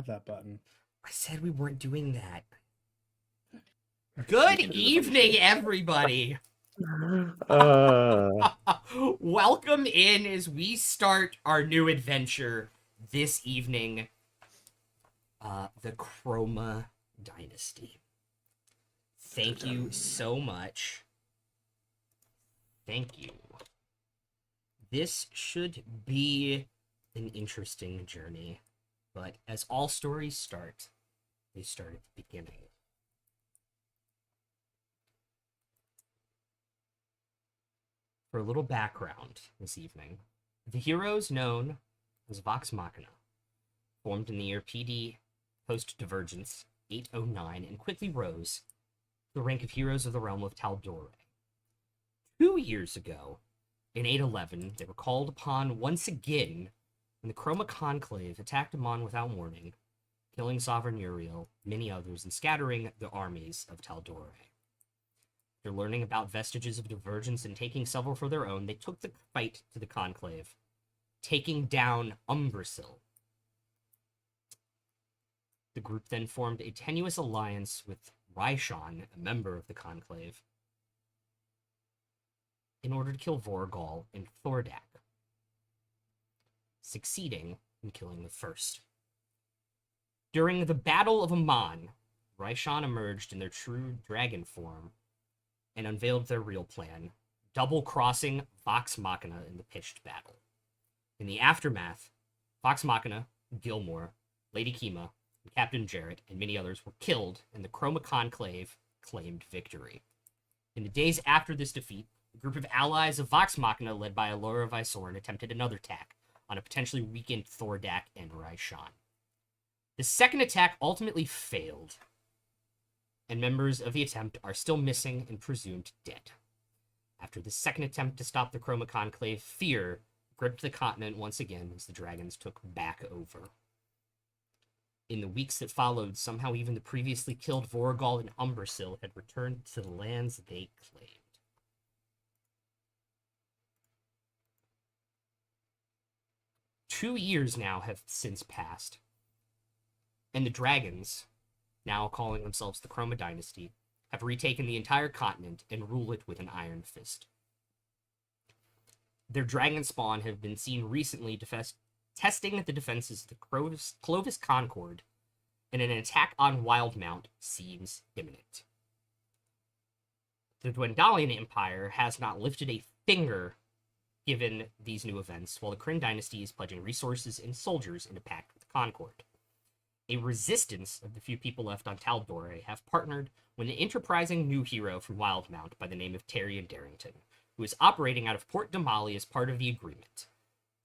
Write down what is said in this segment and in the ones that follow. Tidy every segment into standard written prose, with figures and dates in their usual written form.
have that button. I said we weren't doing that. Good evening, everybody. Uh, Welcome in as we start our new adventure this evening. The Chroma Dynasty. Thank you so much. Thank you. This should be an interesting journey, but as all stories start, they start at the beginning. For a little background this evening, the heroes known as Vox Machina formed in the year PD post-Divergence 809 and quickly rose to the rank of heroes of the realm of Taldore. 2 years ago, in 811, they were called upon once again when the Chroma Conclave attacked Amon without warning, killing Sovereign Uriel, many others, and scattering the armies of Taldore. After learning about vestiges of Divergence and taking several for their own, they took the fight to the Conclave, taking down Umbrasil. The group then formed a tenuous alliance with Raishan, a member of the Conclave, in order to kill Vorgal and Thordak, succeeding in killing the first. During the Battle of Amon, Raishan emerged in their true dragon form and unveiled their real plan, double-crossing Vox Machina in the pitched battle. In the aftermath, Vox Machina, Gilmore, Lady Kima, and Captain Jarrett, and many others were killed, and the Chroma Conclave claimed victory. In the days after this defeat, a group of allies of Vox Machina, led by Allura Vysoren, attempted another attack on a potentially weakened Thordak and Raishan. The second attack ultimately failed, and members of the attempt are still missing and presumed dead. After the second attempt to stop the Chroma Conclave, fear gripped the continent once again as the dragons took back over. In the weeks that followed, somehow even the previously killed Vorgal and Umbrasil had returned to the lands they claimed. Two years now have since passed, and the dragons, now calling themselves the Chroma Dynasty, have retaken the entire continent and rule it with an iron fist. Their dragon spawn have been seen recently testing the defenses of the Clovis Concord, and an attack on Wildmount seems imminent. The Dwendalian Empire has not lifted a finger given these new events, while the Kryn Dynasty is pledging resources and soldiers in a pact with the Concord. A resistance of the few people left on Taldore have partnered with an enterprising new hero from Wildmount by the name of Tyrion Darrington, who is operating out of Port Damali as part of the agreement.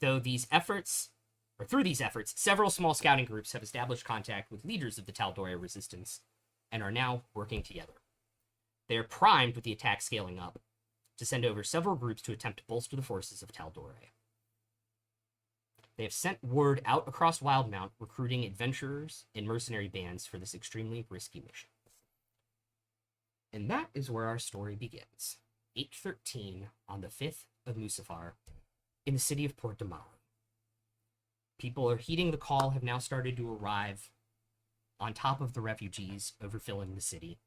Through these efforts, several small scouting groups have established contact with leaders of the Taldore resistance and are now working together. They are primed with the attack scaling up to send over several groups to attempt to bolster the forces of Taldore. They have sent word out across Wildmount, recruiting adventurers and mercenary bands for this extremely risky mission. And that is where our story begins. 8:13 on the 5th of Musafar, in the city of Port Damali. People are heeding the call, have now started to arrive on top of the refugees overfilling the city,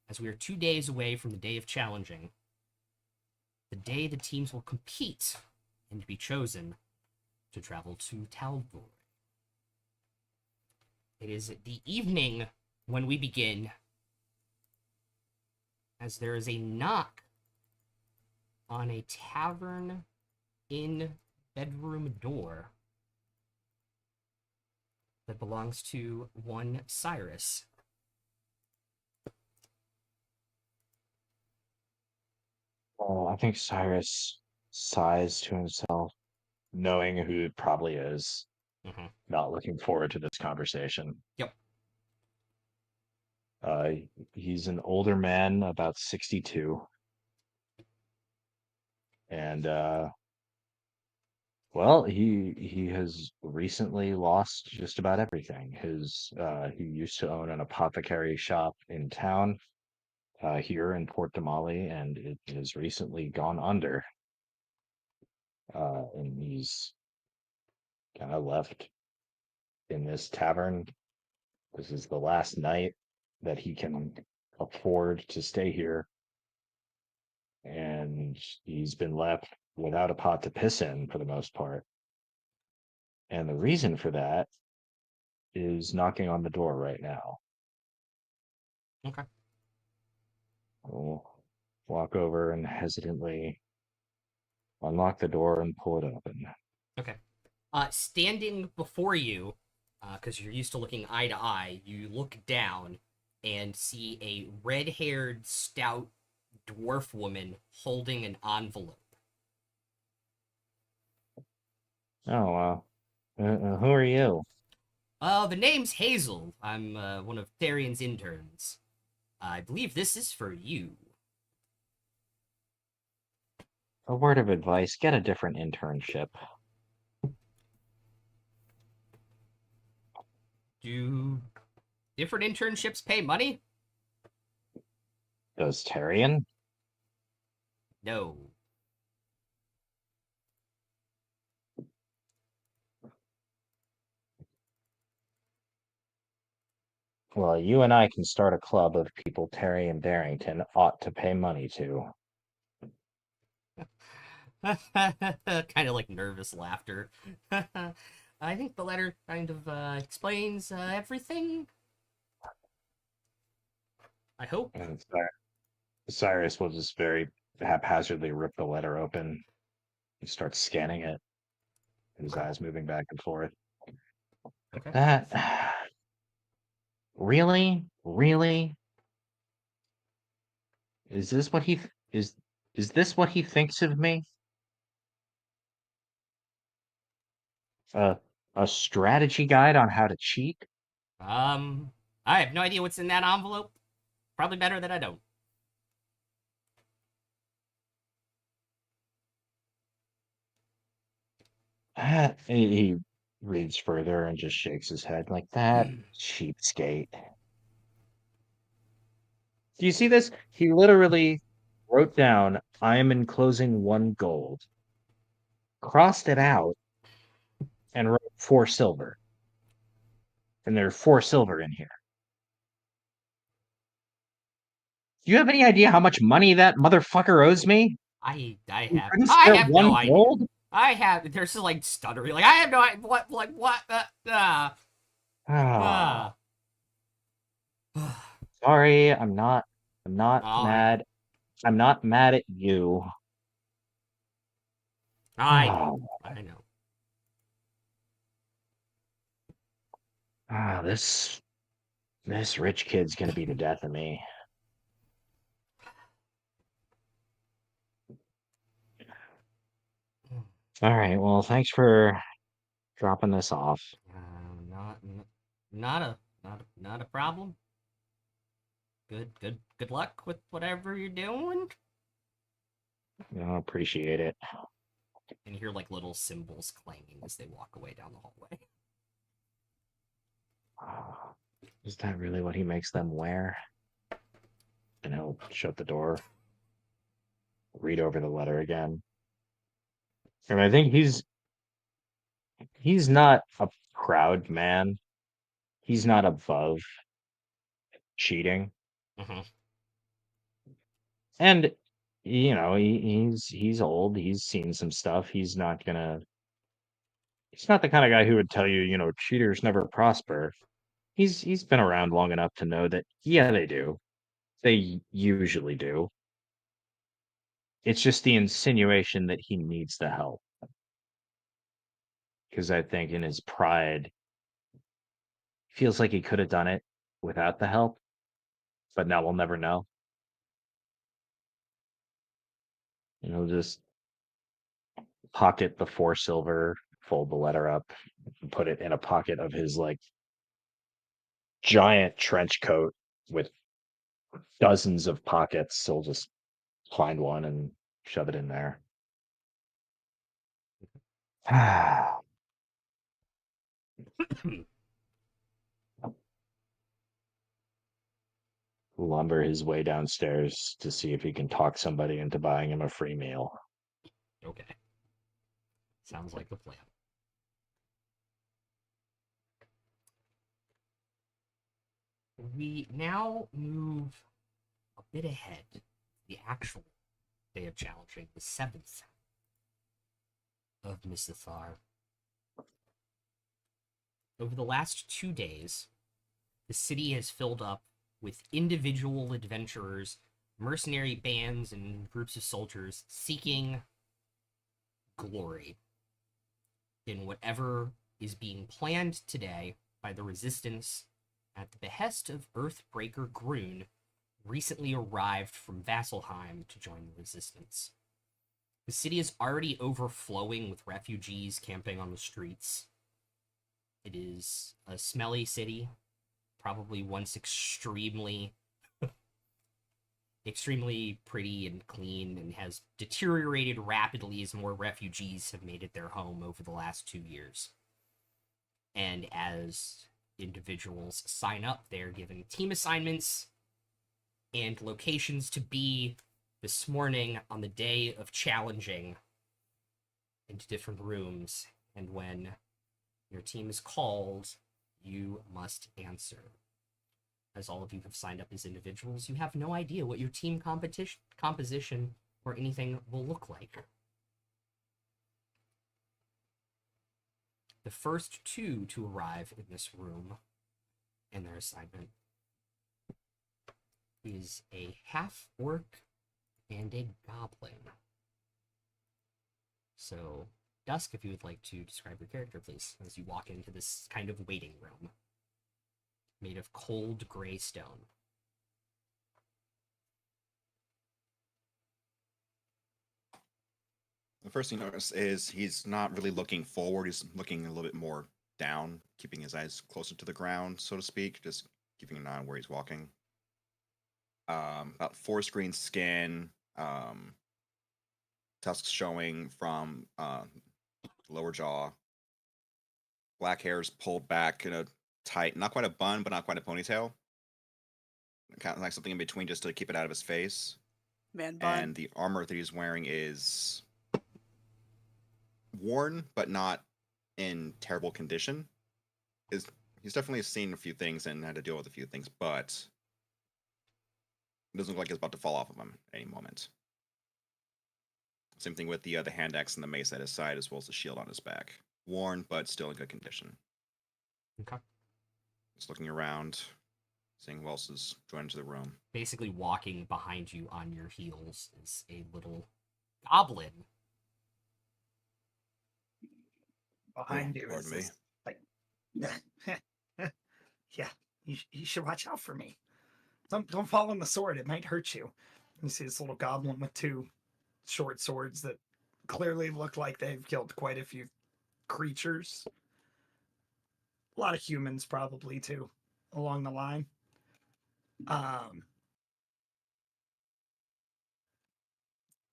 as we are 2 days away from the day of challenging, the day the teams will compete and be chosen to travel to Taldore. It is the evening when we begin, as there is a knock on a tavern in bedroom door that belongs to one Cyrus. I think Cyrus sighs to himself, knowing who it probably is, Mm-hmm. not looking forward to this conversation. Yep. Uh, he's an older man, about 62, and well, he has recently lost just about everything. He used to own an apothecary shop in town, here in Port Damali, and it has recently gone under. And he's kind of left in this tavern. This is the last night that he can afford to stay here, and he's been left without a pot to piss in for the most part. And the reason for that is knocking on the door right now. Okay. I'll walk over and hesitantly unlock the door and pull it open. Okay. Standing before you, because you're used to looking eye to eye, you look down and see a red-haired, stout dwarf woman holding an envelope. Oh, wow. Who are you? The name's Hazel. I'm one of Therion's interns. I believe this is for you. A word of advice, get a different internship. Do different internships pay money? Does Tyrion? No. Well, you and I can start a club of people Tyrion Darrington ought to pay money to. Kind of like nervous laughter. I think the letter kind of explains everything. I hope. And Cyrus will just very haphazardly rip the letter open and start scanning it, his eyes moving back and forth. Okay. That really is this what is this what he thinks of me? A a strategy guide on how to cheat? I have no idea what's in that envelope. Probably better that I don't. He reads further and just shakes his head like that cheapskate. Do you see this? He literally wrote down, I am enclosing 1 gold, crossed it out, and wrote 4 silver. And there's 4 silver in here. Do you have any idea how much money that motherfucker owes me? I You have couldn't I spare have no one idea. gold? I have. There's just like stuttering. Like I have no idea. What? Ah, Uh. sorry, I'm not All right. mad. I'm not mad at you. I know. I know. This rich kid's gonna be the death of me. All right, well, thanks for dropping this off. Not not a problem. Good luck with whatever you're doing. I appreciate it. And you hear like little cymbals clanging as they walk away down the hallway. Is that really what he makes them wear? And he'll shut the door, read over the letter again. And I think he's not a proud man. He's not above cheating. Mm-hmm. And he's old. He's seen some stuff. He's not the kind of guy who would tell you, cheaters never prosper. He's been around long enough to know that yeah, they do. They usually do. It's just the insinuation that he needs the help. Because I think in his pride, feels like he could have done it without the help, but now we'll never know. And he'll just pocket the 4 silver, fold the letter up, and put it in a pocket of his like giant trench coat with dozens of pockets. So he'll just find one and shove it in there. Lumber his way downstairs to see if he can talk somebody into buying him a free meal. Okay. Sounds like the plan. We now move a bit ahead. The actual day of challenging, the 7th of Misthathar. Over the last 2 days, the city has filled up with individual adventurers, mercenary bands, and groups of soldiers seeking glory in whatever is being planned today by the Resistance at the behest of Earthbreaker Groon, recently arrived from Vasselheim to join the Resistance. The city is already overflowing with refugees camping on the streets. It is a smelly city, probably once extremely pretty and clean, and has deteriorated rapidly as more refugees have made it their home over the last 2 years. And as individuals sign up, they're given team assignments and locations to be this morning on the day of challenging into different rooms. And when your team is called, you must answer. As all of you have signed up as individuals, you have no idea what your team composition or anything will look like. The first 2 to arrive in this room and their assignment is a half-orc and a goblin. So, Dusk, if you would like to describe your character, please, as you walk into this kind of waiting room made of cold gray stone. The first thing you notice is he's not really looking forward. He's looking a little bit more down, keeping his eyes closer to the ground, so to speak, just keeping an eye on where he's walking. About forest green skin, tusks showing from lower jaw, black hairs pulled back in a tight, not quite a bun, but not quite a ponytail. Kind of like something in between just to keep it out of his face. Man bun. And the armor that he's wearing is worn, but not in terrible condition. He's definitely seen a few things and had to deal with a few things, but it doesn't look like it's about to fall off of him at any moment. Same thing with the hand axe and the mace at his side, as well as the shield on his back. Worn, but still in good condition. Okay. Just looking around, seeing who else is joining to the room. Basically, walking behind you on your heels is a little goblin. Behind you Pardon is me. this, like, yeah, you should watch out for me. Don't fall on the sword; it might hurt you. You see this little goblin with 2 short swords that clearly look like they've killed quite a few creatures. A lot of humans, probably too, along the line.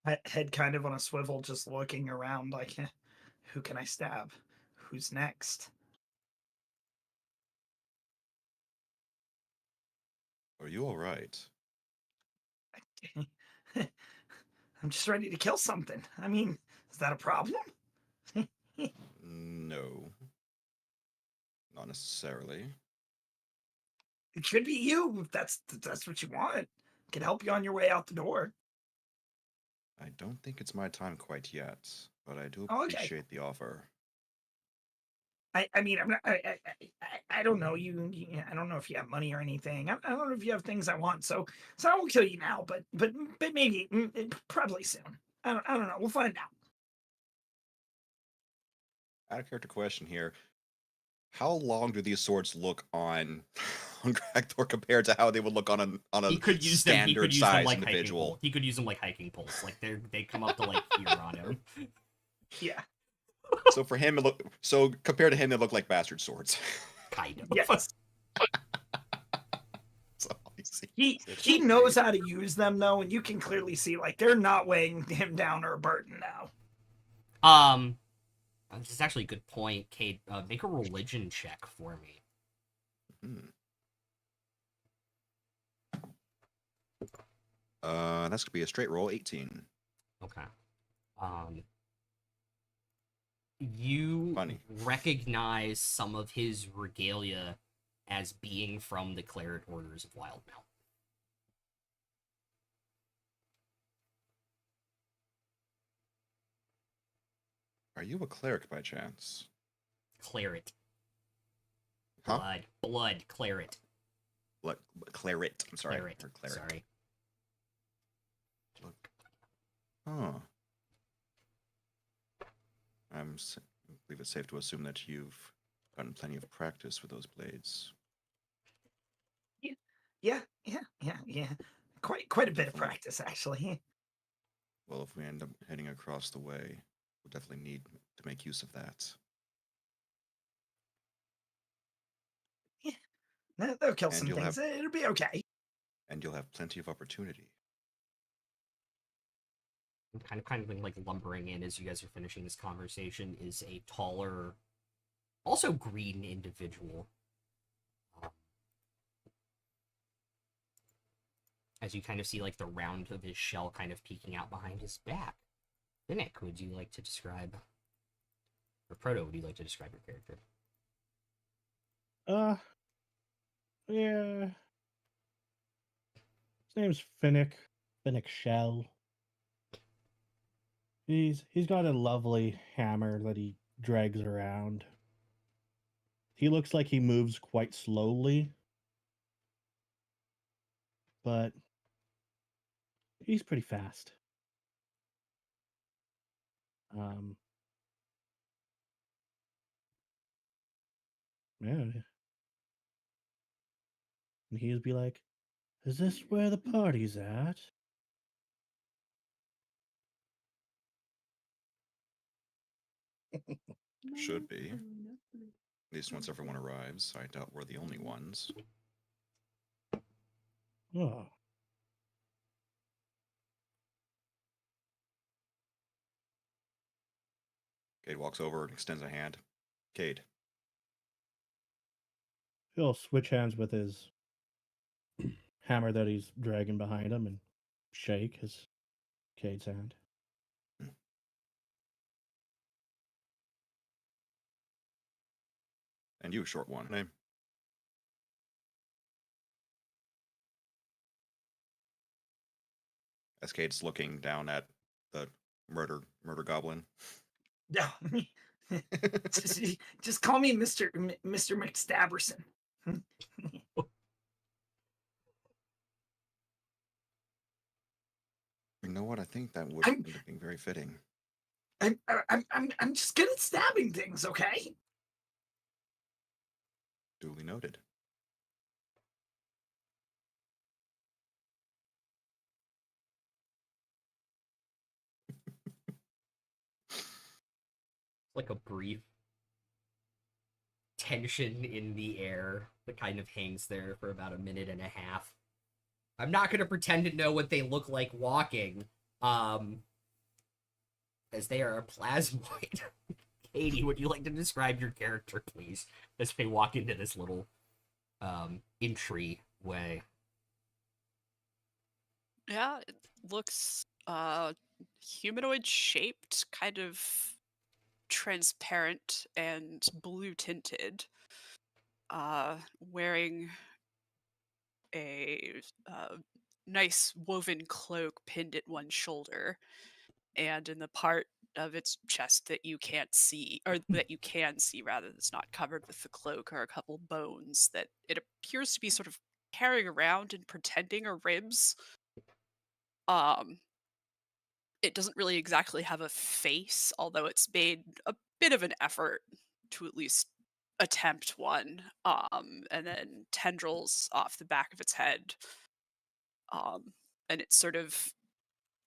Head kind of on a swivel, just looking around, like, who can I stab? Who's next? Are you all right? I'm just ready to kill something. I mean, is that a problem? No. Not necessarily. It could be you if that's what you want. Can help you on your way out the door. I don't think it's my time quite yet, but I do Oh, okay. appreciate the offer. I mean, I'm not. I don't know you. I don't know if you have money or anything. I don't know if you have things I want. So I won't kill you now. But maybe probably soon. I don't know. We'll find out. Out of character question here. How long do these swords look on Gragthor compared to how they would look on a He could use them. He standard could use them size like individual? hiking poles. He could use them like hiking poles. Like they come up to like here on him. Yeah. So for him, compared to him, they look like bastard swords. Kind of. Yes. That's all I see. He knows how to use them though, and you can clearly see like they're not weighing him down or a burden now. This is actually a good point, Kate. Make a religion check for me. That's gonna be a straight roll, 18. Okay. You Funny. recognize some of his regalia as being from the Claret Orders of Wildmount. Are you a cleric by chance? Claret. Huh? Blood, claret. Claret. I'm sorry. Claret. Or cleric. Sorry. Huh. I believe it's safe to assume that you've gotten plenty of practice with those blades. Yeah. Quite a bit of practice, actually. Well, if we end up heading across the way, we'll definitely need to make use of that. Yeah, they'll kill And some you'll things. have- It'll be okay. And you'll have plenty of opportunity. I'm kind of like lumbering in as you guys are finishing this conversation is a taller, also green individual. As you kind of see like the round of his shell kind of peeking out behind his back. Finnick, would you like to describe, or Proto, would you like to describe your character? Yeah. His name's Finnick Shell. He's got a lovely hammer that he drags around. He looks like he moves quite slowly, but he's pretty fast. Yeah. And he'd be like, "Is this where the party's at?" Should be. At least once everyone arrives. I doubt we're the only ones. Oh. Cade walks over and extends a hand. Cade. He'll switch hands with his hammer that he's dragging behind him and shake his Cade's hand. And you, short one. Name? As Cade's looking down at the murder goblin. No. just call me Mr. McStabberson. You know what? I think that would end up being very fitting. I'm just good at stabbing things, okay? Duly noted. Like a brief tension in the air that kind of hangs there for about a minute and a half. I'm not going to pretend to know what they look like walking, as they are a plasmoid. Katie, would you like to describe your character, please, as they walk into this little entry way? Yeah, it looks humanoid shaped, kind of transparent and blue tinted, wearing a nice woven cloak pinned at one shoulder, and in the part of its chest that you can't see, or that you can see rather, that's not covered with the cloak, are a couple bones that it appears to be sort of carrying around and pretending are ribs. It doesn't really exactly have a face, although it's made a bit of an effort to at least attempt one. And then tendrils off the back of its head. And it sort of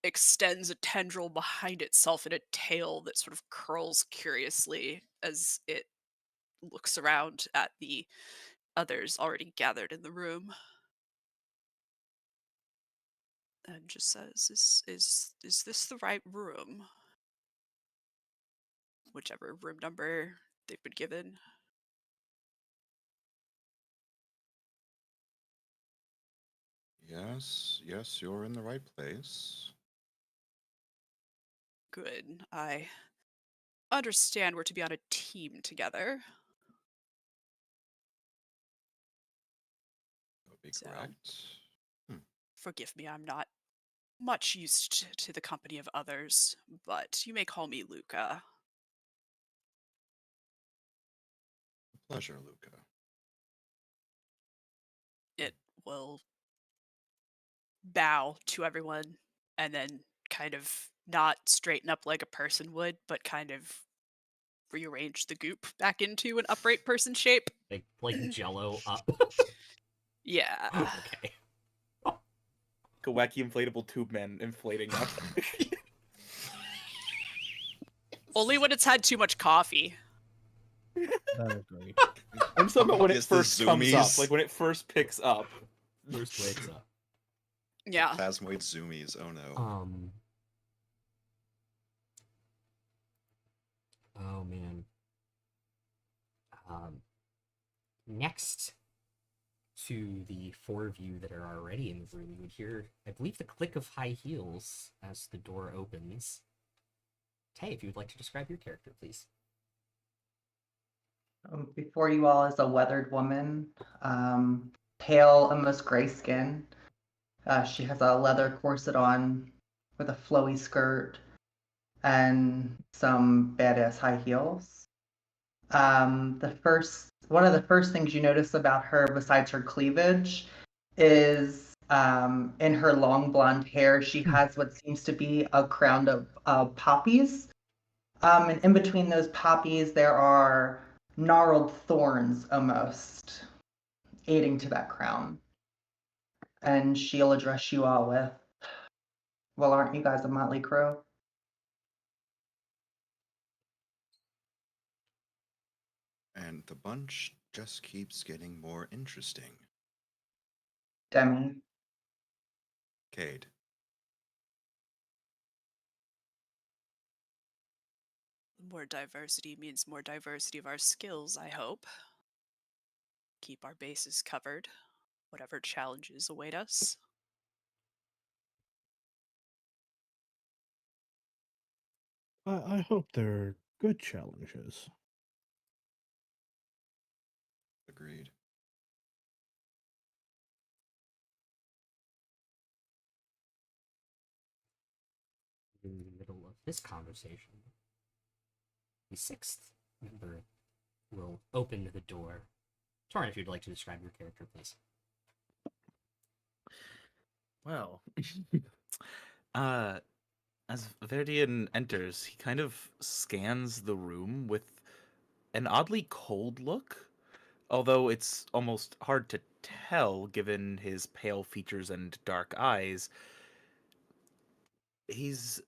extends a tendril behind itself in a tail that sort of curls curiously as it looks around at the others already gathered in the room. And just says, is this the right room? Whichever room number they've been given. Yes, you're in the right place. Good. I understand we're to be on a team together. Be So- correct. Forgive me, I'm not much used to the company of others, but you may call me Luca. Pleasure, Luca. It will bow to everyone and then kind of not straighten up like a person would, but kind of rearrange the goop back into an upright person shape. Like Jello up. Yeah. Okay. A wacky inflatable tube man inflating up. Only when it's had too much coffee. That is great. I'm talking about when it Yes, the first comes up, zoomies. like when it first picks up. First wakes up. Yeah. Plasmoid zoomies. Oh no. Oh man. Next to the four of you that are already in the room, you would hear, I believe, the click of high heels as the door opens. Tay, if you would like to describe your character, please. Before you all is a weathered woman, pale, almost gray skin. She has a leather corset on with a flowy skirt and some badass high heels. One of the first things you notice about her, besides her cleavage, is in her long blonde hair, she has what seems to be a crown of poppies. And in between those poppies, there are gnarled thorns almost aiding to that crown. And she'll address you all with, well, aren't you guys a motley crew? And the bunch just keeps getting more interesting. Demi. Cade. More diversity means more diversity of our skills, I hope. Keep our bases covered, whatever challenges await us. I hope they're good challenges. Agreed. In the middle of this conversation, the sixth member will open the door. Torrin, if you'd like to describe your character, please. Well, as Verdian enters, he kind of scans the room with an oddly cold look, although it's almost hard to tell given his pale features and dark eyes. He's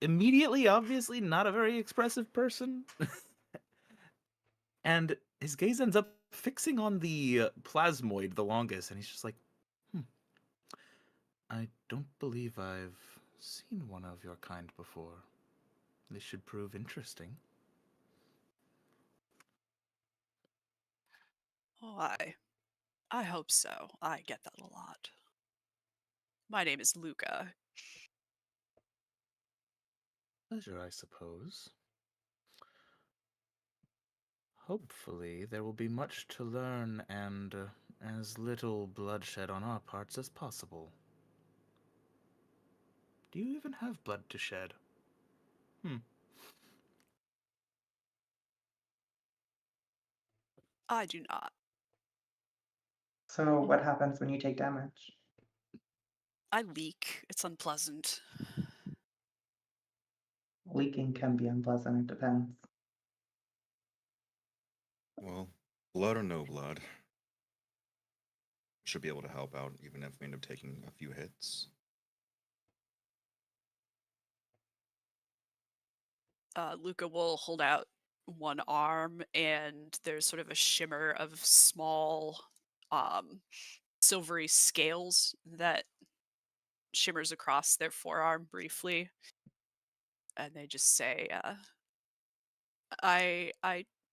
immediately, obviously, not a very expressive person. And his gaze ends up fixing on the plasmoid the longest, and he's just like, I don't believe I've seen one of your kind before. This should prove interesting. Oh, I hope so. I get that a lot. My name is Luca. Pleasure, I suppose. Hopefully, there will be much to learn and as little bloodshed on our parts as possible. Do you even have blood to shed? I do not. So what happens when you take damage? I leak. It's unpleasant. Leaking can be unpleasant, it depends. Well, blood or no blood. Should be able to help out even if we end up taking a few hits. Luca will hold out one arm, and there's sort of a shimmer of small, silvery scales that shimmers across their forearm briefly, and they just say, I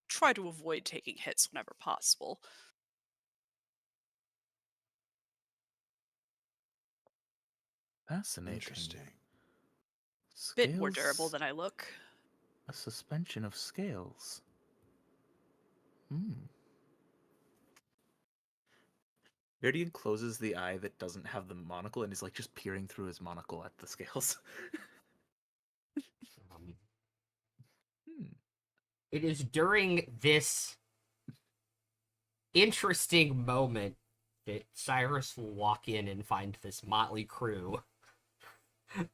try to avoid taking hits whenever possible. Fascinating. Interesting. Bit more durable Scales- than I look. A suspension of scales. Hmm. Viridian closes the eye that doesn't have the monocle and is like just peering through his monocle at the scales. Um, Hmm. it is during this interesting moment that Cyrus will walk in and find this motley crew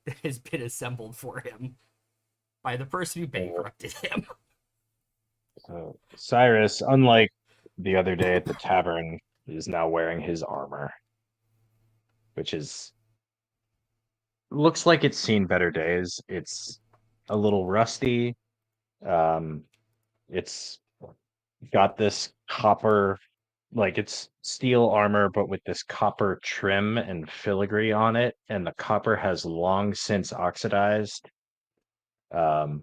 that has been assembled for him by the person who bankrupted him. So Cyrus, unlike the other day at the tavern, is now wearing his armor, which is looks like it's seen better days. It's a little rusty. Um, it's got this copper, like it's steel armor, but with this copper trim and filigree on it, and the copper has long since oxidized. Um,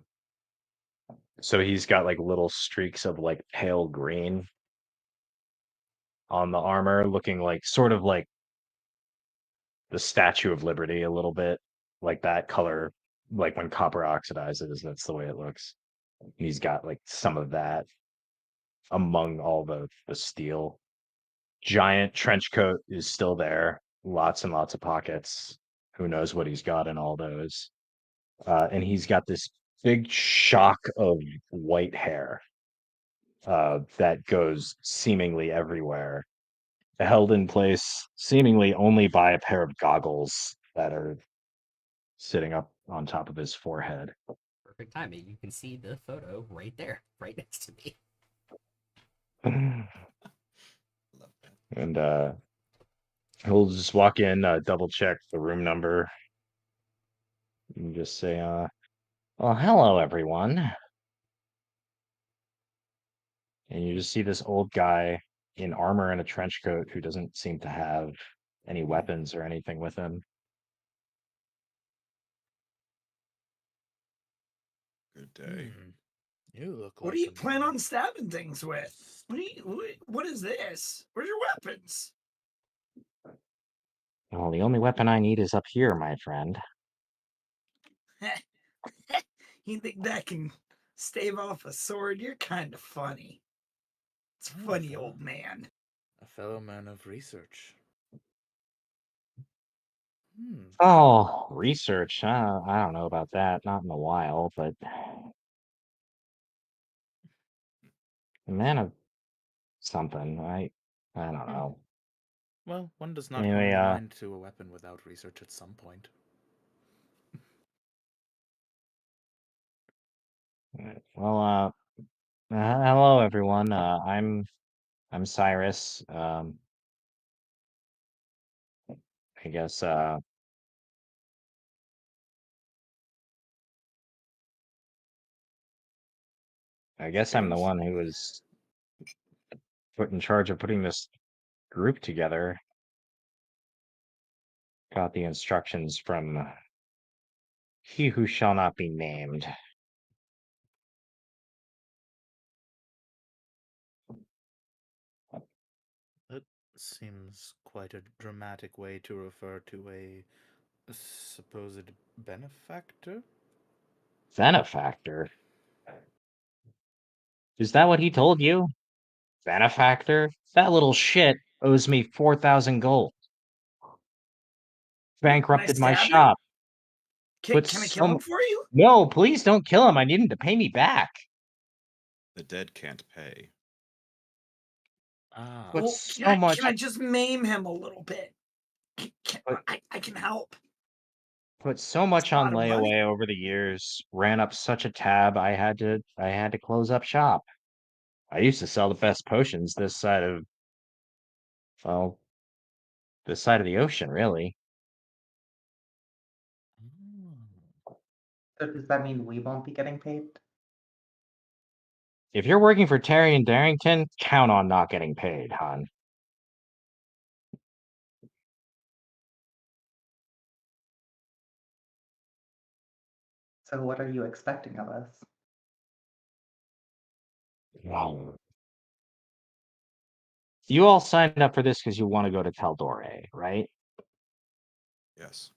so he's got like little streaks of like pale green on the armor, looking like sort of like the Statue of Liberty a little bit, like that color, like when copper oxidizes, that's the way it looks. He's got like some of that among all the steel. Giant trench coat is still there, lots and lots of pockets. Who knows what he's got in all those? And he's got this big shock of white hair that goes seemingly everywhere, held in place seemingly only by a pair of goggles that are sitting up on top of his forehead. Perfect timing. You can see the photo right there, right next to me. Love that. And he'll just walk in, double check the room number, and just say, well, hello, everyone. And you just see this old guy in armor and a trench coat who doesn't seem to have any weapons or anything with him. Good day. You look What like do you a plan man. on stabbing things with? What is this? Where's your weapons? Well, the only weapon I need is up here, my friend. You think that can stave off a sword? You're kind of funny. It's Oh, funny, fellow. old man. A fellow man of research. Hmm. Oh, research. I don't know about that. Not in a while, but a man of something. I don't know. Well, one does not hone Anyway, the mind to a weapon without research at some point. well, hello everyone. I'm Cyrus. I guess I'm the James? one who was put in charge of putting this group together. Got the instructions from he who shall not be named. That seems quite a dramatic way to refer to a supposed benefactor. Benefactor? Is that what he told you? Benefactor? That little shit owes me 4,000 gold. Can I Bankrupted my stab him? shop. Can Put I kill him some. for you? No, please don't kill him. I need him to pay me back. The dead can't pay. Ah. But Well, so much. can I just maim him a little bit? But- I can help. Put so much a on lot of money. layaway over the years. Ran up such a tab. I had to close up shop. I used to sell the best potions this side of, well, this side of the ocean, really. So does that mean we won't be getting paid? If you're working for Terry and Darrington, count on not getting paid, hon. So what are you expecting of us? Wow. You all signed up for this because you want to go to Taldore, right? Yes.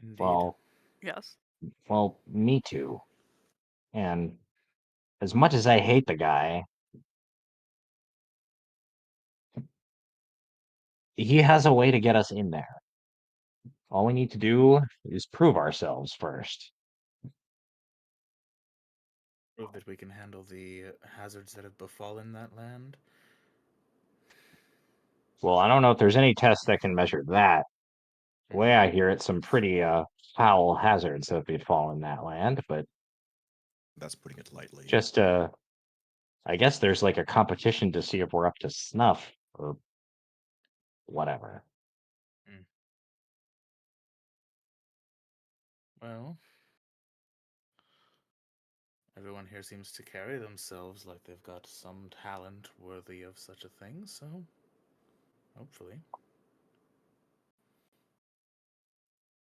Indeed. Yes. Well, me too. And as much as I hate the guy, he has a way to get us in there. All we need to do is prove ourselves first. Prove that we can handle the hazards that have befallen that land. Well, I don't know if there's any test that can measure that. The way I hear it, some pretty foul hazards have befallen that land, but That's putting it lightly. just I guess there's like a competition to see if we're up to snuff or whatever. Well, everyone here seems to carry themselves like they've got some talent worthy of such a thing, so hopefully.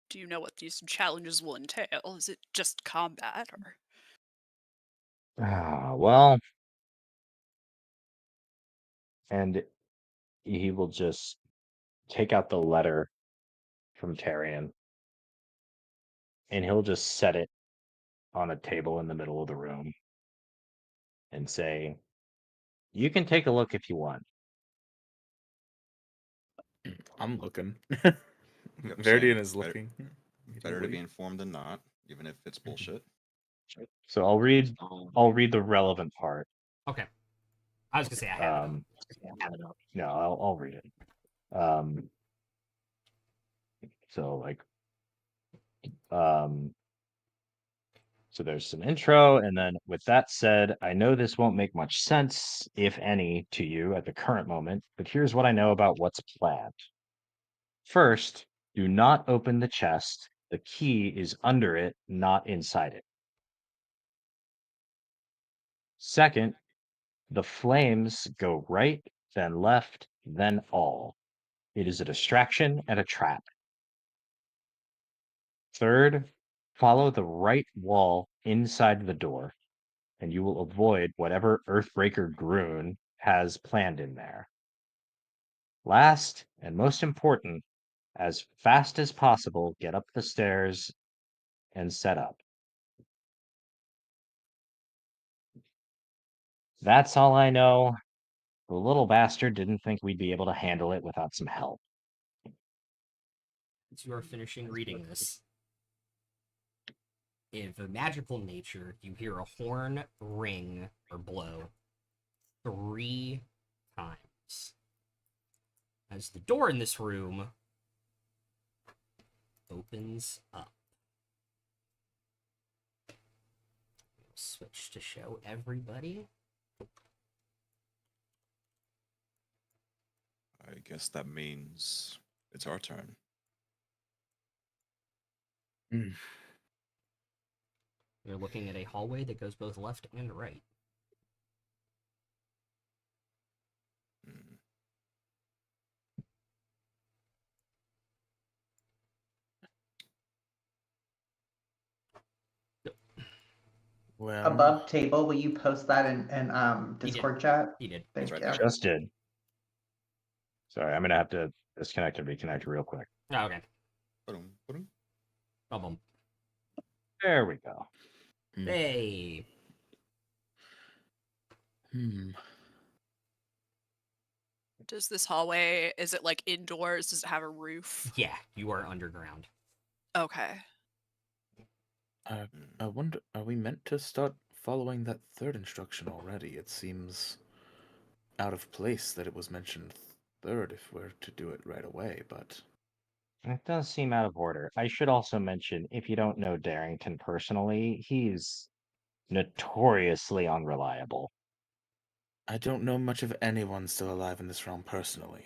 Do you know what these challenges will entail? Is it just combat, or? Well, and he will just take out the letter from Tarion and he'll just set it on a table in the middle of the room and say, "You can take a look if you want." I'm looking. Yep, Verdian same. is looking. Better to be informed than not, even if it's bullshit. So I'll read the relevant part. Okay. I was gonna say I have it. No, I'll read it. So like so there's some intro, and then with that said, I know this won't make much sense, if any, to you at the current moment, but here's what I know about what's planned. First, do not open the chest. The key is under it, not inside it. Second, the flames go right, then left, then all. It is a distraction and a trap. Third, follow the right wall inside the door, and you will avoid whatever Earthbreaker Groon has planned in there. Last, and most important, as fast as possible, get up the stairs and set up. That's all I know. The little bastard didn't think we'd be able to handle it without some help. As you are finishing reading this, of a magical nature, you hear a horn ring or blow 3 times. As the door in this room opens up. Switch to show everybody. I guess that means it's our turn. You're looking at a hallway that goes both left and right. Well, Above table, will you post that in Discord chat? He did. Thank right you. there. Just did. Sorry, I'm gonna have to disconnect and reconnect real quick. Oh, okay. Ba-dum. Boom. There we go. Hey. Does this hallway, is it like indoors? Does it have a roof? Yeah, you are underground. Okay. I wonder, are we meant to start following that third instruction already? It seems out of place that it was mentioned third if we're to do it right away, but... It does seem out of order. I should also mention, if you don't know Darrington personally, he's notoriously unreliable. I don't know much of anyone still alive in this realm personally.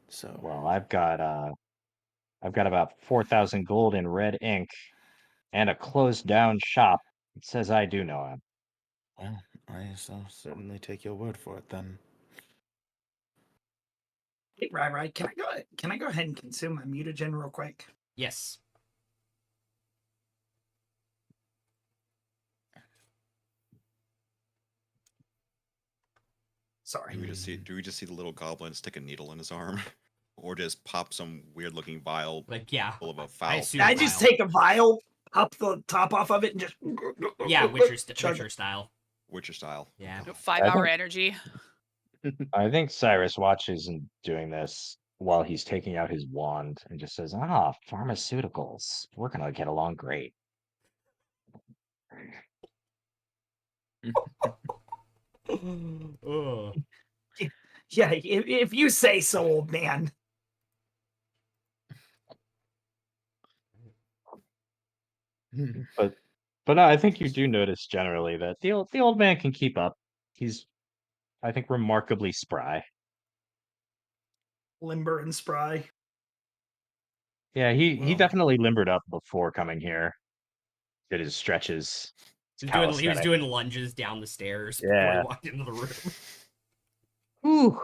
So... Well, I've got about 4,000 gold in red ink and a closed down shop. It says I do know him. Well, I shall certainly take your word for it then. Hey, right. Can I go ahead and consume my mutagen real quick? Yes. Sorry. Do we just see the little goblin stick a needle in his arm? Or just pop some weird looking vial Like, yeah. full of a I foul? assume I just vial. take a vial, pop the top off of it, and just Yeah, Witcher chug it. style. Witcher style. Yeah. 5-hour think- energy. I think Cyrus watches him doing this while he's taking out his wand and just says, "Ah, pharmaceuticals. We're gonna get along great." Ugh. Yeah, if you say so, old man. But no, I think you do notice generally that the old man can keep up. He's, I think, remarkably spry. Limber and spry. Yeah, he Well. definitely limbered up before coming here. Did his stretches. He was calisthenics. doing lunges down the stairs before he Yeah. walked into the room. Whew.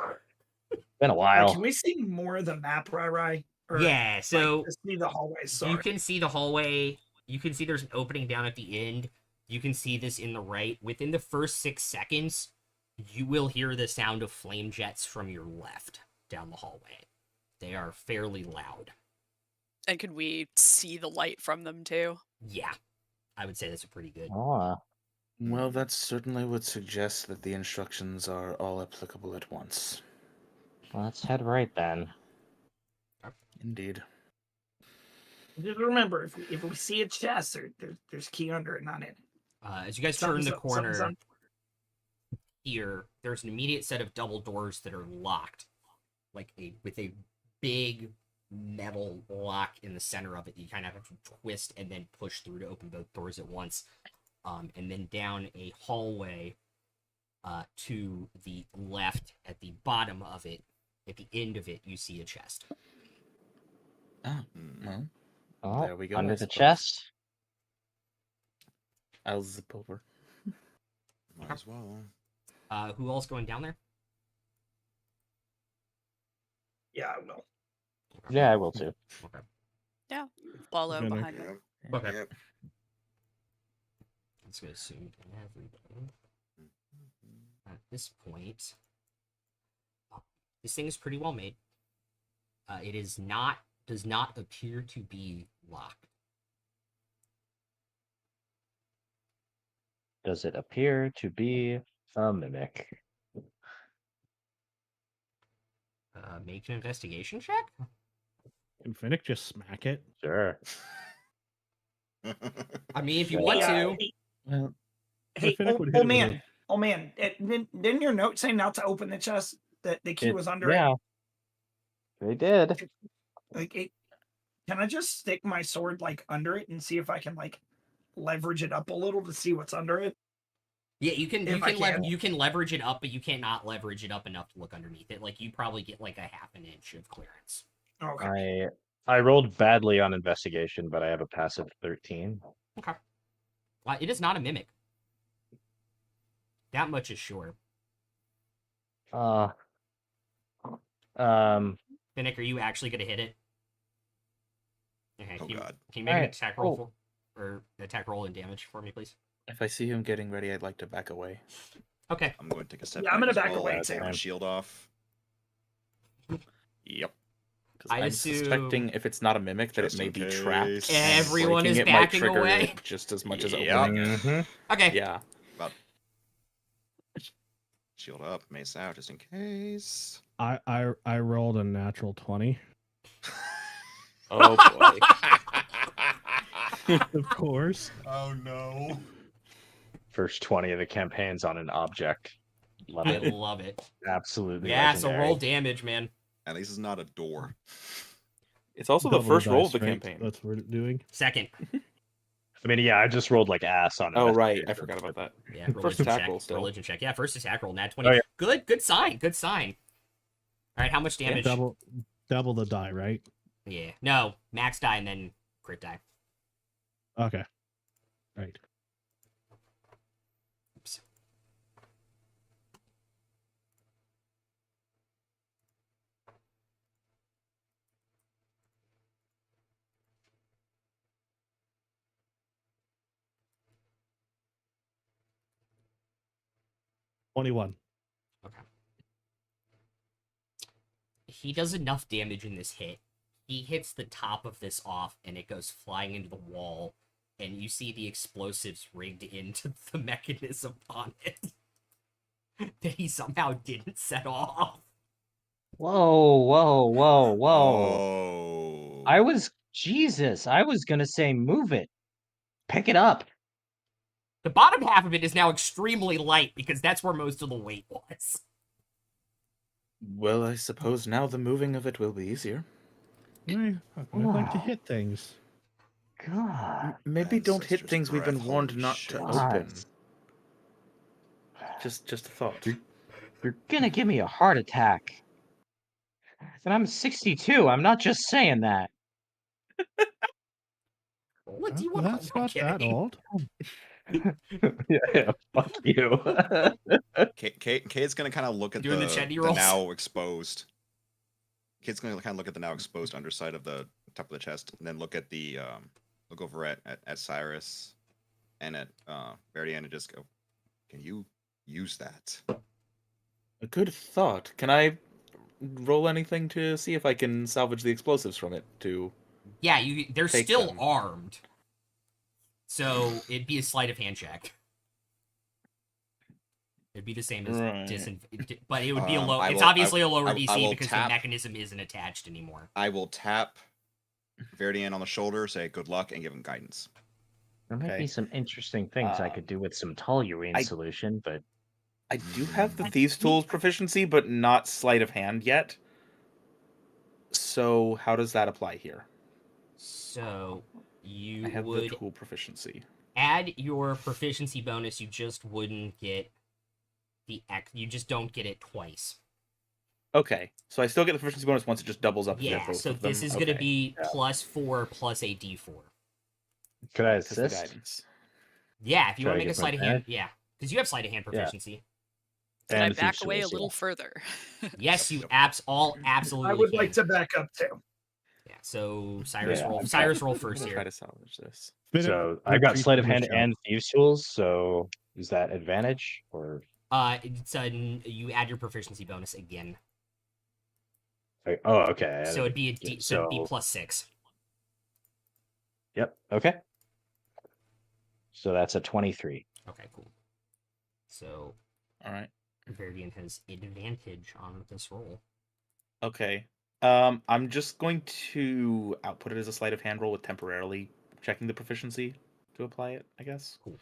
Been a while. Can we see more of the map, Rai? Or, Yeah, so like, just see the hallway. Sorry. you can see the hallway. You can see there's an opening down at the end. You can see this in the right. Within the first 6 seconds, you will hear the sound of flame jets from your left down the hallway. They are fairly loud. And could we see the light from them too? Yeah, I would say that's a pretty good. Oh, Well, that certainly would suggest that the instructions are all applicable at once. let's head right then. Indeed. Just remember, if we see a chest, there's key under it, not in it. As you guys turn the corner here, there's an immediate set of double doors that are locked, with a big metal lock in the center of it. You kind of have to twist and then push through to open both doors at once. And then down a hallway to the left at the bottom of it, at the end of it, you see a chest. Ah, well, Oh, there we go. under I the suppose. chest. I'll zip over. Might as well. Who else going down there? Yeah, I will. Yeah, I will too. Okay. Follow Okay, behind them. Yep. Okay. Yep. Let's go assume everybody. At this point, this thing is pretty well made. It does not appear to be locked. Does it appear to be a mimic? Make an investigation check. Can Finnick just smack it? Sure. I mean, if you Yeah. want Yeah, to. Well, Hey, Finnick would hit old it with a- man. Oh man, didn't your note say not to open the chest? That the key was under Yeah, they did. it. Like, can I just stick my sword like under it and see if I can like leverage it up a little to see what's under it? Yeah, you can. If I can. You can leverage it up, but you cannot leverage it up enough to look underneath it. Like you probably get like a half an inch of clearance. Okay. I rolled badly on investigation, but I have a passive 13. Okay. It is not a mimic. That much is sure. Um, Finnick, are you actually going to hit it? Okay. Oh, God. Can you make an Alright, attack roll or attack roll and damage for me, please? if I see him getting ready, I'd like to back away. Okay. I'm going to take a step Yeah, I'm gonna as back well, away, take my too. shield off. Yep. 'Cause I I'm assume- suspecting if it's not a mimic, that Just it may in be trapped. case. and Everyone breaking is it might backing trigger away. it just as much as Yep. opening it. mhm. Okay. Yeah. Shield up, mace out, just in case. I rolled a natural 20. Oh boy. Of course. Oh no. First 20 of the campaign's on an object. Love I it. love it. Absolutely. Yeah, so legendary. roll damage, man. At least it's not a door. It's also the Double first roll dice, of the right? campaign. That's what we're doing. Second. I mean, yeah, I just rolled like ass on Oh right, I investigation. forgot about that. Yeah, First religion attack check. roll still. Religion check. Yeah, first attack roll, nat 20. Oh, yeah. Good sign. Good sign. All right, how much damage? Double the die, right? Yeah. No, max die and then crit die. Okay. Right. Oops. $21. He does enough damage in this hit. He hits the top of this off and it goes flying into the wall, and you see the explosives rigged into the mechanism on it. that he somehow didn't set off. Whoa, whoa, whoa, whoa. Oh. I was gonna say move it. Pick it up. The bottom half of it is now extremely light because that's where most of the weight was. Well, I suppose now the moving of it will be easier. I like to Wow. hit things. God. Maybe don't hit Ancestors' things we've been breath, warned holy not shit. to God. open. Just a thought. You're gonna give me a heart attack. And I'm 62. I'm not just saying that. What do you want? That's not that old. Yeah, fuck you. Kate's gonna kind of look at Doing the the Chetty rolls? now exposed. Kate's gonna kind of look at the now exposed underside of the top of the chest, and then look at the look over at Cyrus and at Verdian, and just go, "Can you use that?" A good thought. Can I roll anything to see if I can salvage the explosives from it to... Yeah, they're Take still them. armed. So it'd be a sleight of hand check. It'd be the same as Right. but it would be a low. I It's will- obviously a lower I DC will because tap- the mechanism isn't attached anymore. I will tap Verdian on the shoulder, say "Good luck," and give him guidance. There might Okay. be some interesting things I could do with some toluene I- solution, but I do have the Thieves' Tools proficiency, but not Sleight of Hand yet. So how does that apply here? So you I have the would tool proficiency. add your proficiency bonus. You just wouldn't get the X. You just don't get it twice. Okay, so I still get the proficiency bonus once. It just doubles up. if they're Yeah. both So of them. this is gonna Okay. be Yeah. +4 plus a D4. could I 'Cause the assist? guidance. Yeah, if you Try want to to make a get my sleight of hand. advantage? Yeah, because you have sleight of hand Yeah. proficiency. Can I And back Thieves' away a Tools, little yeah. further? Yes, you Yep. absolutely. I would can. like to back up too. Yeah. So Cyrus Yeah, roll. I've Cyrus got- roll I'm first gonna here. try to salvage this. So I got sleight of hand and thieves tools. So is that advantage or? It's you add your proficiency bonus again, Oh, okay. so it'd be a D, so it'd be so- +6. Yep. Okay. So that's a 23. Okay, cool. So All right. Verdian has advantage on this roll. Okay. I'm just going to output it as a sleight of hand roll with temporarily checking the proficiency to apply it, I guess. Cool.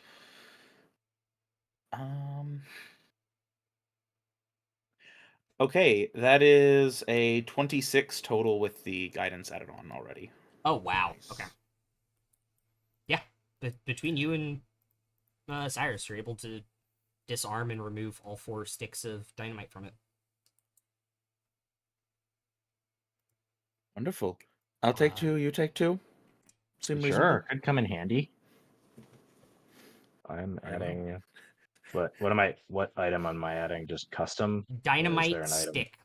Okay, that is a 26 total with the guidance added on already. Oh wow. Nice. Okay. Yeah, between you and Cyrus, you're able to disarm and remove all 4 sticks of dynamite from it. Wonderful. I'll take 2, you take 2. Seem reasonable. Sure, could come in handy. I'm Very well. adding. What item am I adding? Just custom? Dynamite there an item? stick.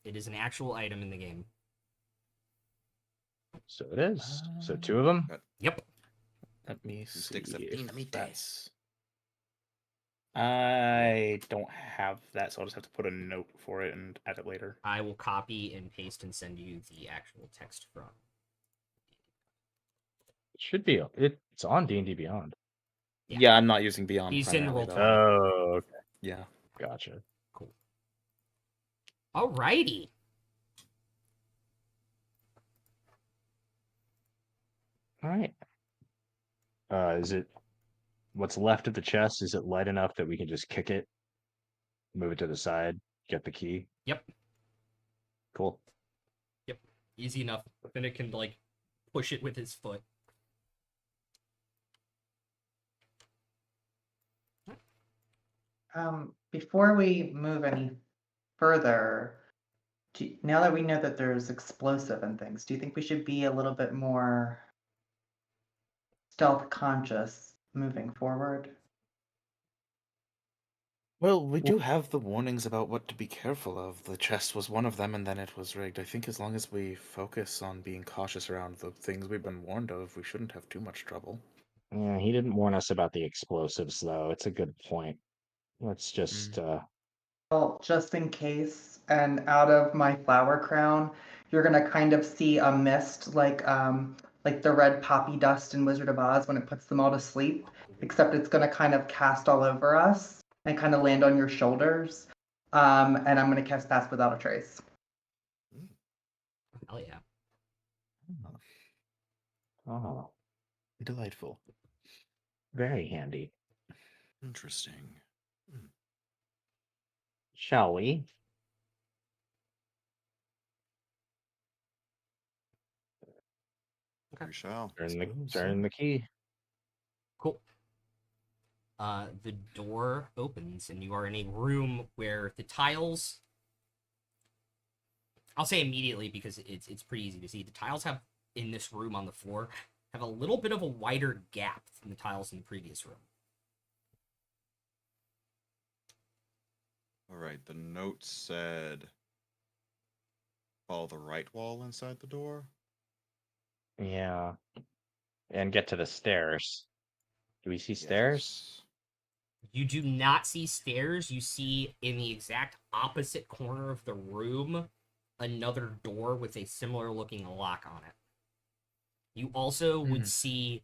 It is an actual item in the game. So it is. So 2 of them. Yep. Let me Two see sticks of if dynamite. that's... I don't have that, so I'll just have to put a note for it and add it later. I will copy and paste and send you the actual text from. It should be. It's on D&D Beyond. Yeah. Yeah, I'm not using Beyond. He's in primarily, Roll20. though. Oh, okay. Yeah. Gotcha. Cool. Alrighty. All right. Is it what's left of the chest? Is it light enough that we can just kick it, move it to the side, get the key? Yep. Cool. Easy enough. Then it can like push it with his foot. Before we move any further, now that we know that there's explosive and things, do you think we should be a little bit more stealth conscious moving forward? Well, we do have the warnings about what to be careful of. The chest was one of them, and then it was rigged. I think as long as we focus on being cautious around the things we've been warned of, we shouldn't have too much trouble. Yeah, he didn't warn us about the explosives, though. It's a good point. Let's just. Well, just in case, and out of my flower crown, you're gonna kind of see a mist like the red poppy dust in Wizard of Oz when it puts them all to sleep, except it's gonna kind of cast all over us. and kind of land on your shoulders. And I'm going to cast Pass Without a Trace. Hell yeah. Oh, Delightful. very handy. Interesting. Shall we? Okay. We shall. Turn the key. Cool. The door opens and you are in a room where the tiles. I'll say immediately because it's pretty easy to see. The tiles have in this room on the floor have a little bit of a wider gap than the tiles in the previous room. All right. The note said, "Follow the right wall inside the door." Yeah. And get to the stairs. Do we see stairs? Yes. You do not see stairs. You see in the exact opposite corner of the room another door with a similar looking lock on it. You also would see,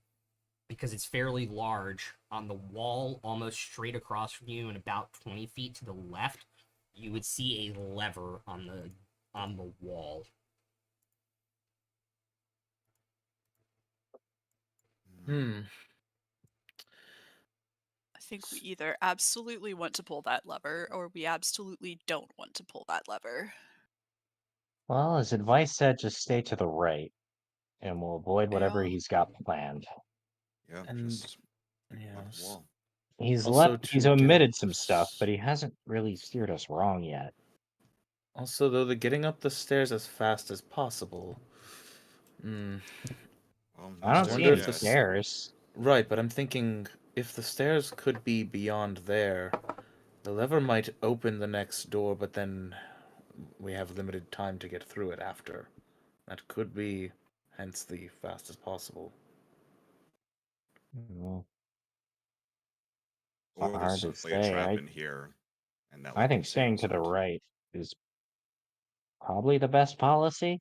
because it's fairly large, on the wall almost straight across from you and about 20 feet to the left, you would see a lever on the wall. Hmm. I think we either absolutely want to pull that lever or we absolutely don't want to pull that lever. Well, his advice said just stay to the right, and we'll avoid whatever Yeah. he's got planned. Yeah. And Just left yes. the wall. He's Also he's to get omitted up some the stuff, s- but he hasn't really steered us wrong yet. Also, though, the getting up the stairs as fast as possible. Well, I no don't I see wonder stairs any if the yet. stairs. Right, but I'm thinking if the stairs could be beyond there, the lever might open the next door, but then we have limited time to get through it after. That could be, hence the fast as possible. Mm, Or there's hard to simply a say. trap in here, and that I will think keep staying Samus to the out. right is probably the best policy.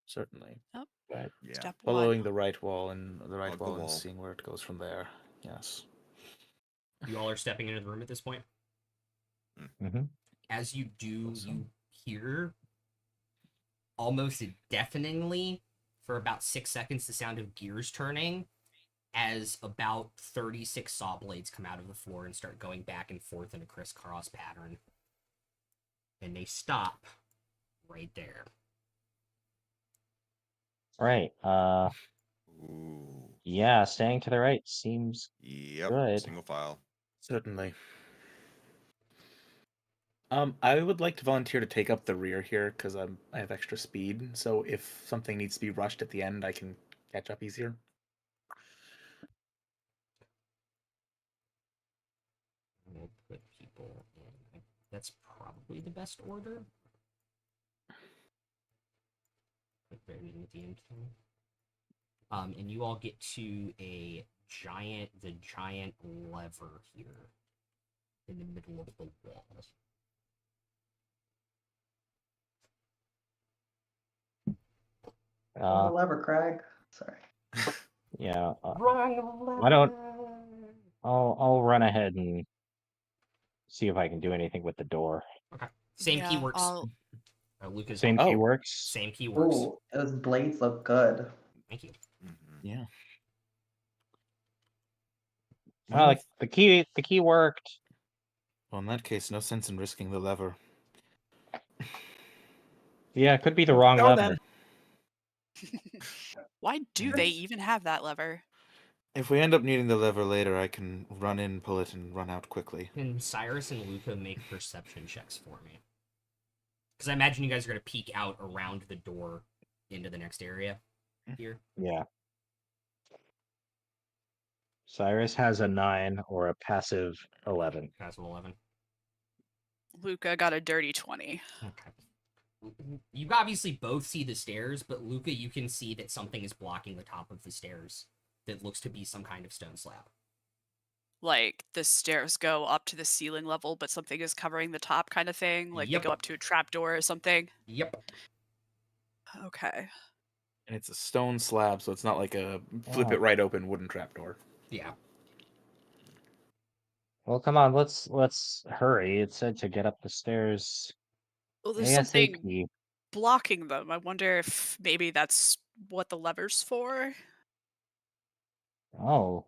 Certainly. But Yeah. Step Following one. the right wall and Hug the wall. seeing where it goes from there. Yes. You all are stepping into the room at this point. mhm. As you do, Awesome. you hear almost deafeningly for about 6 seconds the sound of gears turning as about 36 saw blades come out of the floor and start going back and forth in a crisscross pattern. And they stop right there. Right. Ooh. Yeah, staying to the right seems Yep. good. Single file. Certainly. I would like to volunteer to take up the rear here because I have extra speed. So if something needs to be rushed at the end, I can catch up easier. We'll put people in. That's probably the best order. Put very near the end thing. And you all get to the giant lever here in the middle of the wall. Pull the lever, Craig. Sorry. Yeah. Wrong I don't. I'll run ahead and see if I can do anything with the door. Okay. Same key Yeah, works. Lucas. Same key Oh. works. Same key works. Ooh, those blades look good. Thank you. Yeah. Well, the key worked. Well, in that case, no sense in risking the lever. Yeah, it could be the wrong Go lever. then. Why do they even have that lever? If we end up needing the lever later, I can run in, pull it, and run out quickly. Can Cyrus and Luca make perception checks for me? Because I imagine you guys are going to peek out around the door into the next area here. Yeah. Cyrus has a 9 or a passive 11. Passive 11. Luca got a dirty 20. Okay. You obviously both see the stairs, but Luca, you can see that something is blocking the top of the stairs that looks to be some kind of stone slab. Like the stairs go up to the ceiling level, but something is covering the top kind of thing? Like Yep. they go up to a trapdoor or something? Yep. Okay. And it's a stone slab, so it's not like a flip it right open wooden trapdoor. Yeah. Well, come on, let's hurry. It said to get up the stairs Well, there's something ASAP. blocking them. I wonder if maybe that's what the lever's for. Oh,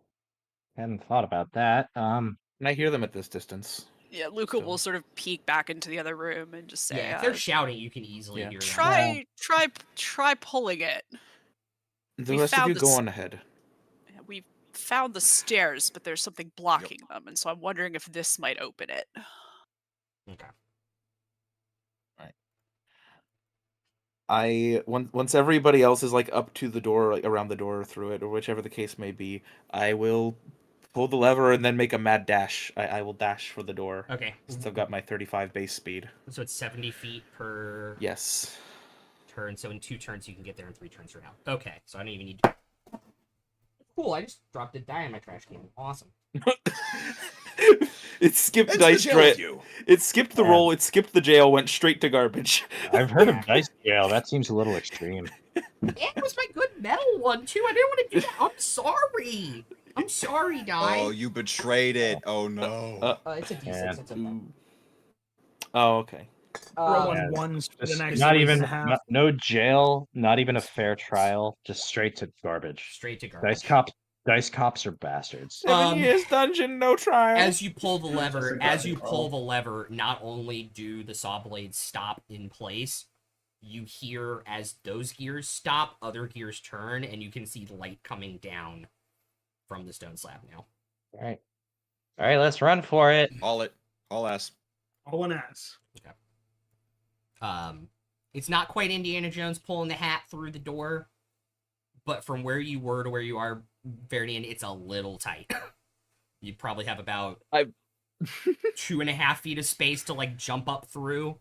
hadn't thought about that. And I hear them at this distance. Yeah, Luca will sort of peek back into the other room and just say, Yeah, if they're shouting, you can easily Yeah. hear them. try pulling it. The We rest of found you this- go on ahead. We found the stairs, but there's something blocking them, and so I'm wondering if this might open it. Okay. Once everybody else is like up to the door, like around the door or through it, or whichever the case may be, I will pull the lever and then make a mad dash. I will dash for the door. Okay. Since I've got my 35 base speed. So it's 70 feet per Yes. turn. So in 2 turns, you can get there in 3 turns from now. Okay. So I don't even need to. Cool. I just dropped a die in my trash can. Awesome. It skipped That's the dice jail with dra- you. It skipped the Yeah. roll. It skipped the jail. Went straight to garbage. I've heard of dice jail. That seems a little extreme. It was my good metal one too. I didn't want to do that. I'm sorry. I'm sorry, die. Oh, you betrayed it. Oh no. It's a D6. Yeah. It's okay. Ooh. Oh, okay. Rolling Yeah, ones for the Just next not week even and a half. no jail, not even a fair trial, just straight to garbage. Straight to garbage. Dice cops are bastards. 7 years dungeon, no trial. As you pull the lever, That's a not only do the saw blades stop in place, you hear as those gears stop, other gears turn, and you can see light coming down from the stone slab now. All right, let's run for it. All ass. All an ass. It's not quite Indiana Jones pulling the hat through the door, but from where you were to where you are, Verdian, it's a little tight. You probably have about 2.5 feet of space to like jump up through.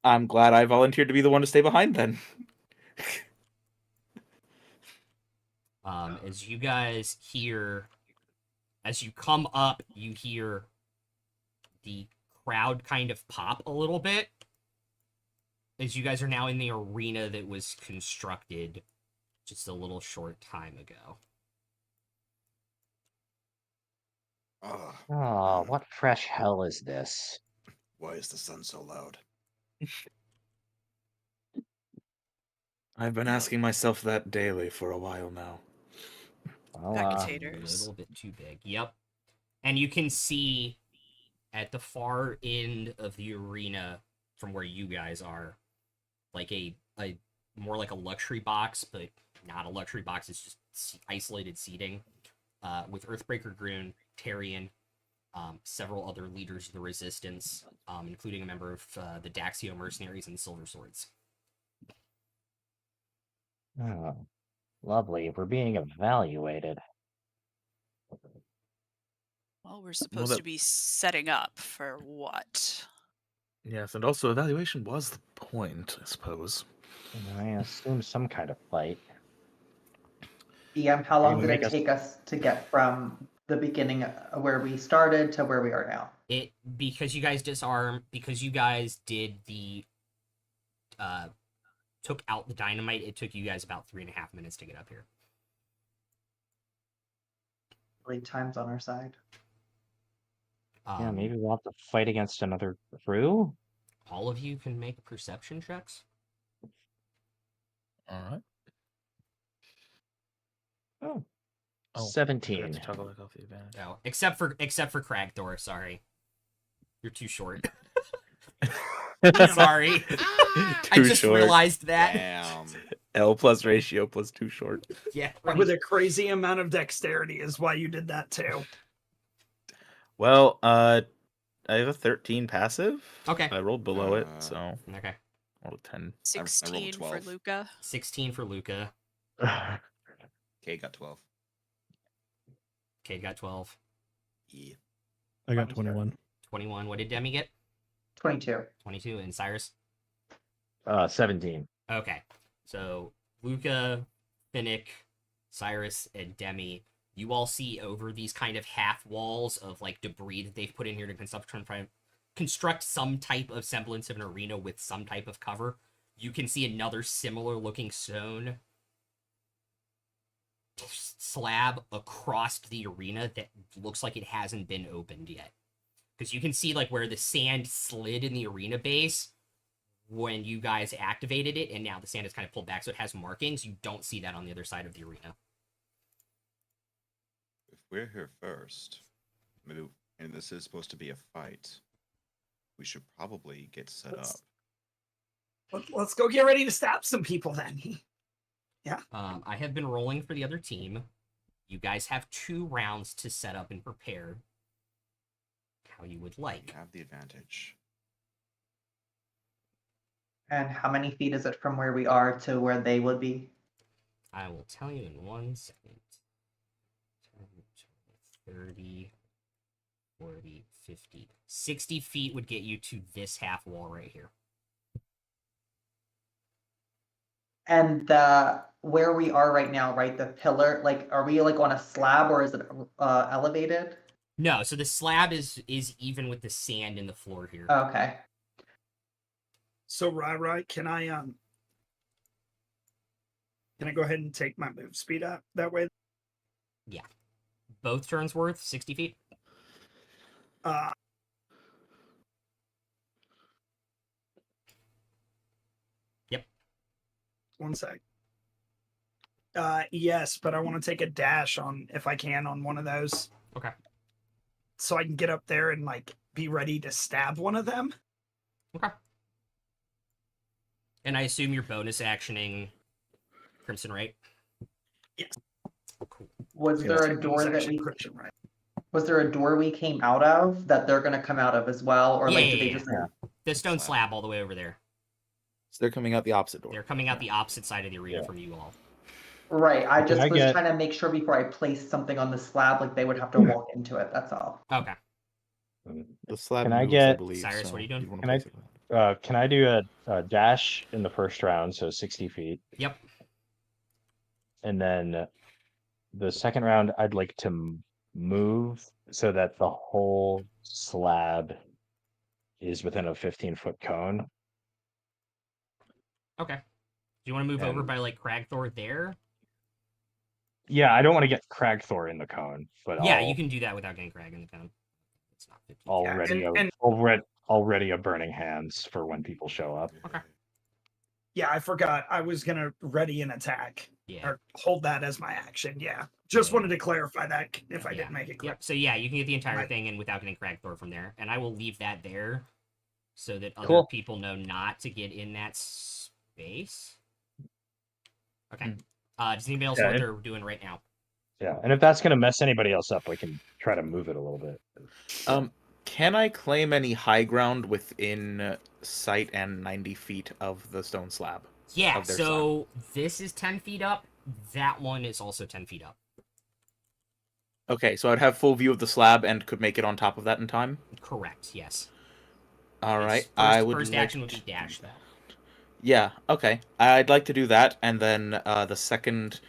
I'm glad I volunteered to be the one to stay behind then. As you guys hear, as you come up, you hear the crowd kind of pop a little bit. As you guys are now in the arena that was constructed just a little short time ago. Ugh, Oh, what fresh hell is this? why is the sun so loud? I've been asking myself that daily for a while now. Well, Spectators. A little bit too big. Yep. And you can see at the far end of the arena from where you guys are, like a more like a luxury box, but not a luxury box. It's just isolated seating with Earthbreaker Groon, Tarian, several other leaders of the Resistance, including a member of the Daxio Mercenaries and Silver Swords. oh, lovely. We're being evaluated. Well, we're supposed to be setting up for what? Yes, and also evaluation was the point, I suppose. I assume some kind of fight. DM, how long Gonna did it make us- take us to get from the beginning where we started to where we are now? Because you guys disarmed, because you guys did the took out the dynamite, it took you guys about 3.5 minutes to get up here. Lead time's on our side. Yeah, maybe we'll have to fight against another crew. All of you can make perception checks. All right. Oh, Oh, 17. To toggle back off the advantage. No, except for Cragthor. Sorry, you're too short. Sorry, I Too just short. realized that. Damn. L plus ratio plus 2 short. Yeah, With a crazy amount of dexterity is why you did that too. Well, I have a 13 passive. Okay. I rolled below it, Uh, so Okay. I rolled a 10. 16 for 12. Luca. 16 for Luca. Kate got 12. Cade got 12. Yeah. I got 21. 21. What did Demi get? 22. 22. And Cyrus? 17. Okay. So Luca, Finnick, Cyrus, and Demi, you all see over these kind of half walls of like debris that they've put in here to construct some type of semblance of an arena with some type of cover. You can see another similar looking stone slab across the arena that looks like it hasn't been opened yet. Because you can see like where the sand slid in the arena base when you guys activated it, and now the sand is kind of pulled back, so it has markings. You don't see that on the other side of the arena. If we're here first, maybe, and this is supposed to be a fight, we should probably get set up. Let's go get ready to stab some people then. I have been rolling for the other team. You guys have 2 rounds to set up and prepare how you would like. We have the advantage. And how many feet is it from where we are to where they would be? I will tell you in 1 second. 30, 40, 50. 60 feet would get you to this half wall right here. And where we are right now, right? The pillar, like, are we like on a slab or is it elevated? No, so the slab is even with the sand in the floor here. Okay. So Rai, can I go ahead and take my move speed up that way? Yeah. Both turns worth 60 feet? Yep. 1 sec. Yes, but I want to take a dash on, if I can, on one of those. Okay. So I can get up there and like be ready to stab one of them. Okay. And I assume you're bonus actioning Crimson Right? Yes. Cool. Was Yeah, there a bonus door that action we Crimson Right. was there a door we came out of that they're gonna come out of as well? Or like Yeah, did they yeah, just The stone slab all the way over there. So they're coming out the opposite door. They're coming out the opposite side of the arena Yeah. from you all. Right. I Can just I was get- trying to make sure before I placed something on the slab, like they would have to walk into it, that's all. Okay. The slab Can I moves, get- believe. Cyrus, so what are you doing? you'd wanna Can I- place it. Can I do a dash in the first round, so 60 feet? Yep. And then the second round, I'd like to move so that the whole slab is within a 15-foot cone. Okay. Do you want to move over And- by like Cragthor there? Yeah, I don't want to get Cragthor in the cone, but Yeah, you can do that without getting Crag in the cone. It's not 50. already a burning hands for when people show up. Okay. Yeah, I forgot. I was gonna ready an attack Yeah. or hold that as my action. Yeah, just Yeah. wanted to clarify that if I Yeah. didn't make it clear. Yep. So yeah, you can get the entire Right. thing and without getting Cragthor from there. And I will leave that there so that other Cool. people know not to get in that space. Okay. Mm. Does anybody else Yeah, know what and- they're doing right now? Yeah, and if that's gonna mess anybody else up, we can try to move it a little bit. Can I claim any high ground within sight and 90 feet of the stone slab? Yeah, Of their so this is 10 feet up. That one is also 10 feet up. Okay, so I'd have full view of the slab and could make it on top of that in time. Correct, yes. All Yes, right, First, I would. first like action would be to dash, do though. that. Yeah. Okay. I'd like to do that, and then the second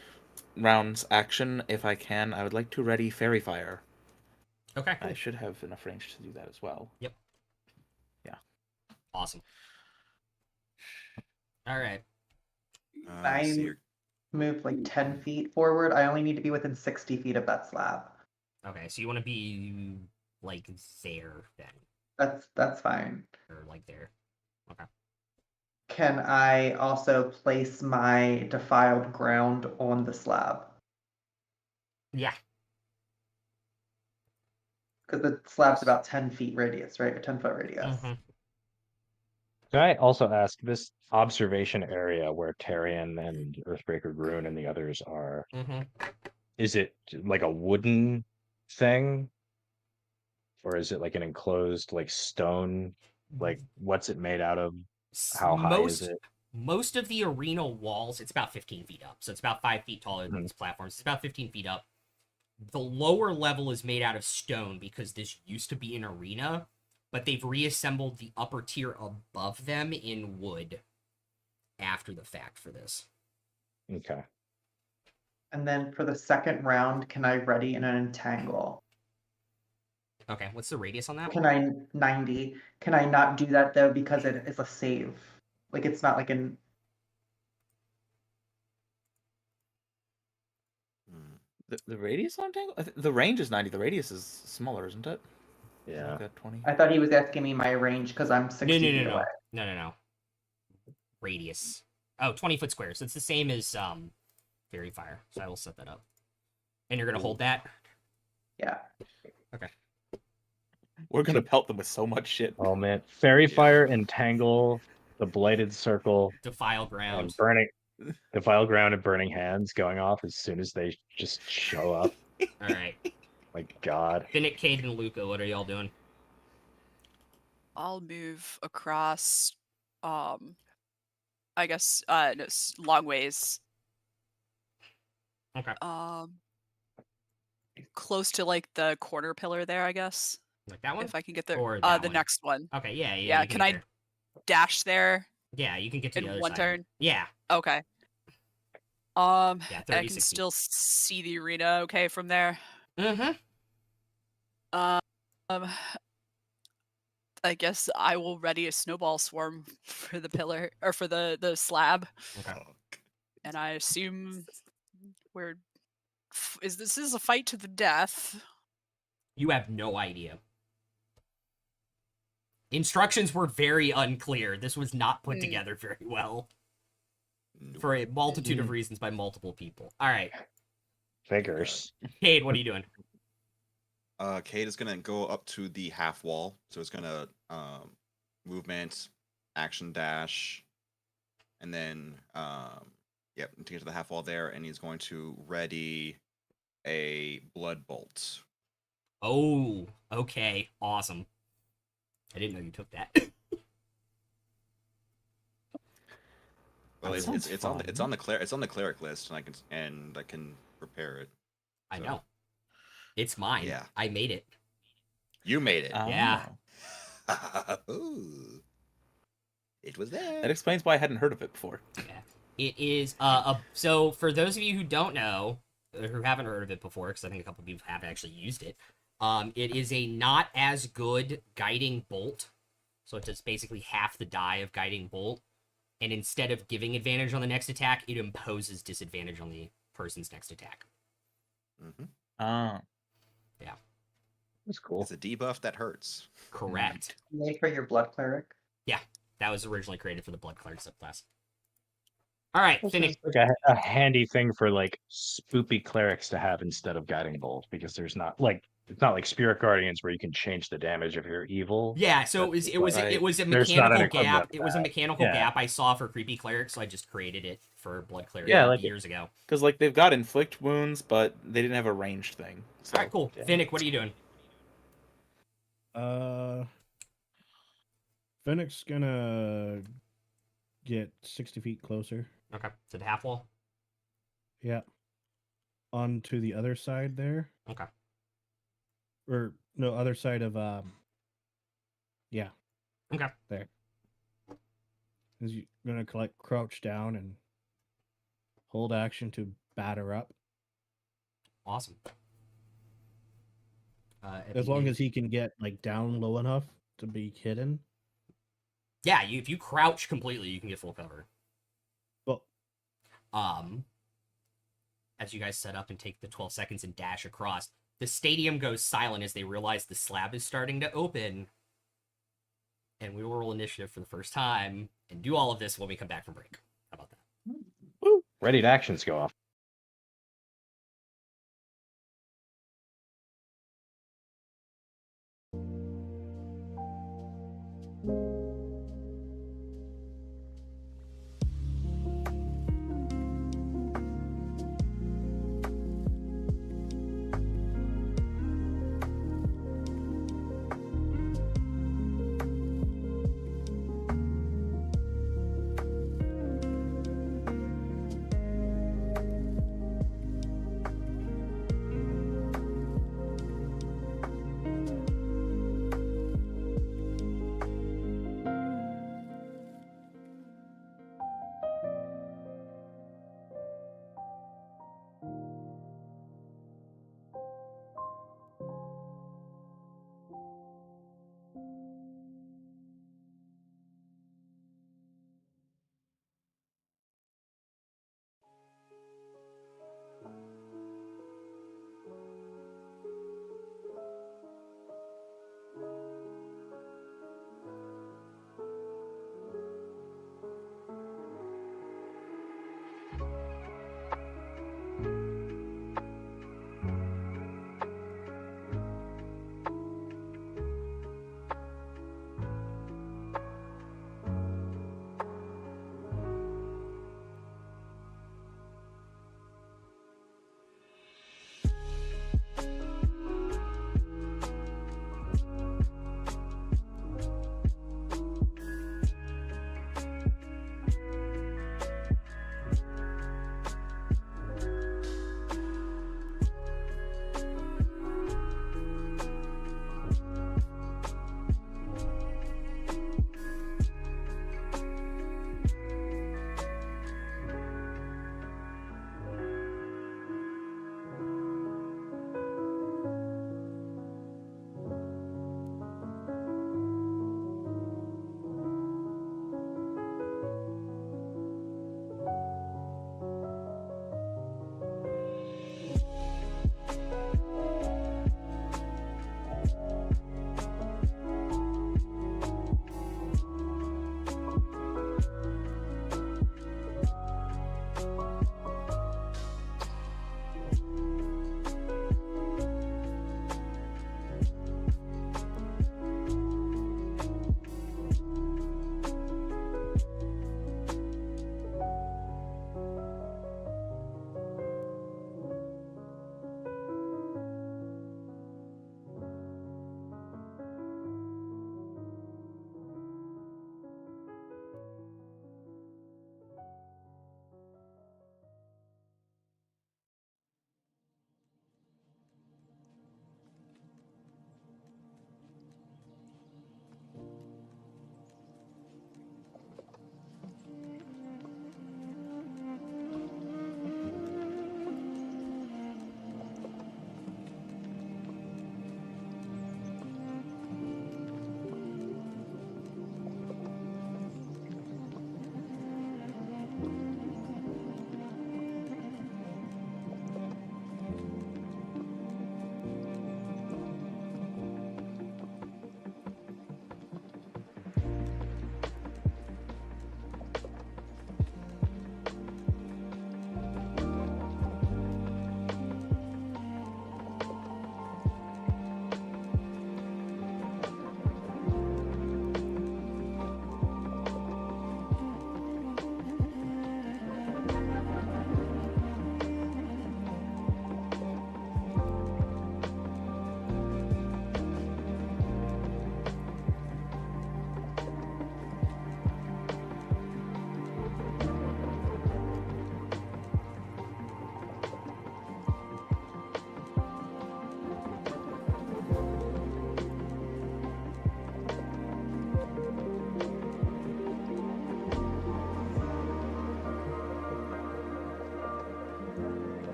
round's action, if I can, I would like to ready Fairy Fire. Okay, cool. I should have enough range to do that as well. Awesome. All right. I see your- Move like 10 feet forward. I only need to be within 60 feet of that slab. Okay, so you want to be like there then, That's fine. or like there. Can I also place my defiled ground on the slab? Yeah. Because the slab's about 10 feet radius, right? Or 10-foot radius. Mhm. Can I also ask this observation area where Tarian and Earthbreaker Grun and the others are? Mhm. Is it like a wooden thing, or is it like an enclosed like stone? Like, what's it made out of? How high is it? Most of the arena walls, it's about 15 feet up. So it's about 5 feet taller than Mhm. these platforms. It's about 15 feet up. The lower level is made out of stone because this used to be an arena, but they've reassembled the upper tier above them in wood after the fact for this. Okay. And then for the second round, can I ready an entangle? Okay, what's the radius on that? Can I 90? Can I not do that though because it is a save? Like it's not like an The radius on Tangle? The range is 90. The radius is smaller, isn't it? Yeah. Like a 20. I thought he was asking me my range because I'm 60 feet away. No. Radius. Oh, 20-foot squares. So it's the same as Fairy Fire. So I will set that up. And you're gonna hold that? Yeah. Okay. We're gonna pelt them with so much shit. Oh man, Fairy Fire, Entangle, the Blighted Circle, Defile Ground. and Burning, Defile Ground and Burning Hands going off as soon as they just show up. All right. My God. Finnick, Cade, and Luca, what are y'all doing? I'll move across. I guess no, long ways. Okay. Close to like the corner pillar there, I guess. Like that one? If I can get there. Or that The one? next one. Okay, yeah. Yeah, you can get I there. dash there Yeah, you can get to the in other one side. turn? Yeah. Okay. Yeah, And 30, I can 60. still see the arena okay from there. Mm-hmm. I guess I will ready a snowball swarm for the pillar or for the slab. Okay. And I assume this is a fight to the death. You have no idea. Instructions were very unclear. This was not put together very well. Nope. For a multitude of reasons by multiple people. All right. Figures. Cade, what are you doing? Cade is gonna go up to the half wall, so it's gonna movement, action dash, and then to get to the half wall there, and he's going to ready a blood bolt. Oh, okay, awesome. I didn't know you took that. Well, That sounds it's fun. on the cleric list, and I can prepare it. I So, know. It's mine. Yeah. I made it. You made it. Yeah. Ooh. It was That there. explains why I hadn't heard of it before. Yeah. It is so for those of you who don't know, or who haven't heard of it before, because I think a couple of people have actually used it, it is a not as good guiding bolt. So it does basically half the die of guiding bolt. And instead of giving advantage on the next attack, it imposes disadvantage on the person's next attack. Mm-hmm. Oh. That's cool. It's a debuff that hurts. Correct. Made for your blood cleric. That was originally created for the Blood Cleric subclass. All right, It's Finnick. like a handy thing for like spoopy clerics to have instead of guiding bolt, because there's not like it's not like Spirit Guardians where you can change the damage if you're evil. Yeah, so it was Right. a There's not an mechanical equivalent gap. of It was a that. mechanical Yeah. gap I saw for creepy clerics, so I just created it for Blood Cleric Yeah, I like it. years ago. Because like they've got inflict wounds, but they didn't have a ranged thing. So All right, cool. Yeah. Finnick, what are you doing? Finnick's gonna get 60 feet closer. Okay, to the half wall. Yeah. Onto the other side there. Okay. Or no, other side of yeah. Okay. There. He's gonna crouch down and hold action to batter up. Awesome. As long as he can get like down low enough to be hidden. yeah, if you crouch completely, you can get full cover. Well, as you guys set up and take the 12 seconds and dash across, the stadium goes silent as they realize the slab is starting to open. And we will roll initiative for the first time and do all of this when we come back from break. How about that? Woo. Ready to actions go off.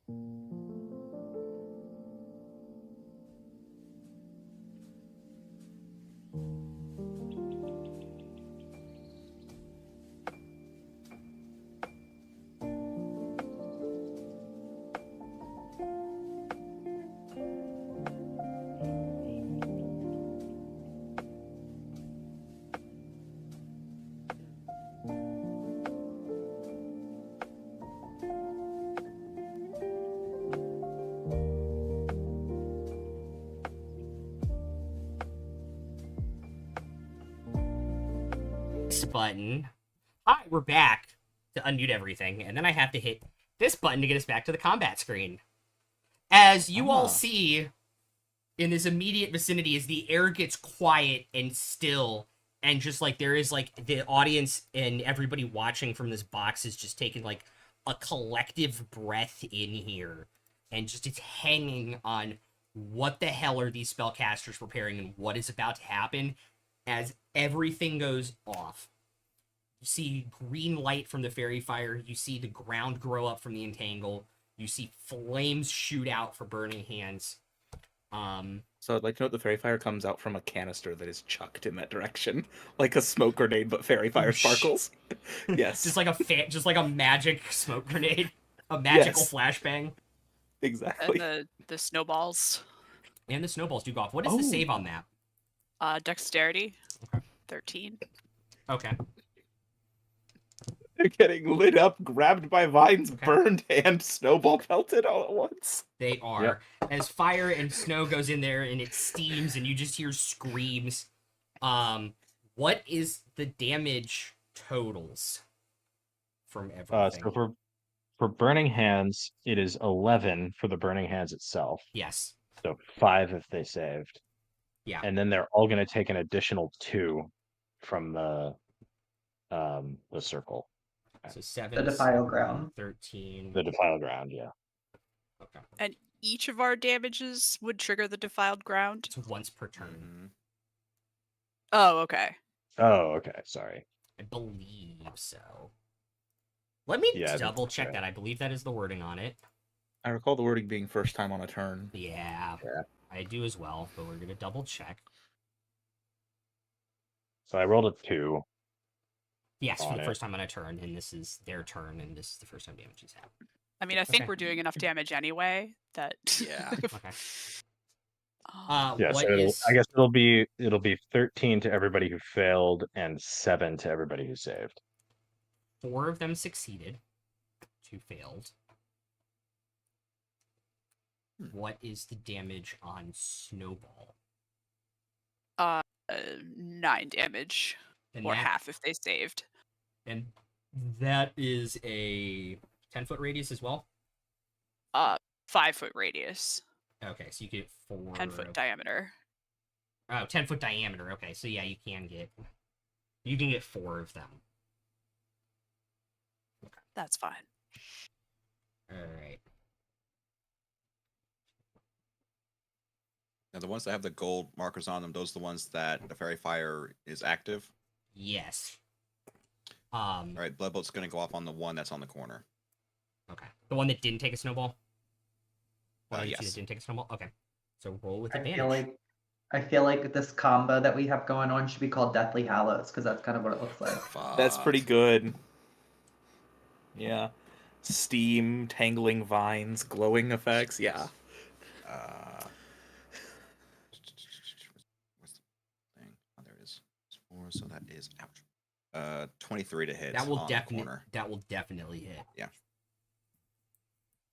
This button. Hi, we're back to unmute everything, and then I have to hit this button to get us back to the combat screen. As you all see, in this immediate vicinity, as the air gets quiet and still, and just like there is like the audience and everybody watching from this box is just taking like a collective breath in here, and just it's hanging on what the hell are these spellcasters preparing and what is about to happen as everything goes off. You see green light from the fairy fire, you see the ground grow up from the entangle, you see flames shoot out for burning hands. So I'd like to note the fairy fire comes out from a canister that is chucked in that direction, like a smoke grenade, but fairy fire sparkles. Yes, just like a magic smoke grenade, a magical Yes. flashbang. exactly. And the snowballs. And the snowballs do go off. What is the save on that? Dexterity. Okay. 13. Okay. They're getting lit up, grabbed by vines, Okay. burned, and snowball pelted all at once. They are. As fire and snow goes in there and it steams and you just hear screams. What is the damage totals from everything? So for burning hands, it is 11 for the burning hands itself. Yes. So 5 if they saved. Yeah. And then they're all going to take an additional 2 from the circle. So 7, The defile ground. 13. The defile ground, yeah. Okay. And each of our damages would trigger the defiled ground. It's once per turn. Mhm. Oh, okay. Oh, okay. Sorry. I believe so. Let me Yeah, I think double that's check right. that. I believe that is the wording on it. I recall the wording being first time on a turn. Yeah, Yeah. I do as well, but we're going to double check. So I rolled a 2. Yes, for On the it. first time on a turn, and this is their turn, and this is the first time damage has happened. I mean, I think Okay. we're doing enough damage anyway that. Yeah. Okay. Oh, Yeah, What so is- I guess it'll be 13 to everybody who failed and 7 to everybody who saved. 4 of them succeeded, 2 failed. What is the damage on Snowball? 9 damage. And Or that, half if they saved. And that is a 10-foot radius as well? 5-foot radius. Okay, so you get 4... 10-foot diameter. Oh, 10-foot diameter. Okay, so yeah, you can get 4 of them. That's fine. Alright. Now the ones that have the gold markers on them, those are the ones that the fairy fire is active. Yes. All right, Bloodbolt's going to go off on the one that's on the corner. Okay. The one that didn't take a snowball? One of you two Yes. that didn't take a snowball? Okay. So roll with I advantage. feel like this combo that we have going on should be called Deathly Hallows because that's kind of what it looks like. That's pretty Fuck. good. Yeah. Steam, tangling vines, glowing effects. Yeah. What's the thing? Oh, there it is. It's 4, so that is ouch. 23 to hit. That will on the corner. definitely hit.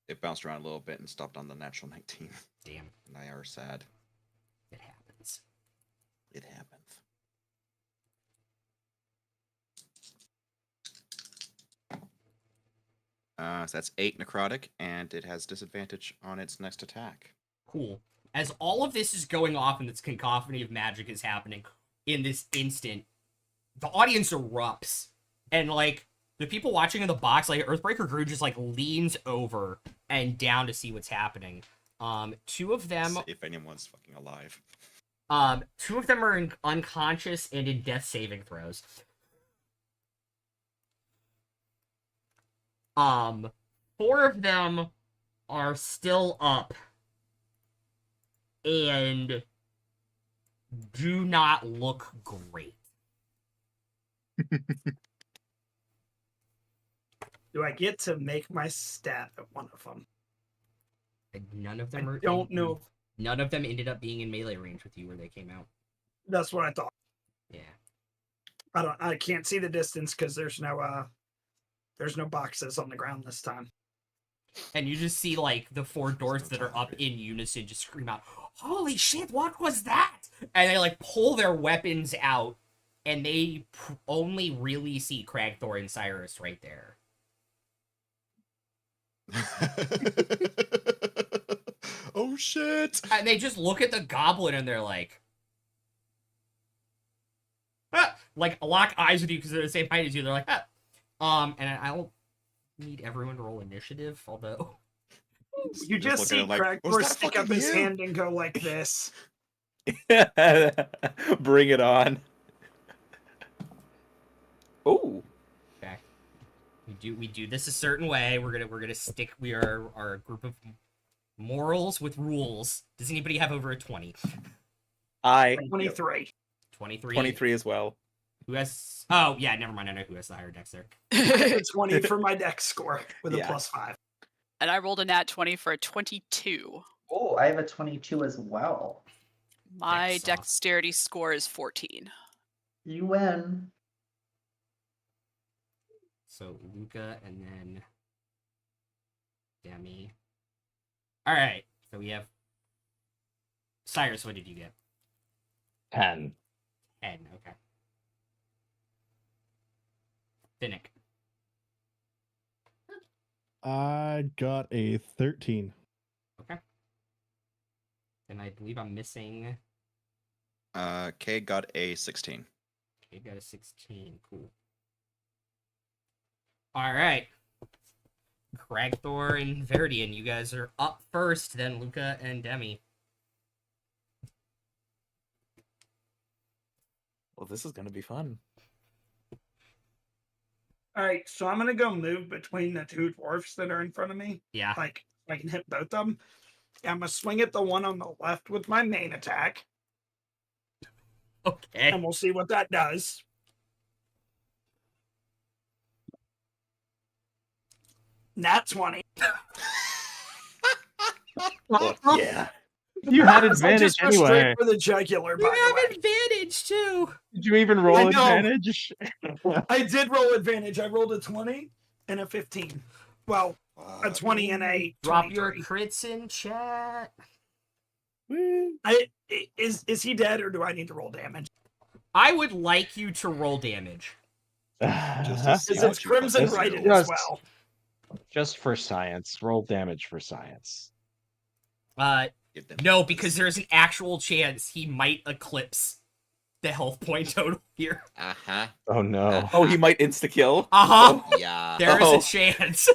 It bounced around a little bit and stopped on the natural 19. Damn. And I are sad. It happens. It happens. So that's 8 necrotic, and it has disadvantage on its next attack. Cool. As all of this is going off and this cacophony of magic is happening in this instant, the audience erupts. And, like, the people watching in the box, like, Earthbreaker Gru just, like, leans over and down to see what's happening. 2 of them... If anyone's fucking alive. 2 of them are unconscious and in death saving throws. 4 of them are still up and do not look great. Do I get to make my stab at one of them? And none of I them are. don't know. None of them ended up being in melee range with you where they came out. That's what I thought. Yeah. I can't see the distance because there's no boxes on the ground this time. And you just see like the four dwarves that are up in unison just scream out, "Holy shit, what was that?" And they like pull their weapons out, and they only really see Cragthor and Cyrus right there. Oh shit! And they just look at the goblin and they're like, ah! Like lock eyes with you because they're the same height as you. They're like, ah. And I'll need everyone to roll initiative, although You just see Cragthor stick up his hand and go like this. Bring it on. Oh. okay, we do this a certain way. We're gonna stick. We are a group of morals with rules. Does anybody have over a 20? 23. 23. 23 as well. Who has? Oh yeah, never mind. I know who has the higher dex there. 20 for my dex score with a +5. And I rolled a nat 20 for a 22. Oh, I have a 22 as well. My Dex off. dexterity score is 14. You win. So Luca and then Demi. All right. So we have Cyrus. What did you get? 10. 10. Okay. Finnick. I got a 13. Okay. And I believe I'm missing. Kay got a 16. Okay, got a 16. Cool. All right. Cragthor and Verdian, you guys are up first. Then Luca and Demi. Well, this is going to be fun. All right, so I'm gonna go move between the two dwarfs that are in front of me. Yeah. Like I can hit both of them. I'm gonna swing at the one on the left with my main attack, Okay. and we'll see what that does. Nat 20. Look, yeah. You had I advantage just went straight anyway. for the jugular, by You the have way. advantage too. Did you even roll I know. advantage? I did roll advantage. I rolled a 20 and a 15. Well, a 20 and a 23. Drop your crits in chat. Is he dead or do I need to roll damage? I would like you to roll damage. Just to see Because what it's you Crimson fucking Righted do. as Just- well. Just for science. Roll damage for science. Give them- No, because there's an actual chance he might eclipse the health point total here. Uh-huh. Oh no. Oh, he might insta-kill? Uh-huh. Yeah. There is Oh. a chance.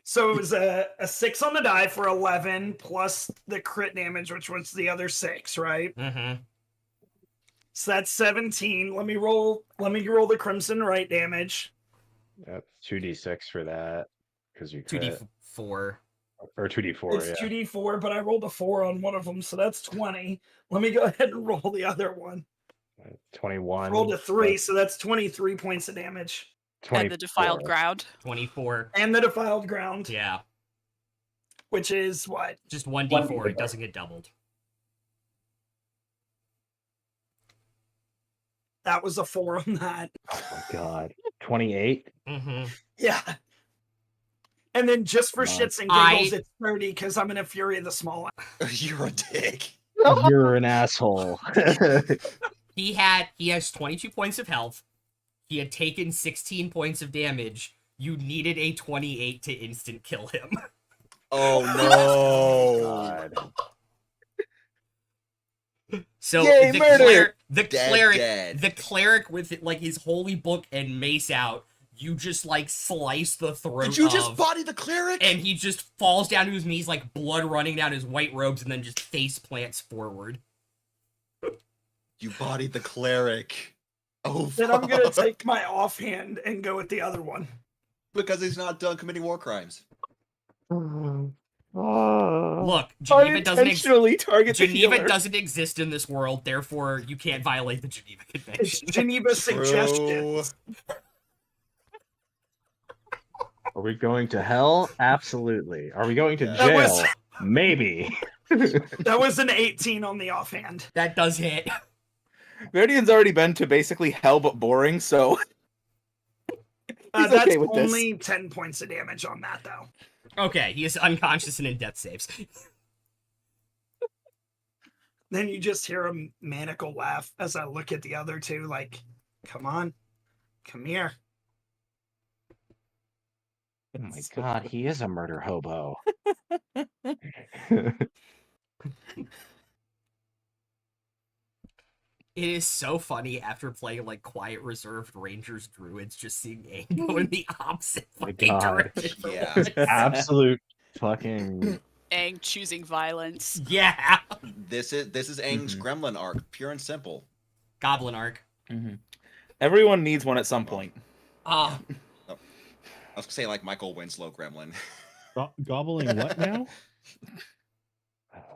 So it was a 6 on the die for 11 plus the crit damage, which was the other 6, right? Mm-hmm. So that's 17. Let me roll the Crimson Right damage. Yep, 2d6 for that. Because you crit. 2d4. Or 2d4, It's yeah. 2d4, but I rolled a 4 on one of them, so that's 20. Let me go ahead and roll the other one. 21. Rolled a 3, so that's 23 points of damage. And the defiled 24. ground. 24. And the defiled ground, Yeah. which is what? Just 1d4. It doesn't get doubled. That was a 4 on that. Oh my god. 28? Mm-hmm. Yeah. And then just for Nice. shits and giggles, it's 30 because I'm in a Fury of the Small. You're a dick. You're an asshole. He has 22 points of health. He had taken 16 points of damage. You needed a 28 to instant kill him. Oh God. So Yay, the murder! Dead. cleric with like his holy book and mace out, you just like slice the throat Did you just of, body the cleric? and he just falls down to his knees, like blood running down his white robes, and then just face plants forward. You bodied the cleric. Oh, Then I'm going to fuck. take my offhand and go with the other one. Because he's not done committing war crimes. Look, Geneva doesn't Unintentionally target the Geneva healer. doesn't exist in this world, therefore you can't violate the Geneva It's Convention. Geneva True. suggestions. Are we going to hell? Absolutely. Are we going to Yeah. That was- jail? Maybe. That was an 18 on the offhand. That does hit. Verdian's already been to basically hell but boring, so he's That's okay with this. only 10 points of damage on that, though. Okay, he is unconscious and in death saves. Then you just hear a maniacal laugh as I look at the other two, like, come on, come here. Oh my god, he is a murder hobo. It is so funny after playing like Quiet Reserved Rangers Druids, just seeing Aang go in the opposite My fucking God. direction. for Yeah. once. Absolute fucking. Aang choosing violence. Yeah. This is Aang's Gremlin arc, pure and simple. Goblin arc. Everyone needs one at some point. Ah, I was gonna say like Michael Winslow Gremlin. Gobbling what now?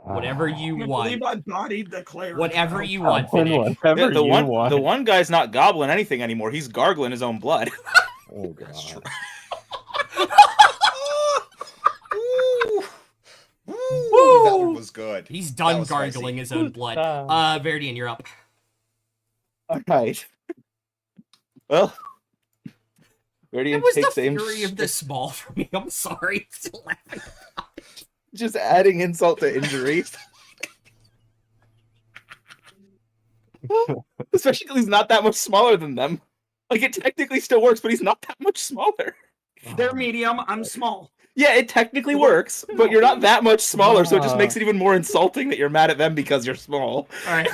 whatever you I want. believe I bodied the cleric. Whatever you want, Goblin, Finnick. whatever Yeah, the you one want. the one guy's not gobbling anything anymore. He's gargling his own blood. Oh That's true. god. Ooh. Ooh, Woo! that one was good. He's That done was spicy. gargling his own blood. Ah. Verdian, you're up. All right. Well, Verdian That was takes the aim, fury of the small for me. I'm sorry. I'm still laughing. just adding insult to injury. Especially because he's not that much smaller than them. Like, it technically still works, but he's not that much smaller. They're medium. I'm small. Yeah, it technically works, but you're not that much smaller, so it just makes it even more insulting that you're mad at them because you're small. All right.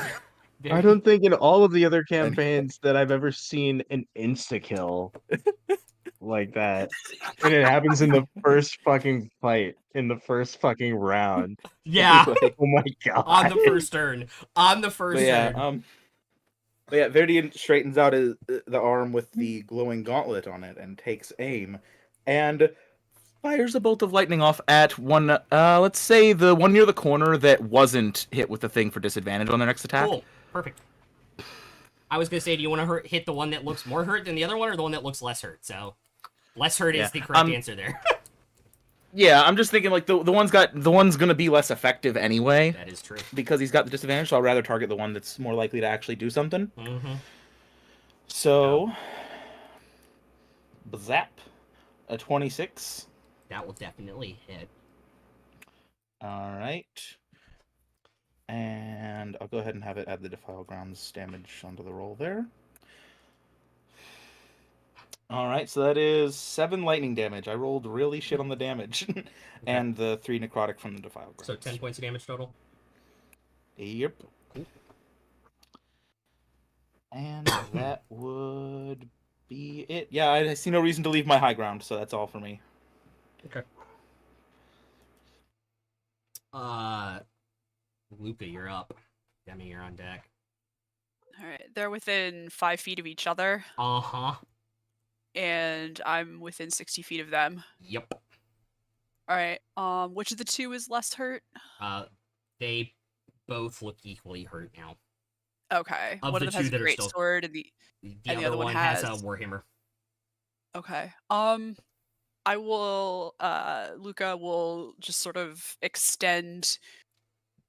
I don't think in all of the other campaigns that I've ever seen an insta kill like that. And it happens in the first fucking fight, in the first fucking round. Yeah. Anyway, Oh my god. On the first turn. On the first but yeah, turn. Verdian straightens out the arm with the glowing gauntlet on it and takes aim, and fires a bolt of lightning off at one. Let's say the one near the corner that wasn't hit with the thing for disadvantage on their next attack. Cool. Perfect. I was gonna say, do you want to hit the one that looks more hurt than the other one, or the one that looks less hurt? So, less hurt Yeah. is the correct answer there. Yeah, I'm just thinking like the one's gonna be less effective anyway That is true. because he's got the disadvantage. So I'd rather target the one that's more likely to actually do something. Mm-hmm. So, zap, a 26. That will definitely hit. All right. And I'll go ahead and have it add the Defile Grounds damage onto the roll there. All right, so that is 7 lightning damage. I rolled really shit on the damage. And the 3 necrotic from the Defile Grounds. So 10 points of damage total. Yep. And that would be it. Yeah, I see no reason to leave my high ground, so that's all for me. Okay. Luca, you're up. Demi, you're on deck. All right, they're within 5 feet of each other, Uh-huh. and I'm within 60 feet of them. Yep. All right, which of the two is less hurt? They both look equally hurt now. Okay, Of one the of them has two a that are great still- sword, and the The other one has a warhammer. okay. I will. Luca will just sort of extend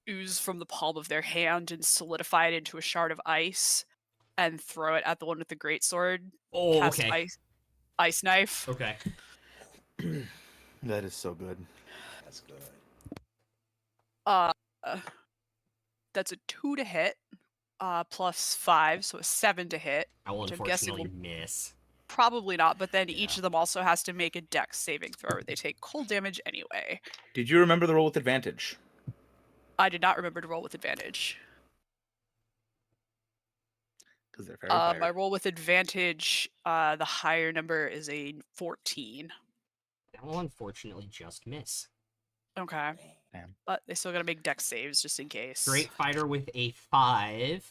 ooze from the palm of their hand and solidify it into a shard of ice, and throw it at the one with the great sword. Oh, Cast okay. ice knife. Okay. That is so good. That's good. That's a 2 to hit, plus 5, so a 7 to hit. I will Which I'm guessing unfortunately miss. Probably not, but then each Yeah. of them also has to make a dex saving throw. They take cold damage anyway. Did you remember the roll with advantage? I did not remember to roll with advantage. Because they're very My roll with advantage, the higher number is a 14. That will unfortunately just miss. Okay. Damn. But they still gotta make dex saves just in case. Great Fighter with a 5.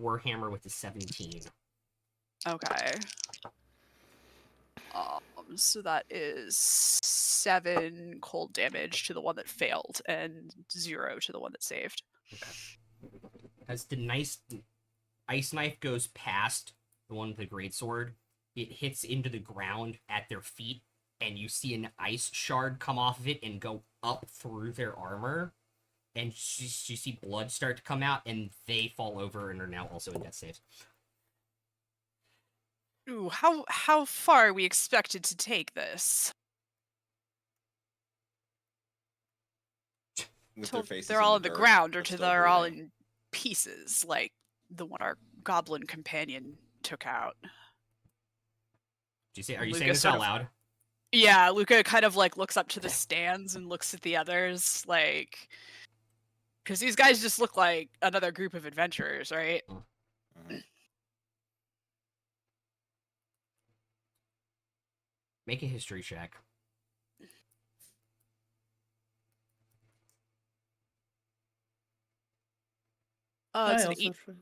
Warhammer with a 17. Okay. So that is 7 cold damage to the one that failed and 0 to the one that saved. As the ice knife goes past the one with the greatsword, it hits into the ground at their feet, and you see an ice shard come off of it and go up through their armor. And you see blood start to come out, and they fall over and are now also in death saves. Ooh, how far are we expected to take this? With Till their faces they're in all the on the dirt, ground, or but till still they're all breathing. in pieces, like the one our goblin companion took out. Are you saying Lucas this sort out of- loud? Yeah, Luca kind of like looks up to the stands and looks at the others, like, because these guys just look like another group of adventurers, right? Mhm. Make a history check. It's I an also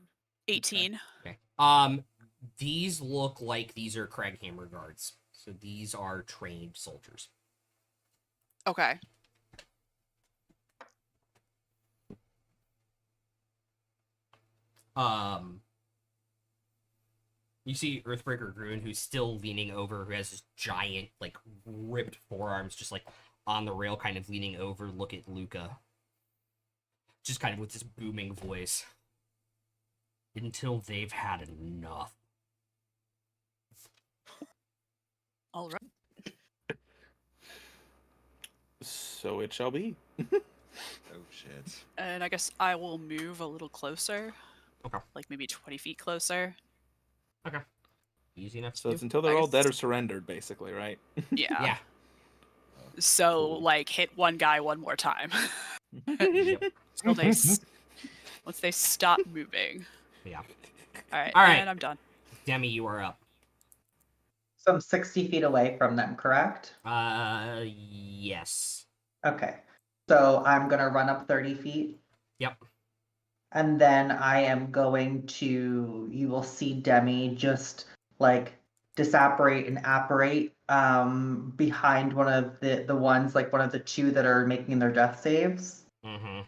18. Okay. These look like these are Craghammer guards. So these are trained soldiers. Okay. You see Earthbreaker Gruen, who's still leaning over, who has this giant, like, ripped forearms, just like on the rail, kind of leaning over, look at Luca. Just kind of with this booming voice. Until they've had enough. All right. So it shall be. Oh shit. And I guess I will move a little closer. Okay. Like maybe 20 feet closer. Easy enough So to it's do. until they're I all dead or guess- surrendered, basically, right? Yeah. Yeah. So, Cool. like, hit one guy one more time. Yep. Until they once they stop moving. Yeah. All right. All right. And I'm done. Demi, you are up. So I'm 60 feet away from them, correct? Yes. Okay. So I'm going to run up 30 feet. Yep. And then I am going to, you will see Demi just like disapparate and apparate behind one of the ones, like one of the two that are making their death saves. Mm-hmm.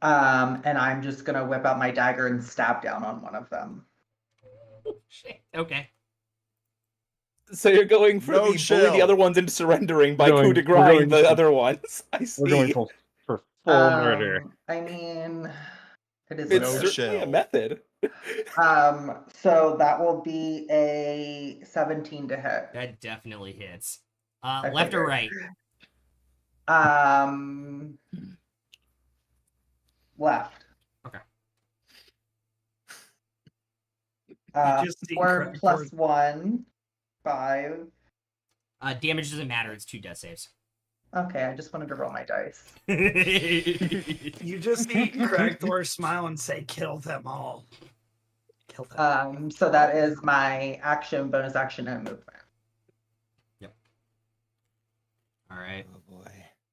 And I'm just going to whip out my dagger and stab down on one of them. Shit. Okay. So you're going for No bully the chill. other ones into surrendering by coup de We're grace going the for- other ones. I see. We're going for full murder. I mean, it is It's No what it is. certainly a chill. method. So that will be a 17 to hit. That definitely hits. I Left or figured. right? Left. Okay. just see 4 Craig plus Thor's- 1, 5. Damage doesn't matter. It's 2 death saves. Okay, I just wanted to roll my dice. You just see Craig Thor smile and say, "Kill them all." Kill them. So that is my action, bonus action, and movement. All right. Oh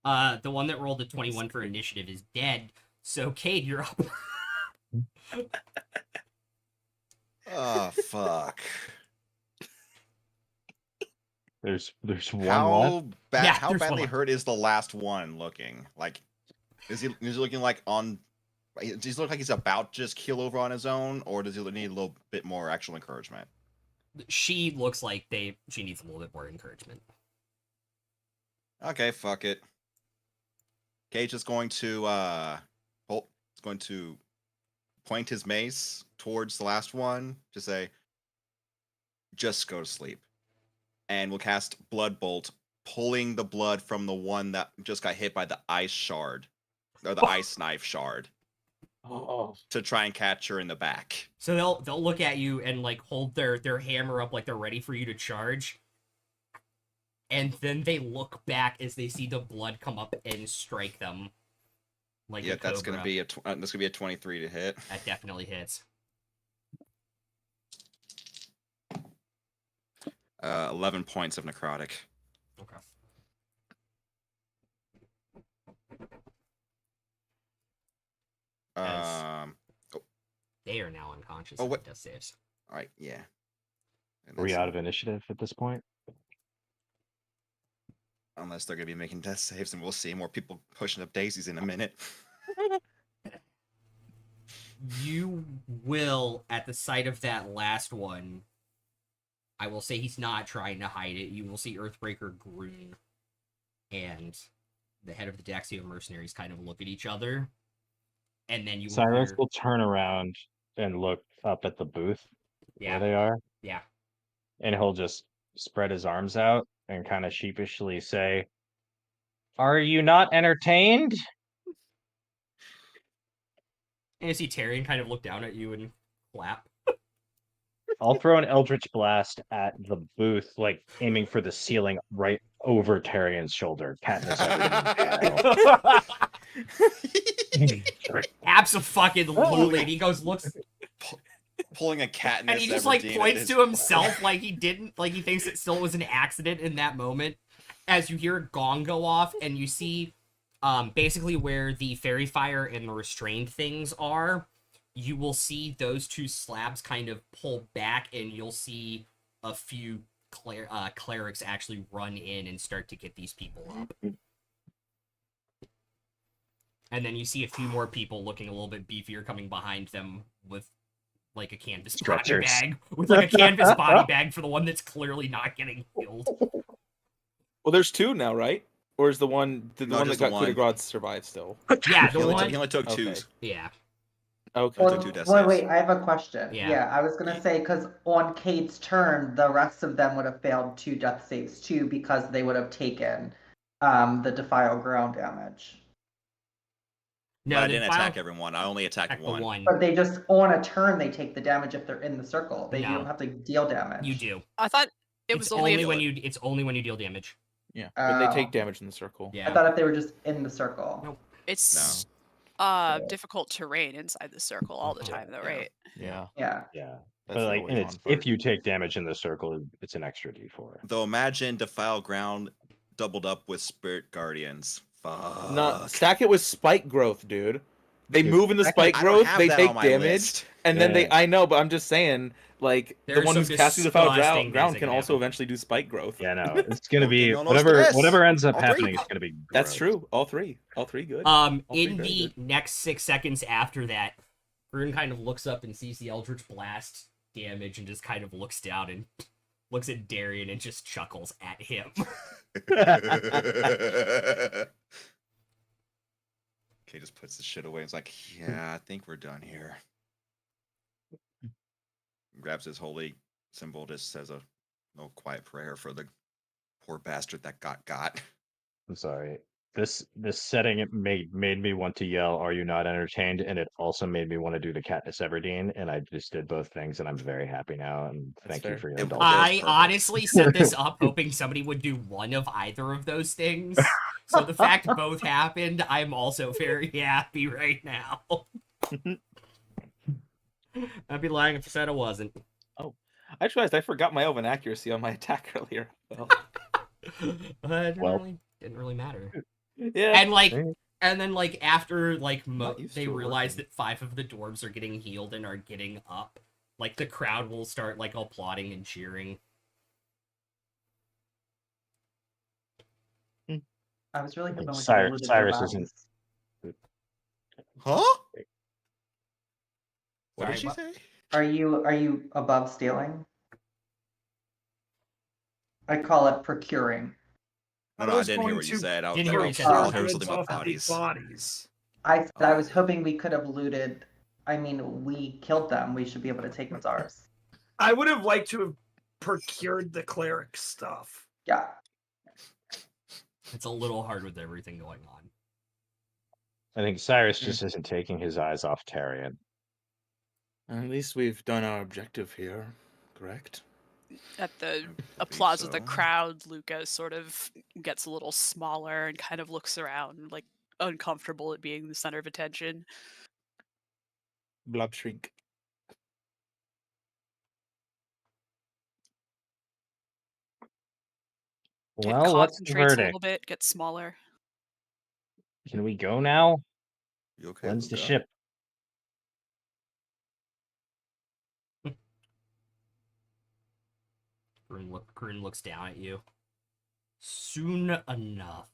boy. The one that rolled a 21 for initiative is dead. So, Cade, you're up. Oh fuck. There's one left. How bad? Yeah, how there's one badly left. hurt is the last one looking? Like, is he looking like on? Does he look like he's about to just keel over on his own, or does he need a little bit more actual encouragement? She looks like she needs a little bit more encouragement. Okay, fuck it. Gage is going to point his mace towards the last one to say, "Just go to sleep," and we'll cast Blood Bolt, pulling the blood from the one that just got hit by the ice shard, or the ice knife shard, Oh. to try and catch her in the back. So they'll look at you and like hold their hammer up like they're ready for you to charge. And then they look back as they see the blood come up and strike them. Like Yeah, a that's gonna cobra. be that's gonna be a 23 to hit. That definitely hits. 11 points of necrotic. Okay. As- Um. They are now unconscious. Oh, and what- death saves. All right. Yeah. And Are we that's- out of initiative at this point? Unless they're going to be making death saves, and we'll see more people pushing up daisies in a minute. You will, at the sight of that last one, I will say he's not trying to hide it. You will see Earthbreaker Groon and the head of the Daxio mercenaries kind of look at each other. And then you will Cyrus hear... will turn around and look up at the booth Yeah, where they are, yeah. and he'll just spread his arms out and kind of sheepishly say, "Are you not entertained?" And you see Tyrion kind of look down at you and clap. I'll throw an Eldritch Blast at the booth, like aiming for the ceiling right over Tyrion's shoulder. Katniss style. Abso-fucking-lutely. And he goes, looks... Pulling a Katniss And he just, like, Everdeen points at to himself like he didn't... Like, he thinks it still was an accident in that moment. As you hear a gong go off, and you see... basically where the fairy fire and the restrained things are, you will see those two slabs kind of pull back, and you'll see a few clerics actually run in and start to get these people up. And then you see a few more people looking a little bit beefier coming behind them with like a canvas body Stretchers. bag. With like a canvas body bag for the one that's clearly not getting healed. Well, there's two now, right? Or is the one No, one that just the got coup de one. grace survive still? Yeah, He the only, one... he only took Okay. two. Yeah. Okay. Well, two death Wait, saves. wait, I have a question. Yeah. Yeah, I was gonna say, because on Kate's turn, the rest of them would have failed 2 death saves too, because they would have taken the Defile ground damage. No, But I the didn't file- attack everyone. I only attacked attack the one. one. But they just, on a turn, they take the damage if they're in the circle. You No. don't have to deal damage. You do. I thought it It's was only if when you... It's only when you deal damage. Yeah, but they Oh. take damage in the circle. Yeah. I thought if they were just in the circle. Nope. it's difficult terrain inside the circle all the time, though, Yeah. right? Yeah. Yeah. Yeah. That's But the like, always and on it's part. if you take damage in the circle, it's an extra D4. Though imagine Defile Ground doubled up with Spirit Guardians. Fuck. No, stack it with spike growth, dude. They Dude, move in the stack it- spike I don't growth, have they that take on my damage, list. and then Yeah. I know, but I'm just saying, like, There the are one some who's casting the foul disgusting ground things can that also happen. eventually do spike growth. Yeah, no, it's gonna Don't be give me no whatever stress. whatever ends up All three. happening. It's gonna be. That's gross. true. All three good. In very the good. next 6 seconds after that, Grun kind of looks up and sees the Eldritch Blast damage and just kind of looks down and looks at Darian and just chuckles at him. Okay, just puts the shit away. It's like, yeah, I think we're done here. Grabs his holy symbol, just says a quiet prayer for the poor bastard that got. I'm sorry. This setting it made me want to yell, "Are you not entertained?" And it also made me want to do the Katniss Everdeen, and I just did both things, and I'm very happy now. And That's thank you fair. for your It indulgence. was I perfect. honestly set this up hoping somebody would do one of either of those things. So the fact both happened, I'm also very happy right now. I'd be lying if I said I wasn't. I just realized I forgot my elven accuracy on my attack earlier. Well, Didn't really matter. yeah. And like, Hey. and then like after like Not used they to it realize working. that 5 of the dwarves are getting healed and are getting up, like the crowd will start like applauding and cheering. I was really hoping we could Cyrus- have looted Cyrus their isn't- bodies. Huh? What Sorry, did she what? say? Are you above stealing? I call it procuring. No, I didn't hear what you said. I Didn't hear what you said. all I Oh. heard was Goods something about off of these bodies. bodies. I said I was Oh. hoping we could have looted. I mean, we killed them. We should be able to take what's ours. I would have liked to have procured the cleric stuff. Yeah. It's a little hard with everything going on. I think Cyrus just isn't taking his eyes off Tarion. At least we've done our objective here, correct? At the believe applause of the so. crowd, Luca sort of gets a little smaller and kind of looks around, like uncomfortable at being the center of attention. Blob shrink. It Well, what's the concentrates a verdict? little bit, gets smaller. Can we go now? You okay? When's the Luca? ship? Grun looks down at you. Soon enough.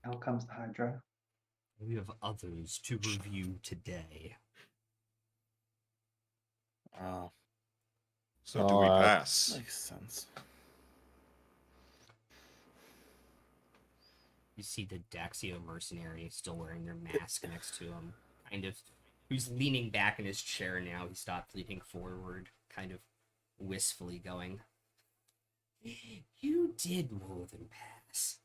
Out comes the Hydra. We have others to review today. So do we Oh, pass? Makes sense. You see the Daxio mercenary still wearing their mask next to him, kind of, who's leaning back in his chair now. He stopped leaning forward, kind of wistfully going, "You did more than pass."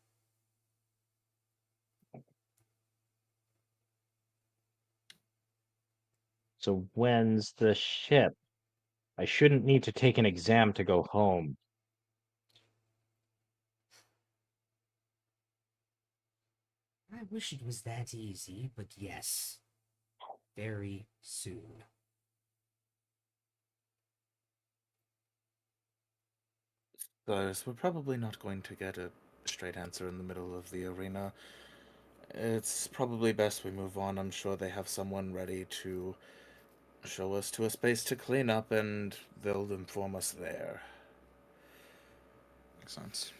so when's the ship? I shouldn't need to take an exam to go home. I wish it was that easy, but yes, very soon. Guys, we're probably not going to get a straight answer in the middle of the arena. It's probably best we move on. I'm sure they have someone ready to show us to a space to clean up, and they'll inform us there. Makes sense.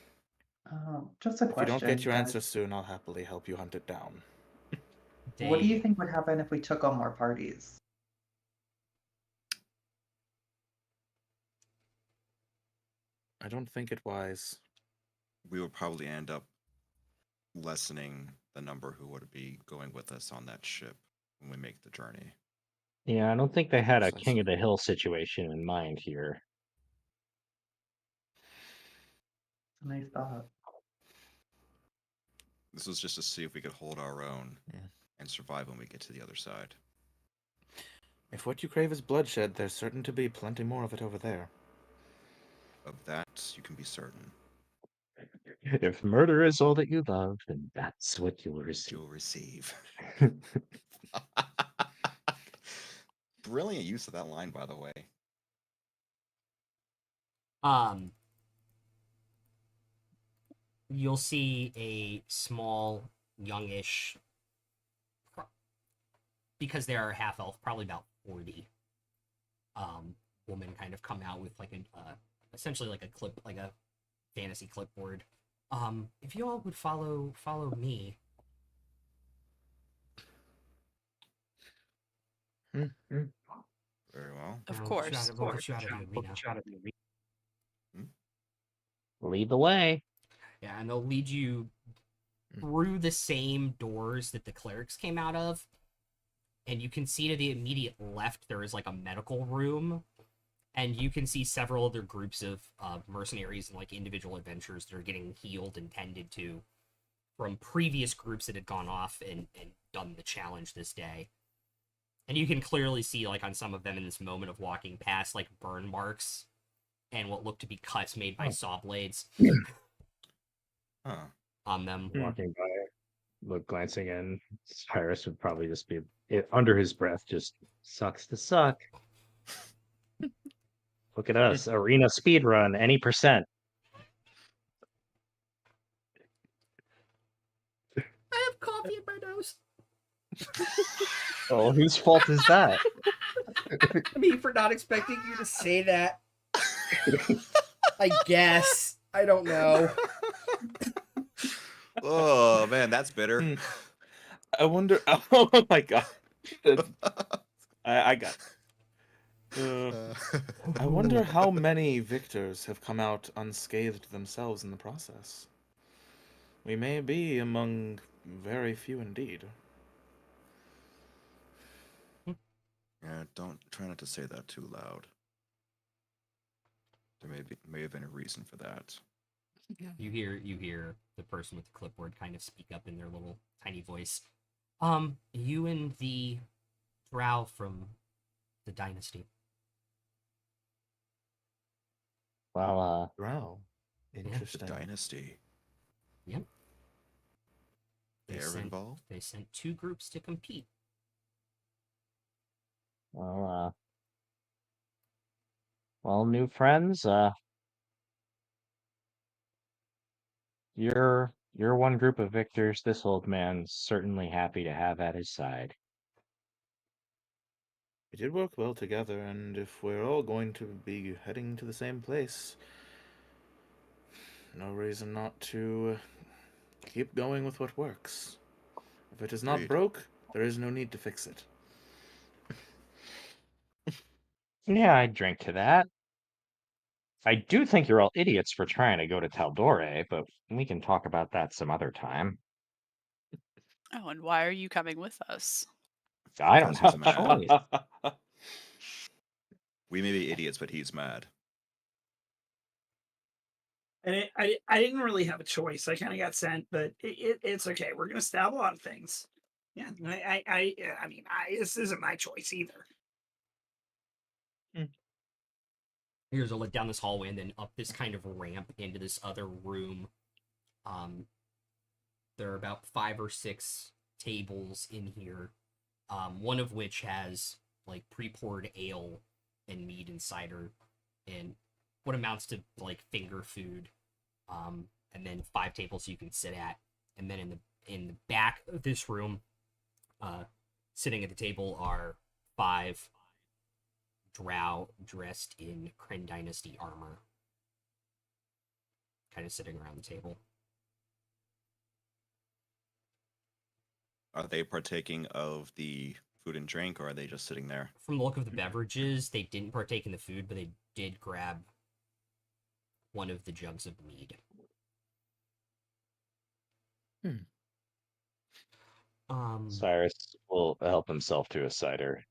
Just a If you question. don't get your guys. answer soon, I'll happily help you hunt it down. What do you think would happen if we took on more parties? I don't think it wise. We would probably end up lessening the number who would be going with us on that ship when we make the journey. Yeah, I don't think they had a Makes King sense. of the Hill situation in mind here. It's a nice thought. This was just to see if we could hold our own Yeah. and survive when we get to the other side. If what you crave is bloodshed, there's certain to be plenty more of it over there. Of that, you can be certain. If murder is all that you love, then that's what you'll receive. You'll receive. Brilliant use of that line, by the way. You'll see a small, youngish, because they are half elf, probably about 40, woman kind of come out with like a, essentially like a fantasy clipboard. If you all would follow me. Very well. Of We'll course. get you out of the arena. Lead the way. Yeah, and they'll lead you through the same doors that the clerics came out of. And you can see to the immediate left, there is like a medical room. And you can see several other groups of mercenaries and like individual adventurers that are getting healed and tended to from previous groups that had gone off and done the challenge this day. And you can clearly see, like, on some of them in this moment of walking past, like, burn marks and what look to be cuts made by saw blades on them. Walking by, look, glancing in, Cyrus would probably just be under his breath, just sucks to suck. Look at us, arena speed run, any percent. I have coffee in my nose. Oh, whose fault is that? Me for not expecting you to say that. I guess. I don't know. Oh man, that's bitter. I wonder. Oh my god. I got. I wonder how many victors have come out unscathed themselves in the process. We may be among very few indeed. Yeah, don't try not to say that too loud. There may have been a reason for that. You hear the person with the clipboard kind of speak up in their little tiny voice. You and the drow from the dynasty. Well, Wow. The Interesting. dynasty. Yep. They're involved. They sent 2 groups to compete. well, new friends, you're one group of victors this old man's certainly happy to have at his side. We did work well together, and if we're all going to be heading to the same place, no reason not to keep going with what works. If it is not Agreed. broke, there is no need to fix it. Yeah, I drink to that. I do think you're all idiots for trying to go to Taldore, but we can talk about that some other time. Oh, and why are you coming with us? I don't Because he's have a mad. choice. We may be idiots, but he's mad. And I didn't really have a choice. I kind of got sent, but it's okay. We're gonna stab a lot of things. Yeah, I mean, this isn't my choice either. Here's a look down this hallway and then up this kind of ramp into this other room. There are about 5 or 6 tables in here, one of which has like pre-poured ale and mead and cider and what amounts to like finger food, and then 5 tables you can sit at, and then in the back of this room, sitting at the table are 5 drow dressed in Chroma Dynasty armor, kind of sitting around the table. Are they partaking of the food and drink, or are they just sitting there? From the look of the beverages, they didn't partake in the food, but they did grab one of the jugs of mead. Cyrus will help himself to a cider.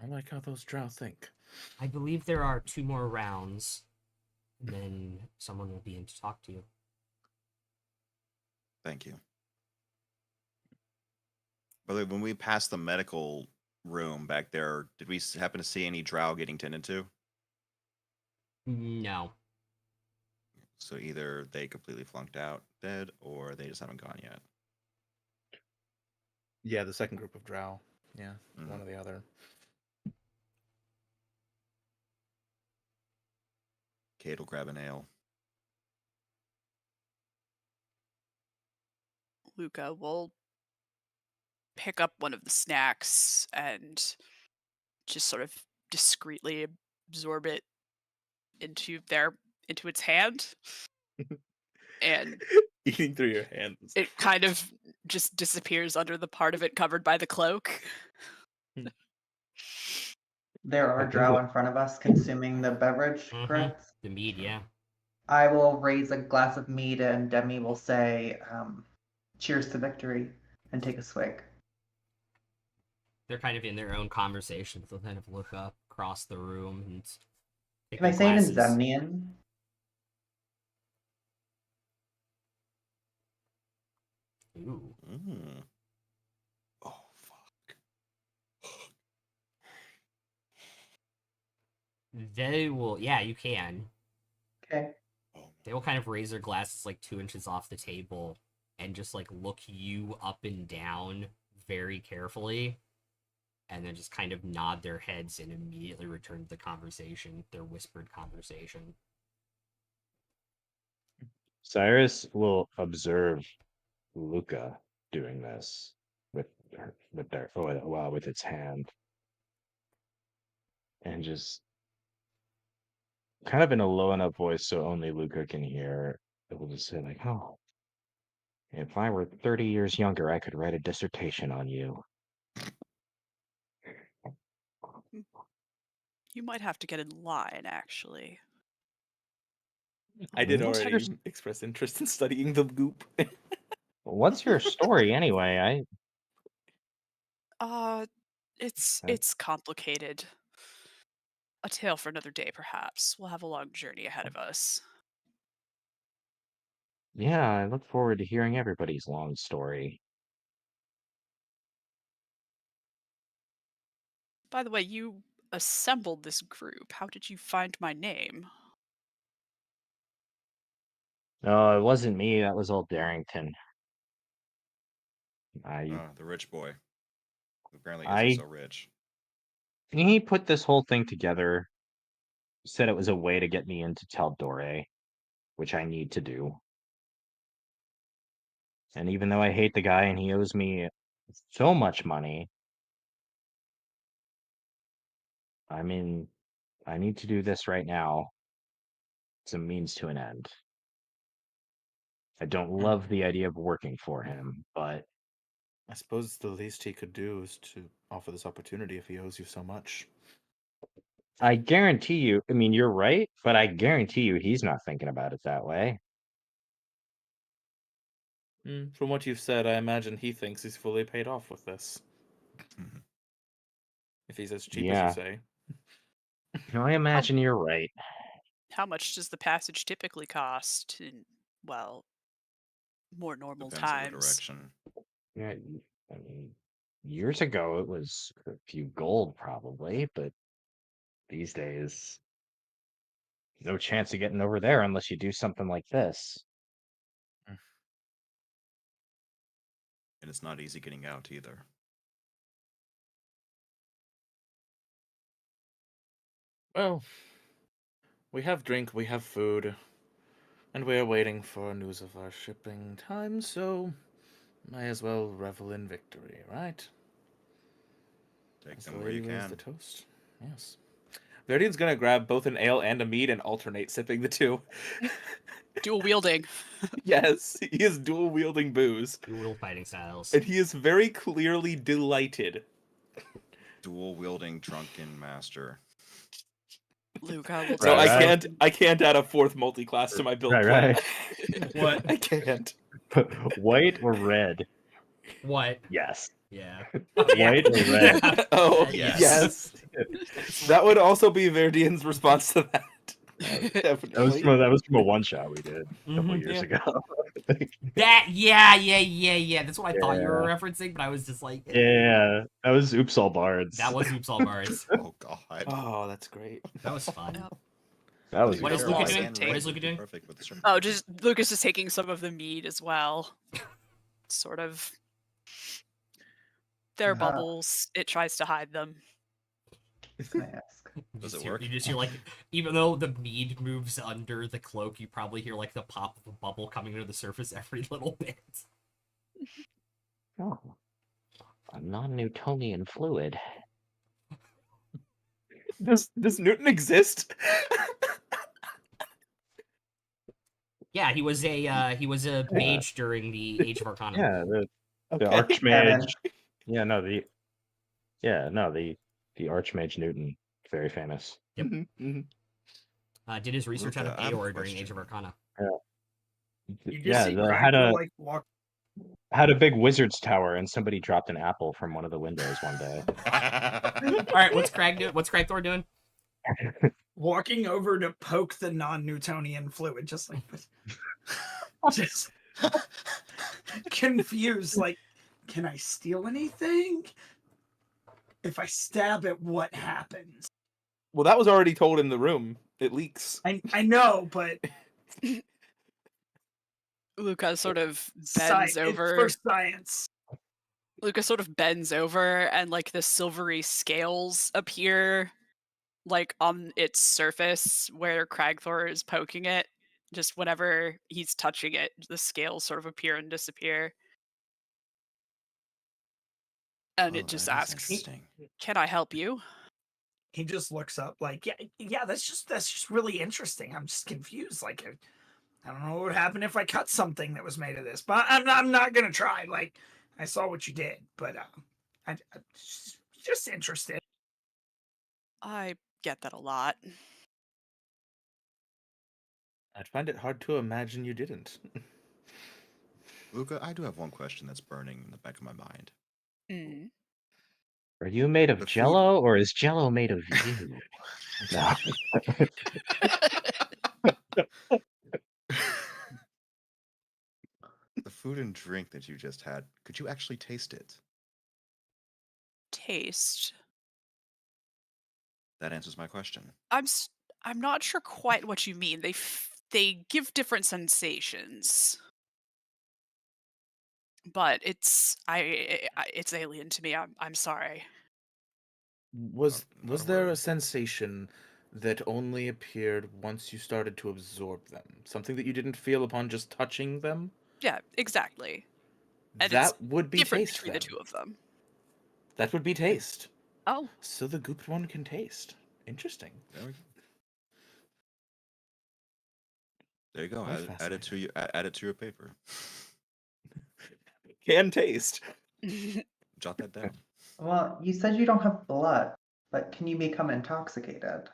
I like how those drow think. I believe there are 2 more rounds, and then someone will be in to talk to you. Thank you. By the way, when we passed the medical room back there, did we happen to see any drow getting tended to? No. So either they completely flunked out, dead, or they just haven't gone yet. Yeah, the second group of drow. Yeah, Mhm. one or the other. Kate will grab an ale. Luca will pick up one of the snacks and just sort of discreetly absorb it into its hand, and Eating through your hands. it kind of just disappears under the part of it covered by the cloak. There I are think drow it- in front of us consuming the beverage, Mhm. correct? The mead, yeah. I will raise a glass of mead and Demi will say, cheers to victory, and take a swig. They're kind of in their own conversations. They'll kind of look up across the room and pick Can I their say it in glasses. Zemnian? Ooh. Mm. Oh, fuck. They will, yeah, you can. Okay. Oh, They will kind of raise their glasses like 2 inches off the table and just like look you up and down very carefully, and then just kind of nod their heads and immediately return to the conversation, their whispered conversation. Cyrus will observe Luca doing this with with its hand, and just kind of in a low enough voice so only Luca can hear. It will just say like, "Oh, if I were 30 years younger, I could write a dissertation on you." You might have to get in line, actually. I did What's your, already express interest in studying the goop. what's your story anyway? Uh, I it's complicated. A tale for another day, perhaps. We'll have a long journey ahead of us. Yeah, I look forward to hearing everybody's long story. By the way, you assembled this group. How did you find my name? No, it wasn't me. That was old Darrington. the rich boy. Apparently isn't I so rich. he put this whole thing together, said it was a way to get me into Taldore, which I need to do. And even though I hate the guy and he owes me so much money, I mean, I need to do this right now. It's a means to an end. I don't love the idea of working for him, but I suppose the least he could do is to offer this opportunity if he owes you so much. I guarantee you, I mean, you're right, but I guarantee you he's not thinking about it that way. From what you've said, I imagine he thinks he's fully paid off with this. Mhm. If he's as cheap as Yeah. you say. No, I imagine you're right. How much does the passage typically cost in, well, more normal Depends on the times? direction. Yeah, I mean, years ago it was a few gold probably, but these days, no chance of getting over there unless you do something like this. And it's not easy getting out either. Well, we have drink, we have food, and we are waiting for news of our shipping time, so may as well revel in victory, right? Take As the them where you lady raised the can. toast. Yes. Verdian's gonna grab both an ale and a mead and alternate sipping the two. Dual wielding. Yes, he is dual wielding booze, Dual fighting styles. and he is very clearly delighted. Dual wielding drunken master. Luca will No, Right, take right. I can't add a fourth multi-class to my build Right, plan. right. What? I can't. White or red? What? Yes. Yeah. White or red? Oh, Yes. yes. That would also be Verdian's response to that. Definitely. That was from a one shot we did a couple Mhm, years yeah. ago. Yeah. That's what I thought you were Yeah. referencing, but I was just like, Yeah, that was Oops All Bards. that was Oops All Bards. Oh god. Oh, that's great. That was fun. Yeah. That was What is really Luca awesome. doing? And What red is Luca would be doing? Perfect with the shrimp. Oh, just Lucas is taking some of the mead as well. Sort of. Their bubbles. It tries to hide them. Can I ask? Does it hear, work? You just hear like, even though the mead moves under the cloak, you probably hear like the pop of a bubble coming to the surface every little bit. Oh, a non-Newtonian fluid. Does Newton exist? Yeah, he was a mage during the Age of Arcana. Yeah, the Okay. Archmage. Yeah, no, the Archmage Newton, very famous. Yep. Mhm, mhm. Did his research out of Luca, I have a Aeor during Age of question. Arcana. You just Yeah, see the, Cracker like walk. had a big wizard's tower, and somebody dropped an apple from one of the windows one day. All right, what's Crag doing? What's Crag Thor doing? Walking over to poke the non-Newtonian fluid, just like just confused. Like, can I steal anything? If I stab it, what happens? Well, that was already told in the room. It leaks. I know, but Luca sort of it's bends over. for science. Luca sort of bends over, and like the silvery scales appear, like on its surface where Cragthor is poking it. Just whenever he's touching it, the scales sort of appear and disappear. And Oh, it just that is asks, interesting. "Can I help you?" He just looks up like, yeah, that's just really interesting. I'm just confused. Like, I don't know what would happen if I cut something that was made of this, but I'm not gonna try. Like, I saw what you did, but I'm just interested. I get that a lot. I'd find it hard to imagine you didn't. Luca, I do have one question that's burning in the back of my mind. Mm. Are you made of The food- Jello, or is Jello made of you? No. The food and drink that you just had, could you actually taste it? Taste. That answers my question. I'm not sure quite what you mean. They give different sensations, but it's alien to me. I'm sorry. Was Not a there word. a sensation that only appeared once you started to absorb them? Something that you didn't feel upon just touching them? Yeah, exactly. And that it's would be different taste between then. the two of them. That would be taste. Oh, So the gooped one can taste. Interesting. There you go. That's Add it to you. Add it to your paper. Can taste. Jot that down. Well, you said you don't have blood, but can you become intoxicated?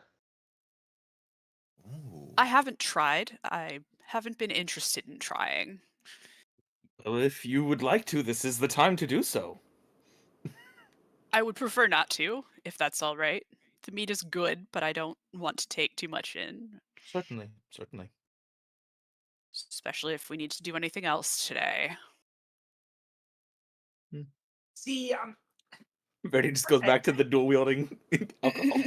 Ooh. I haven't tried. I haven't been interested in trying. Well, if you would like to, this is the time to do so. I would prefer not to, if that's all right. The meat is good, but I don't want to take too much in, Certainly, certainly. especially if we need to do anything else today. See, Verdi just goes back to the dual wielding alcohol.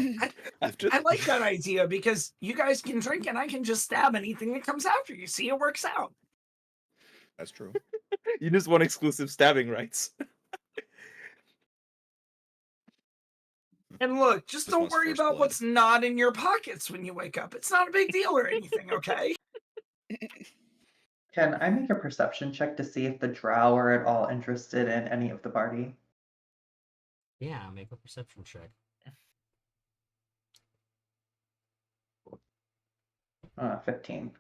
After I like that idea because you guys can drink and I can just stab anything that comes after you. See, it works out. That's true. You just want exclusive stabbing rights. And look, just This don't one's worry first about blood. what's not in your pockets when you wake up. It's not a big deal or anything, okay? Can I make a perception check to see if the drow are at all interested in any of the party? Yeah, make a perception check. 15.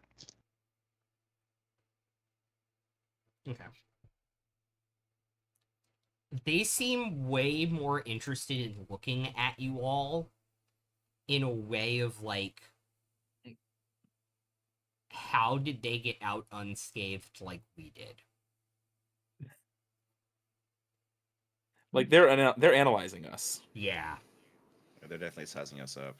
Okay. They seem way more interested in looking at you all in a way of like, how did they get out unscathed like we did? Like they're analyzing us. Yeah. They're definitely sizing us up.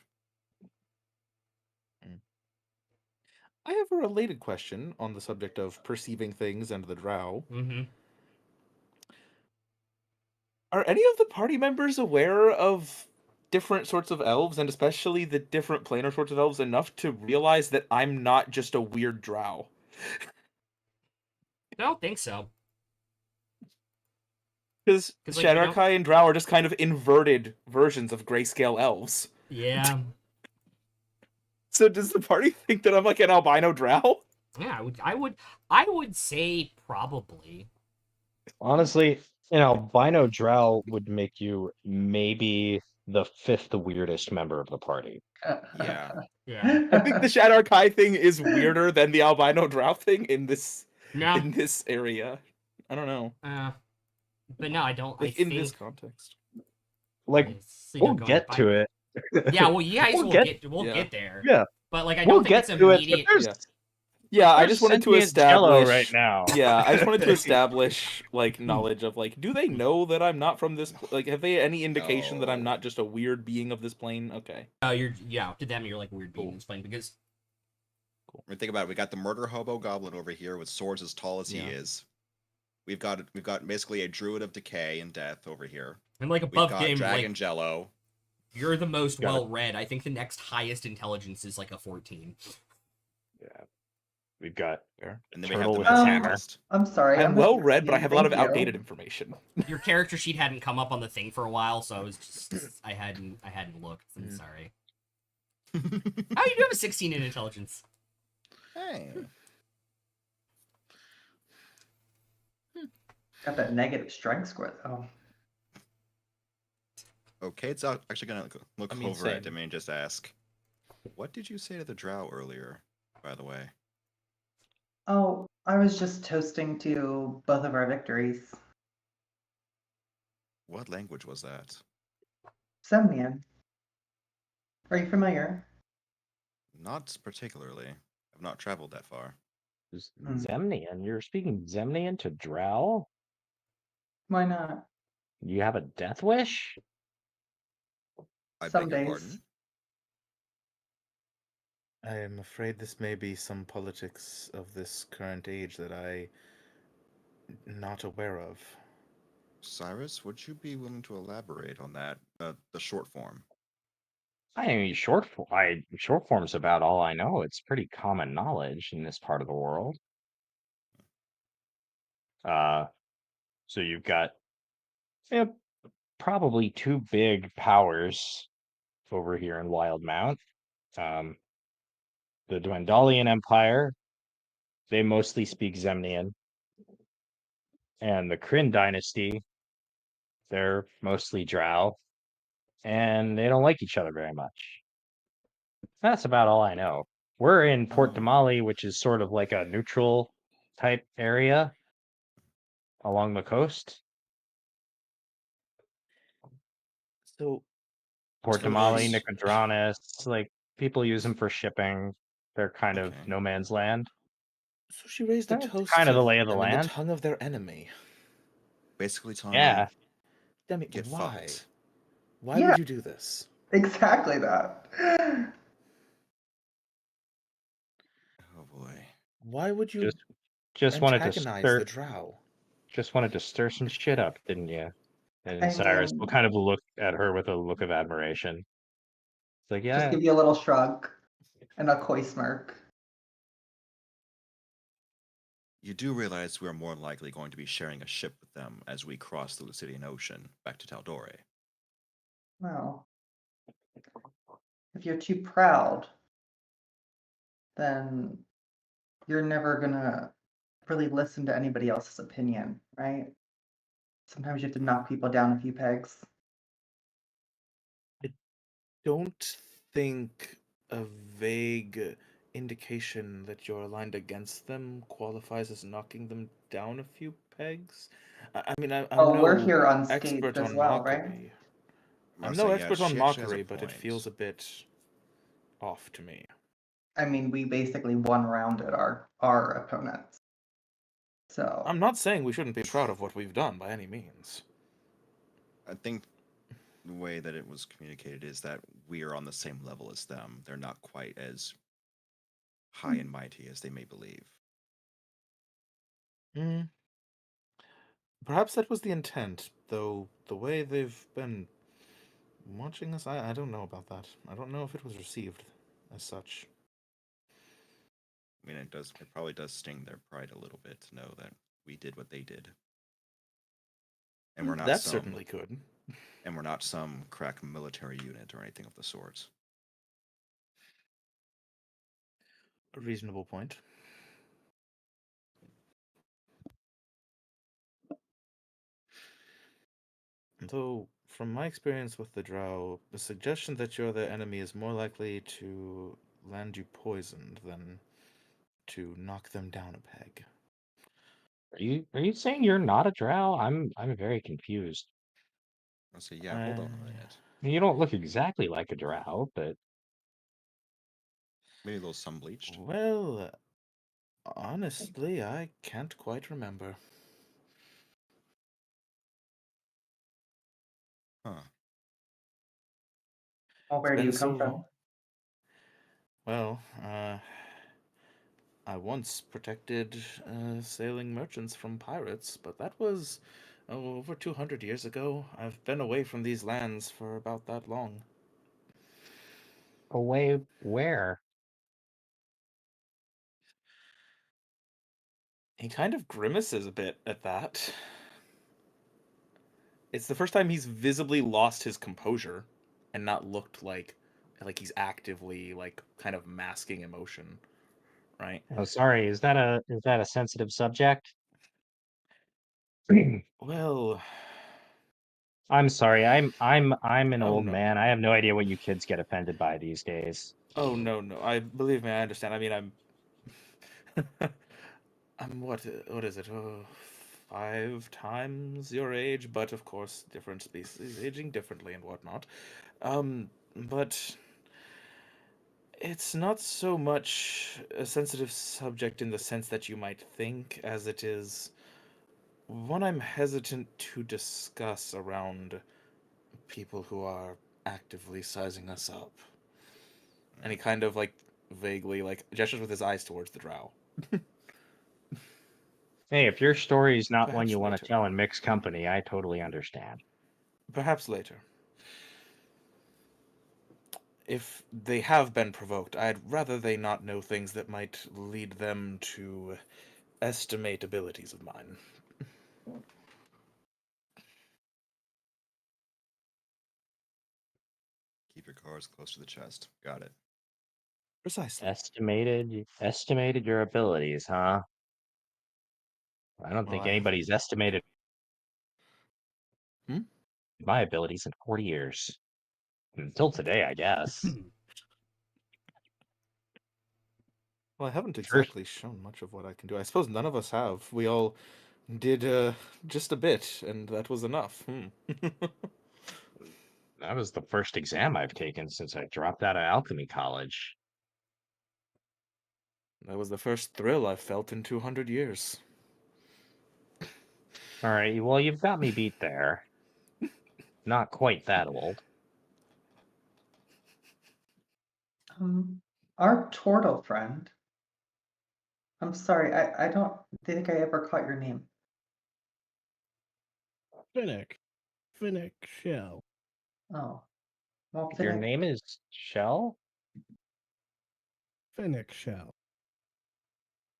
I have a related question on the subject of perceiving things and the drow. Mm-hmm. Are any of the party members aware of different sorts of elves, and especially the different planar sorts of elves, enough to realize that I'm not just a weird drow? I don't think so. Because 'Cause, like, you don't- Shadarkai and drow are just kind of inverted versions of grayscale elves. Yeah. So does the party think that I'm like an albino drow? Yeah, I would say probably. Honestly, an albino drow would make you maybe the 5th weirdest member of the party. Yeah. Yeah. I think the Shadarkai thing is weirder than the albino drow thing in this No. area. I don't know. But no, I don't. Like I in think this context. Like, so we'll going get by- to it. Yeah, well, you guys We'll will get- we'll yeah. get there. Yeah. But like, I We'll don't think get it's to it, but immediate. there's Yeah, I there's just wanted to sentient jello establish right now. Yeah, I just wanted to establish like knowledge of like, do they know that I'm not from this? Like, have they any indication that I'm No. not just a weird being of this plane? Okay. To them you're like a weird being Cool. explained because I mean, think about it. We got the murder hobo goblin over here with swords as tall as he Yeah. is. We've got basically a druid of decay and death over here. and like We've above got game, dragon like jello. you're the most Got it. well read. I think the next highest intelligence is like a 14. Yeah. We've got And then we have turtle the with a hammer. masochist. I'm sorry. I'm I'm well read, but I have a lot of Thank you. outdated information. Your character sheet hadn't come up on the thing for a while, so I was just I hadn't looked. I'm sorry. Oh, you do have a 16 in intelligence. Hey. Got that negative strength score though. Okay, it's actually gonna look I mean, over at same. him and just ask, "What did you say to the drow earlier?" By the way. Oh, I was just toasting to both of our victories. What language was that? Semnian. Are you familiar? Not particularly. I've not traveled that far. Zemnian? You're speaking Zemnian to drow? Why not? You have a death wish? I Some beg your days. pardon. I am afraid this may be some politics of this current age that I'm not aware of. Cyrus, would you be willing to elaborate on that? The short form. I mean, short form's about all I know. It's pretty common knowledge in this part of the world. So you've got probably two big powers over here in Wildmount. The Dwendalian Empire, they mostly speak Zemnian. And the Kryn Dynasty, they're mostly Drow. And they don't like each other very much. That's about all I know. We're in Port Oh. Damali, which is sort of like a neutral type area along the coast. So Port So Damali, is- Nicodranus, like people use them for shipping. They're kind of Okay. no man's land. So she raised a That's toast kind of to the lay of the them in the land. tongue of their enemy. Basically telling Yeah. them, Demi, get why? fucked. Why Yeah. would you do this? Exactly that. Oh boy. Why would you Just wanted to antagonize stir the drow? just wanted to stir some shit up, didn't you? And I Cyrus will mean, kind of look at her with a look of admiration. It's like, just yeah, give you a little shrug and a coy smirk. You do realize we are more likely going to be sharing a ship with them as we cross the Lucidian Ocean back to Taldore. Well, if you're too proud, then you're never gonna really listen to anybody else's opinion, right? Sometimes you have to knock people down a few pegs. Don't think a vague indication that you're aligned against them qualifies as knocking them down a few pegs. I mean, I'm Oh, we're no here unscathed expert as on well, right? mockery. I I'm was no saying, yeah, expert on she actually has a mockery, but it point. feels a bit off to me. I mean, we basically one-rounded our opponents. So I'm not saying we shouldn't be proud of what we've done by any means. I think the way that it was communicated is that we are on the same level as them. They're not quite as high and mighty as they may believe. Hmm. Perhaps that was the intent, though the way they've been watching us, I don't know about that. I don't know if it was received as such. I mean, it probably does sting their pride a little bit to know that we did what they did. And we're not That some certainly could. and we're not some crack military unit or anything of the sort. A reasonable point. Though, from my experience with the drow, the suggestion that you're their enemy is more likely to land you poisoned than to knock them down a peg. are you saying you're not a drow? I'm very confused. I'll say, yeah, hold on a minute. I mean, you don't look exactly like a drow, but Maybe a little sun bleached. Well, honestly, I can't quite remember. Huh. well, where It's do you been come so from? long. Well, I once protected sailing merchants from pirates, but that was over 200 years ago. I've been away from these lands for about that long. away where? He kind of grimaces a bit at that. It's the first time he's visibly lost his composure and not looked like he's actively like kind of masking emotion, right? Oh, sorry. Is that a sensitive subject? Well, I'm sorry. I'm an oh old no. man. I have no idea what you kids get offended by these days. Oh no. I believe me, I understand. I mean, I'm what is it? 5 times your age, but of course, different species aging differently and whatnot. But it's not so much a sensitive subject in the sense that you might think, as it is one I'm hesitant to discuss around people who are actively sizing us up. And he kind of like vaguely like gestures with his eyes towards the drow. Hey, if your story's not one Perhaps you want to later. tell in mixed company, I totally understand. Perhaps later. If they have been provoked, I'd rather they not know things that might lead them to estimate abilities of mine. Keep your cards close to the chest. Got it. Precisely. Estimated your abilities, huh? I don't Well, think I have. anybody's estimated Hmm? my abilities in 40 years. Until today, I guess. Well, I haven't First, exactly shown much of what I can do. I suppose none of us have. We all did just a bit, and that was enough. that was the first exam I've taken since I dropped out of alchemy college. That was the first thrill I've felt in 200 years. All right, well, you've got me beat there. Not quite that old. Our turtle friend. I'm sorry, I don't think I ever caught your name. Finnick. Finnick Shell. Oh, well, Your Finnick, name is Shell? Finnick Shell.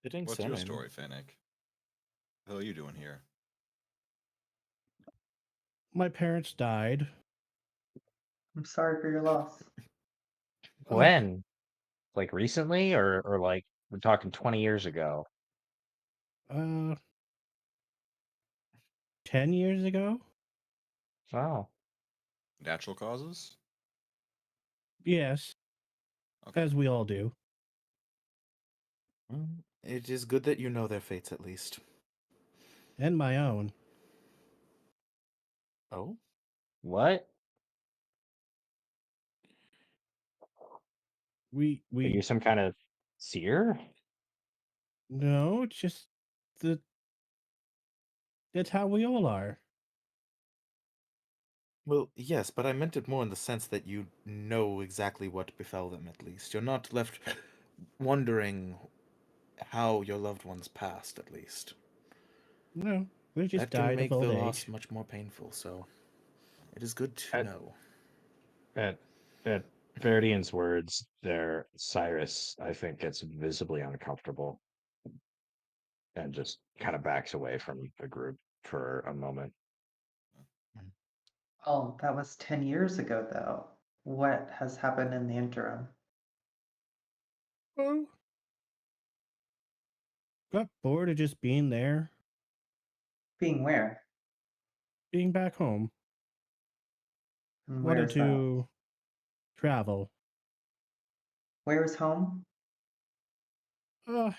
Fitting What's your surname. story, Fennec? What the hell are you doing here? My parents died. I'm sorry for your loss. When? Like recently, or like we're talking 20 years ago? 10 years ago? Wow. Natural causes? Yes, Okay. as we all do. Well, it is good that you know their fates at least. And my own. Oh? What? We Are you some kind of seer? no, it's just the that's how we all are. Well, yes, but I meant it more in the sense that you know exactly what befell them at least. You're not left wondering how your loved ones passed, at least. No, they just That can died of make the old loss age. much more painful, so it is good to At, know. at, at Verdian's words, there, Cyrus, I think, gets visibly uncomfortable and just kind of backs away from the group for a moment. Oh, that was 10 years ago, though. What has happened in the interim? Well, got bored of just being there, Being where? being back home. And where Wanted is that? to travel. Where is home? Uh,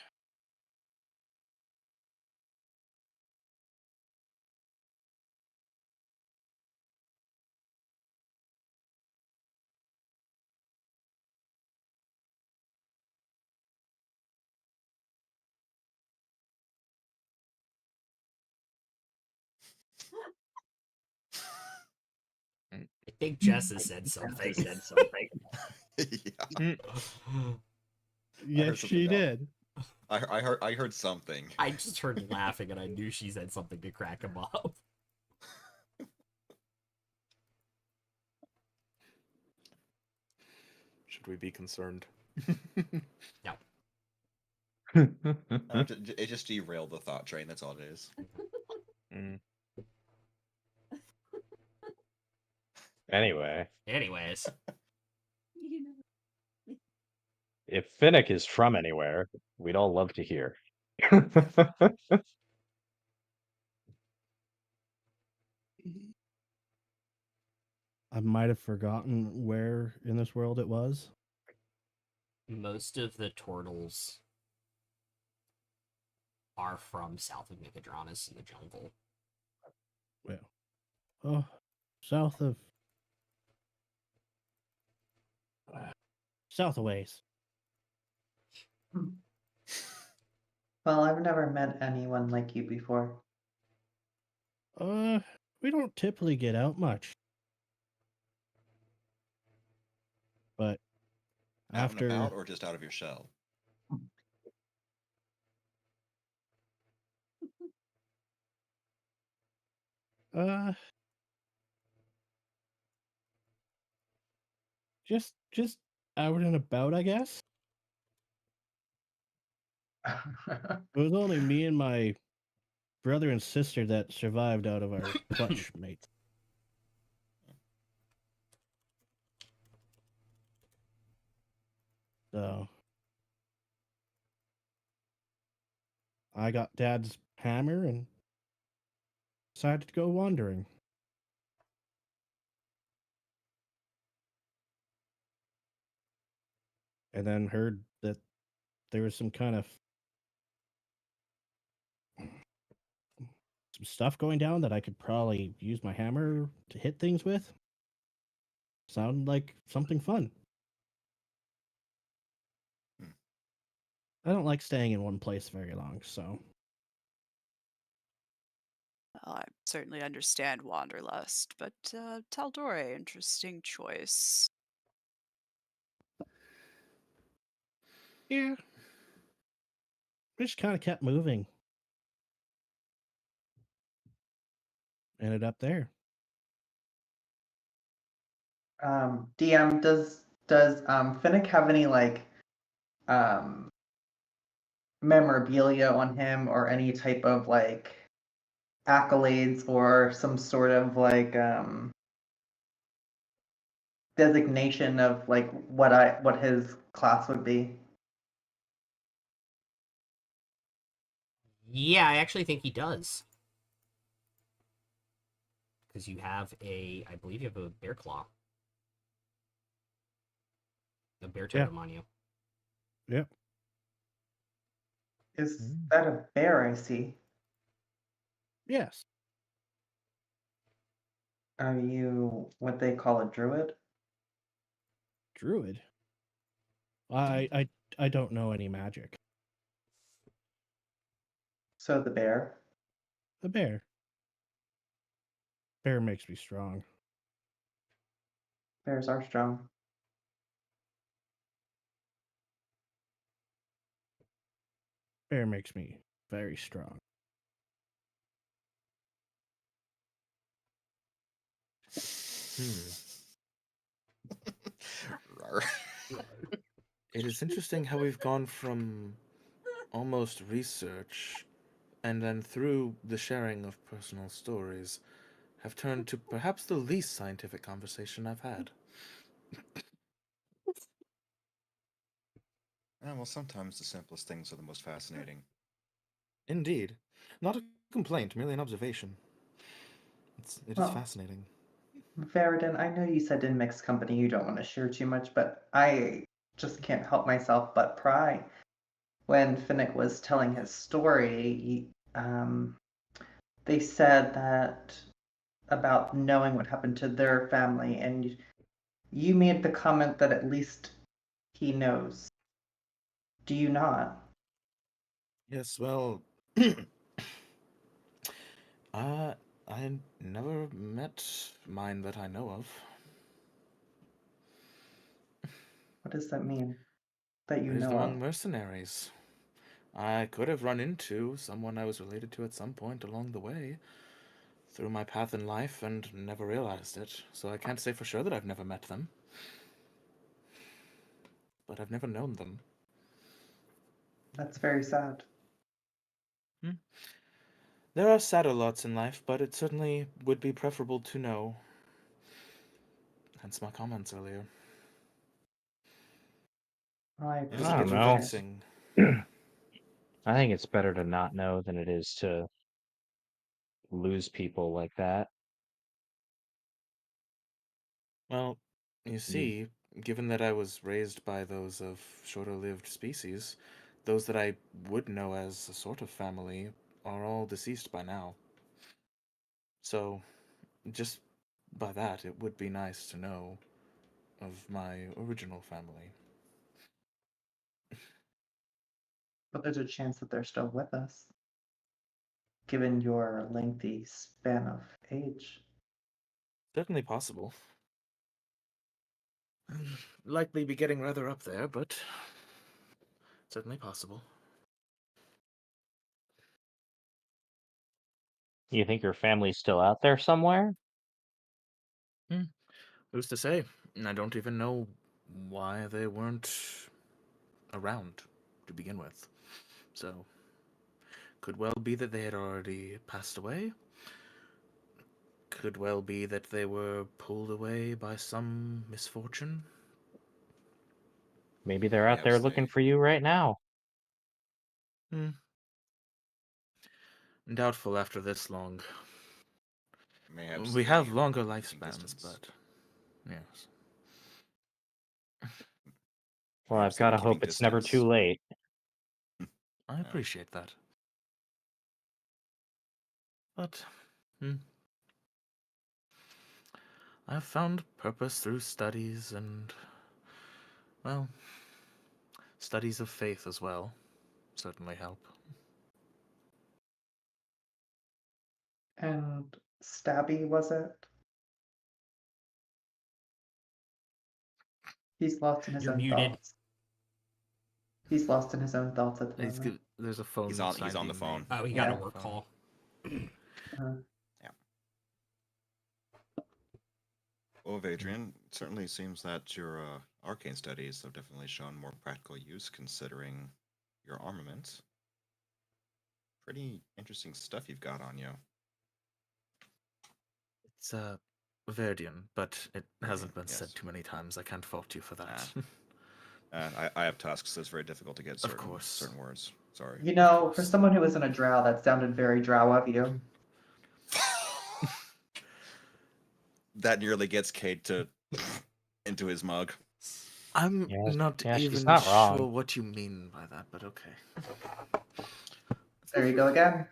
I think Jess has said something. Yeah. yes, something she else. did. I heard something. I just heard laughing and I knew she said something to crack him up. Should we be concerned? No. It just derailed the thought train. That's all it is. Mm. Anyway, Anyways, if Finnick is from anywhere, we'd all love to hear. I might have forgotten where in this world it was. most of the turtles are from south of Nicodranus in the jungle. Well, oh, south of south a ways. Well, I've never met anyone like you before. We don't typically get out much. But Out and about after or just out of your shell? uh just out and about, I guess. It was only me and my brother and sister that survived out of our clutch mates. So I got Dad's hammer and decided to go wandering. And then heard that there was some kind of some stuff going down that I could probably use my hammer to hit things with. Sound like something fun. Hmm. I don't like staying in one place very long, so Well, I certainly understand Wanderlust, but Taldore, interesting choice. yeah. We just kind of kept moving. Ended up there. DM, does Finnick have any like um memorabilia on him or any type of like accolades or some sort of like designation of like what his class would be? Yeah, I actually think he does. Because you have I believe you have a bear claw. A bear totem on you. Yep. Is that a bear I see? Yes. Are you what they call a druid? Druid. I don't know any magic. So the bear. A bear. Bear makes me strong. Bears are strong. Bear makes me very strong. Rawr. It is interesting how we've gone from almost research and then through the sharing of personal stories have turned to perhaps the least scientific conversation I've had. Yeah, well, sometimes the simplest things are the most fascinating. Indeed. Not a complaint, merely an observation. It is Well, fascinating. Veridin, I know you said in mixed company you don't want to share too much, but I just can't help myself but pry. When Finnick was telling his story, they said that about knowing what happened to their family, and you made the comment that at least he knows. Do you not? Yes, well, I never met mine that I know of. What does that mean? That you Raised know among of? mercenaries. I could have run into someone I was related to at some point along the way through my path in life and never realized it, so I can't say for sure that I've never met them. But I've never known them. That's very sad. There are sadder lots in life, but it certainly would be preferable to know. Hence my comments earlier. I It is I appreciate don't a bit you know. sharing. vexing. I think it's better to not know than it is to lose people like that. Well, you You- see, given that I was raised by those of shorter-lived species, those that I would know as a sort of family are all deceased by now. So, just by that, it would be nice to know of my original family. But there's a chance that they're still with us, given your lengthy span of age. Certainly possible. Likely be getting rather up there, but certainly possible. You think your family's still out there somewhere? Who's to say? I don't even know why they weren't around to begin with. So, could well be that they had already passed away. Could well be that they were pulled away by some misfortune. Maybe they're out there Perhaps looking they for you right now. Doubtful after this long. may have We have stayed longer in lifespans, distance. but yes. Well, I've Perhaps they were got to keeping hope it's never distance. too late. I appreciate that. But, I've found purpose through studies and, well, studies of faith as well. Certainly help. And Stabby, was it? He's lost in his You're own muted. thoughts. He's lost in his own thoughts at the moment. There's a phone. He's on sign the being phone. made. Oh, he got a Yeah. work call. Well, Adrian, it certainly seems that your arcane studies have definitely shown more practical use considering your armament. Pretty interesting stuff you've got on you. It's Verdian, but it hasn't been yes. said too many times. I can't fault you for that. I have tusks, so it's very difficult to get certain, Of course. certain words. Sorry. You know, for someone who isn't a drow, that sounded very drow of you. That nearly gets Kate to into his mug. I'm Yeah, not yeah, she's even not sure wrong. what you mean by that, but okay. There you go again.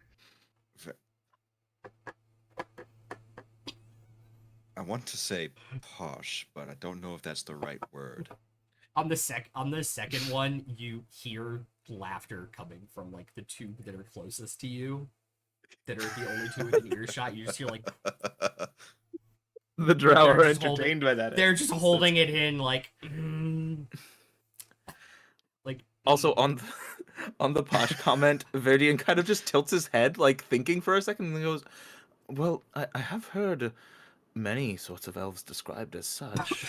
I want to say posh, but I don't know if that's the right word. On the second one, you hear laughter coming from like the two that are closest to you, that are the only two within earshot. You just hear like The drow They're are just holding- entertained by that. they're just holding it in, like like. Also on the posh comment, Verdian kind of just tilts his head, like thinking for a second, and then goes, "Well, I have heard many sorts of elves described as such.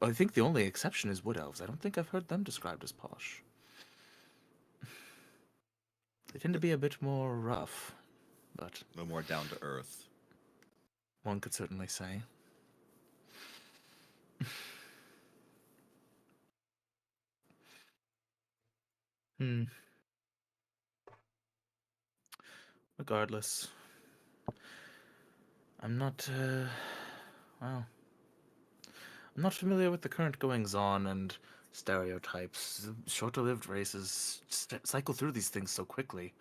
I think the only exception is wood elves. I don't think I've heard them described as posh. They tend to be a bit more rough, but A little more down to earth. one could certainly say." Regardless, I'm not, well, I'm not familiar with the current goings-on and stereotypes. Short-lived races cycle through these things so quickly,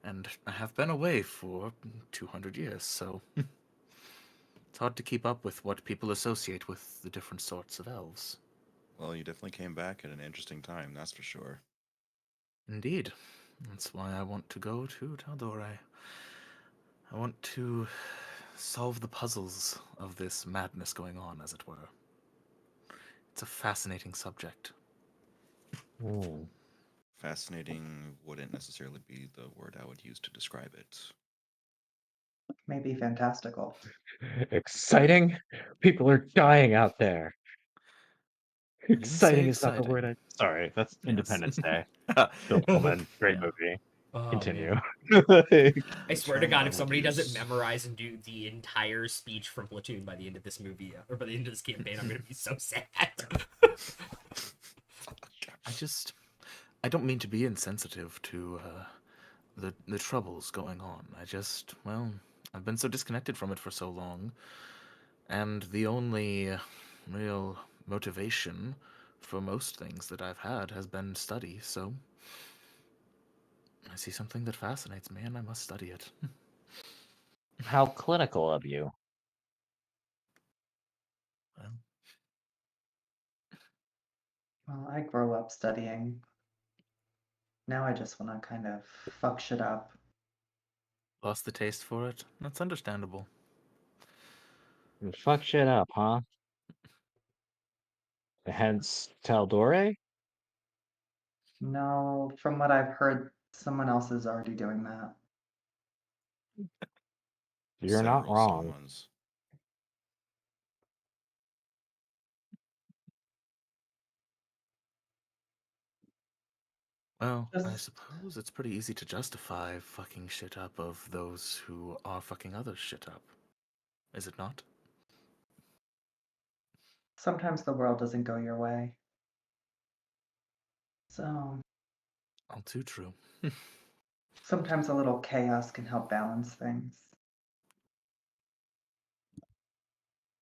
and I have been away for 200 years, so it's hard to keep up with what people associate with the different sorts of elves. Well, you definitely came back at an interesting time, that's for sure. Indeed. That's why I want to go to Taldore. I want to solve the puzzles of this madness going on, as it were. It's a fascinating subject. Fascinating wouldn't necessarily be the word I would use to describe it. Maybe fantastical. Exciting? People are dying out there. didn't say Exciting is not the word exciting. Sorry, that's Yes. Independence Day. Bill Pullman, great Yeah. movie. Oh, Continue. man. I swear to term God, I if would somebody doesn't use- memorize and do the entire speech from Platoon by the end of this movie, or by the end of this campaign, I'm gonna be so sad. I don't mean to be insensitive to the troubles going on. I've been so disconnected from it for so long, and the only real motivation for most things that I've had has been study, so I see something that fascinates me and I must study it. How clinical of you. Well, Well, I grew up studying. Now I just want to kind of fuck shit up. lost the taste for it? That's understandable. You fuck shit up, huh? Hence Taldore? No, from what I've heard, someone else is already doing that. You're not Several wrong. someones. Well, I Just- suppose it's pretty easy to justify fucking shit up of those who are fucking others shit up. Is it not? Sometimes the world doesn't go your way. So All too true. sometimes a little chaos can help balance things.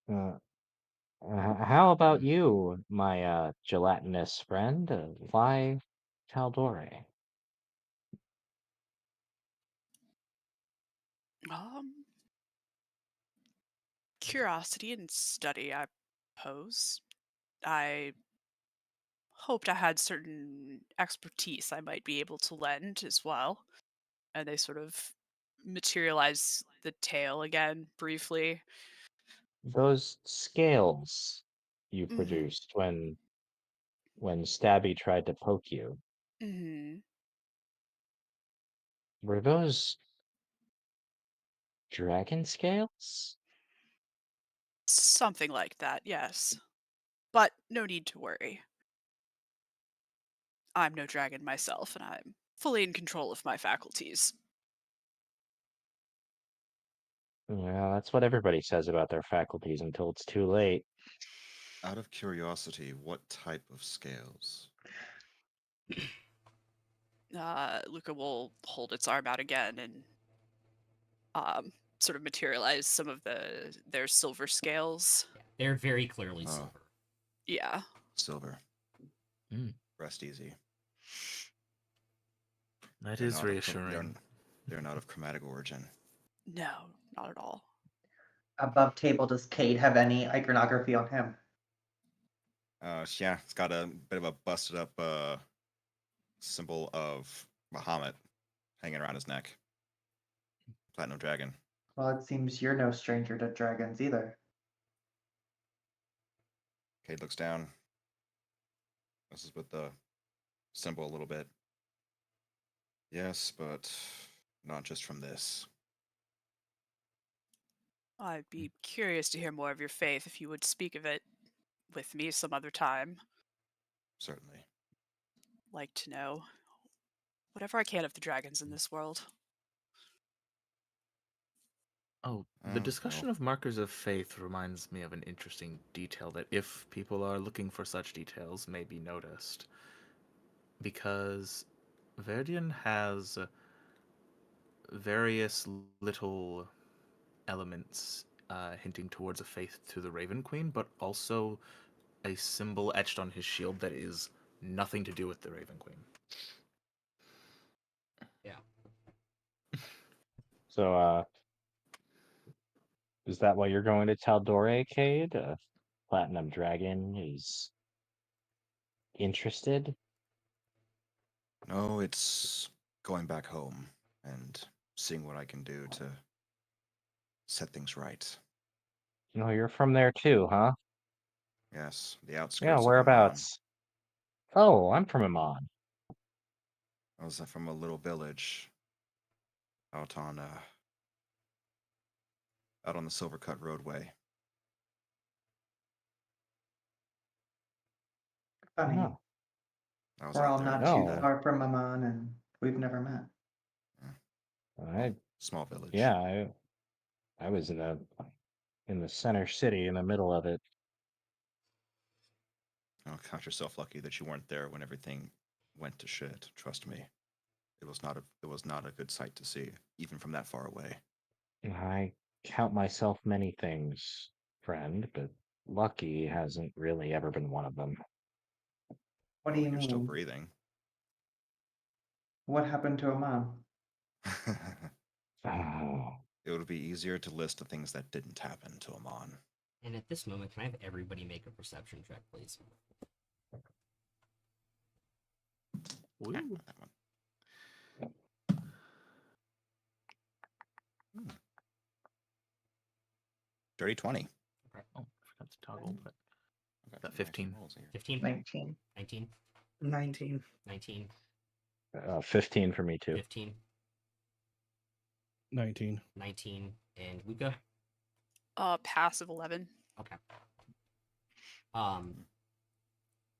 How about you, my gelatinous friend? Why Taldore? Um, Curiosity and study, I pose. I hoped I had certain expertise I might be able to lend as well. And they sort of materialize the tail again briefly. Those scales you Mm-hmm. produced when Stabby tried to poke you, Mm-hmm. were those dragon scales? Something like that, yes. But no need to worry. I'm no dragon myself, and I'm fully in control of my faculties. Yeah, that's what everybody says about their faculties until it's too late. Out of curiosity, what type of scales? Luca will hold its arm out again and sort of materialize some of their silver scales. Yeah, they're very clearly Oh. silver. Yeah. Silver. Mm. Rest easy. That They're is not of reassuring. they're not of chromatic origin. No, not at all. Above table, does Cade have any iconography on him? Yeah, it's got a bit of a busted up symbol of Bahamut hanging around his neck. Platinum dragon. Well, it seems you're no stranger to dragons either. Cade looks down. This is with the symbol a little bit. Yes, but not just from this. I'd be curious to hear more of your faith if you would speak of it with me some other time. Certainly. Like to know whatever I can of the dragons in this world. Oh, Oh, the discussion well. of markers of faith reminds me of an interesting detail that, if people are looking for such details, may be noticed. Because Verdian has various little elements hinting towards a faith to the Raven Queen, but also a symbol etched on his shield that is nothing to do with the Raven Queen. So, is that why you're going to Taldore, Cade? Platinum Dragon is interested? No, it's going back home and seeing what I can do to set things right. No, you're from there too, huh? Yes, the Yeah, outskirts of Amman. whereabouts? Oh, I'm from Amman. I was from a little village out on the Silvercut roadway. Funny. Oh, I was We're out all there. not with, too no. far from Amman, and we've never met. small village. Yeah, I was in the center city, in the middle of it. Oh, count yourself lucky that you weren't there when everything went to shit. Trust me, it was not a good sight to see, even from that far away. I count myself many things, friend, but lucky hasn't really ever been one of them. What do you You're still mean? breathing. What happened to Amman? Oh, It would be easier to list the things that didn't happen to Amon. And at this moment, can I have everybody make a perception check, please? Ooh. That one. Dirty 20. Oh, I forgot to toggle, but Okay, Got nice 15. rolls here. 15? 19. 19? 19. 19? 15 for me too. 15? 19. 19? And Luca? Passive 11. Okay.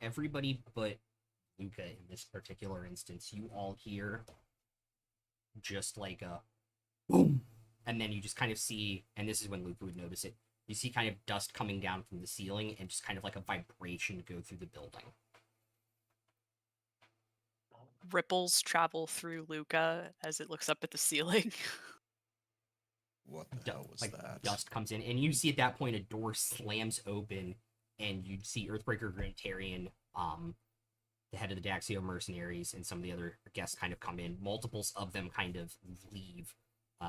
Everybody but Luca in this particular instance, you all hear just like a boom, and then you just kind of see, and this is when Luca would notice it, you see kind of dust coming down from the ceiling and just kind of like a vibration go through the building. Ripples travel through Luca as it looks up at the ceiling. What the hell was that? Dust comes in, and you see at that point a door slams open, and you see Earthbreaker Granitarian, the head of the Daxio mercenaries, and some of the other guests kind of come in. Multiples of them kind of leave,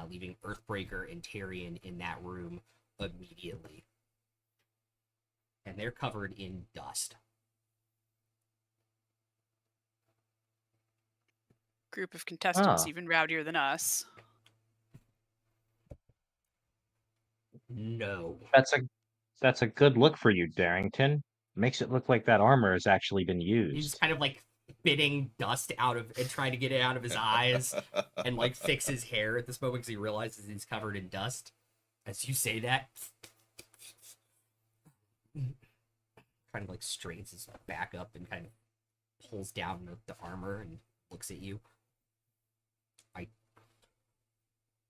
leaving Earthbreaker and Tyrion in that room immediately. And they're covered in dust. Group of contestants Ah. even rowdier than us. No. That's a good look for you, Darrington. Makes it look like that armor has actually been He's used. kind of like spitting dust out of and trying to get it out of his eyes and like fix his hair at this moment because he realizes he's covered in dust. As you say that, kind of like straightens his back up and kind of pulls down the armor and looks at you.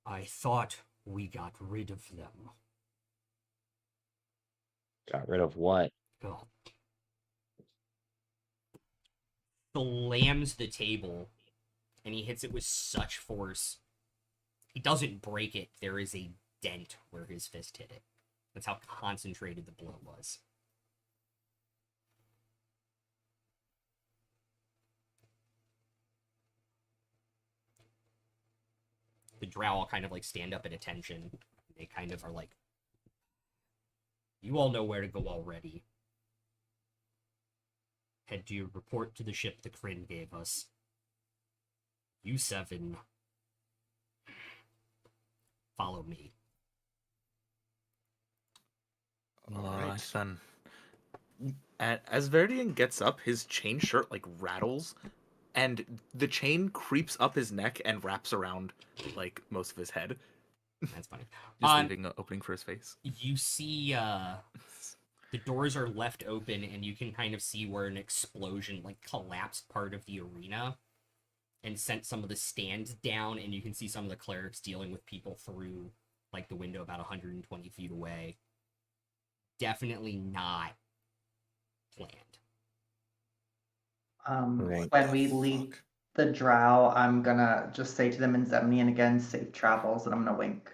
I thought we got rid of them. Got rid of what? Oh. Slams the table and he hits it with such force. He doesn't break it. There is a dent where his fist hit it. That's how concentrated the blow was. The drow all kind of like stand up at attention. They kind of are like, you all know where to go already. Head to your report to the ship the Kryn gave us. You 7. Follow me. All right, then. As Verdian gets up, his chain shirt like rattles, and the chain creeps up his neck and wraps around like most of his head, That's funny. just leaving an opening for his face. You see the doors are left open and you can kind of see where an explosion like collapsed part of the arena and sent some of the stands down, and you can see some of the clerics dealing with people through like the window about 120 feet away. Definitely not planned. Right. When we leave the drow, I'm gonna just say to them in Zemnian again, safe travels, and I'm gonna wink.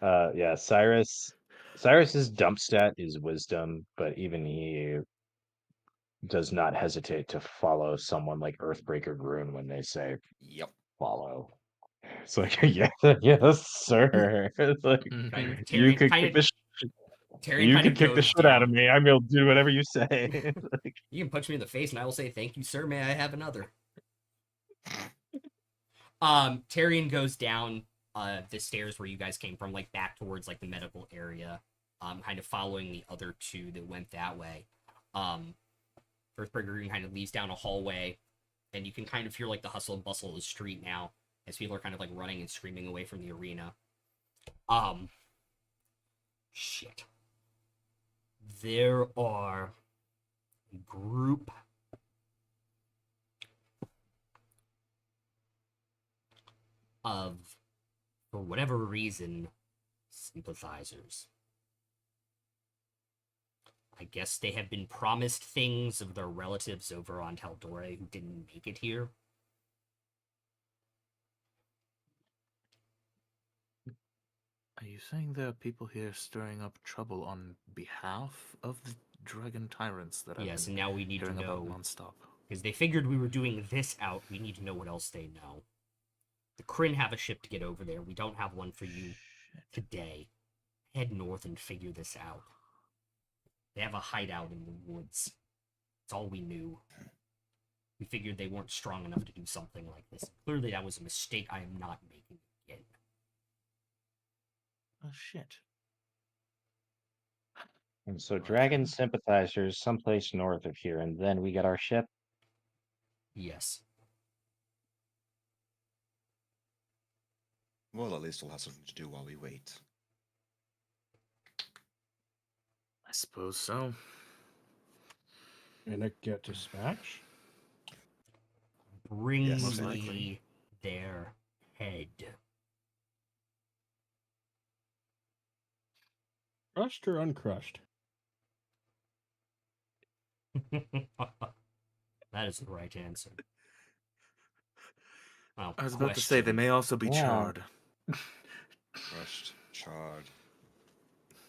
Yeah, Cyrus's dump stat is wisdom, but even he does not hesitate to follow someone like Earthbreaker Groon when they say Yep. follow. It's like, yeah, yes, sir. It's like, Kind of you Tyrion, could kind kick of, the Tyrion you kind could of kick the goes shit out of down. me. I will do whatever you say. Like, You can punch me in the face and I will say, thank you, sir. May I have another? Tyrion goes down the stairs where you guys came from, like back towards like the medical area, kind of following the other two that went that way. Earthbreaker kind of leads down a hallway, and you can kind of hear like the hustle and bustle of the street now as people are kind of like running and screaming away from the arena. Shit. There are a group of, for whatever reason, sympathizers. I guess they have been promised things of their relatives over on Taldore who didn't make it here. Are you saying there are people here stirring up trouble on behalf of the dragon tyrants that I've Yes, been and now we need to hearing about know, nonstop? because they figured we were doing this out, we need to know what else they know. The Kryn have a ship to get over there. We don't have one for you today. Head north and figure this out. They have a hideout in the woods. That's all we knew. We figured they weren't strong enough to do something like this. Clearly that was a mistake I am not making again. Oh shit. and so Right dragon then. sympathizers someplace north of here, and then we get our ship. Yes. Well, at least we'll have something to do while we wait. I suppose so. And it get dispatched? Bring Yes, most me likely. their head. Crushed or uncrushed? That is the right answer. Well, I was about to say they may also be Yeah. charred. Crushed, charred,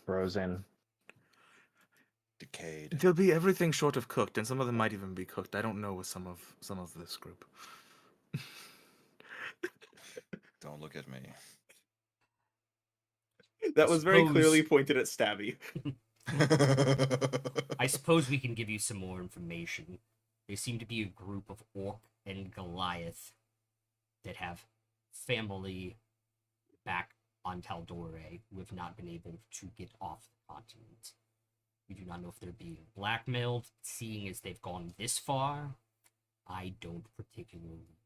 Frozen. decayed. They'll be everything short of cooked, and some of them might even be cooked. I don't know with some of this group. Don't look at me. That was very clearly suppose- pointed at Stabby. I suppose we can give you some more information. They seem to be a group of Orc and Goliath that have family back on Taldore who have not been able to get off the continent. We do not know if they're being blackmailed, seeing as they've gone this far. I don't particularly care.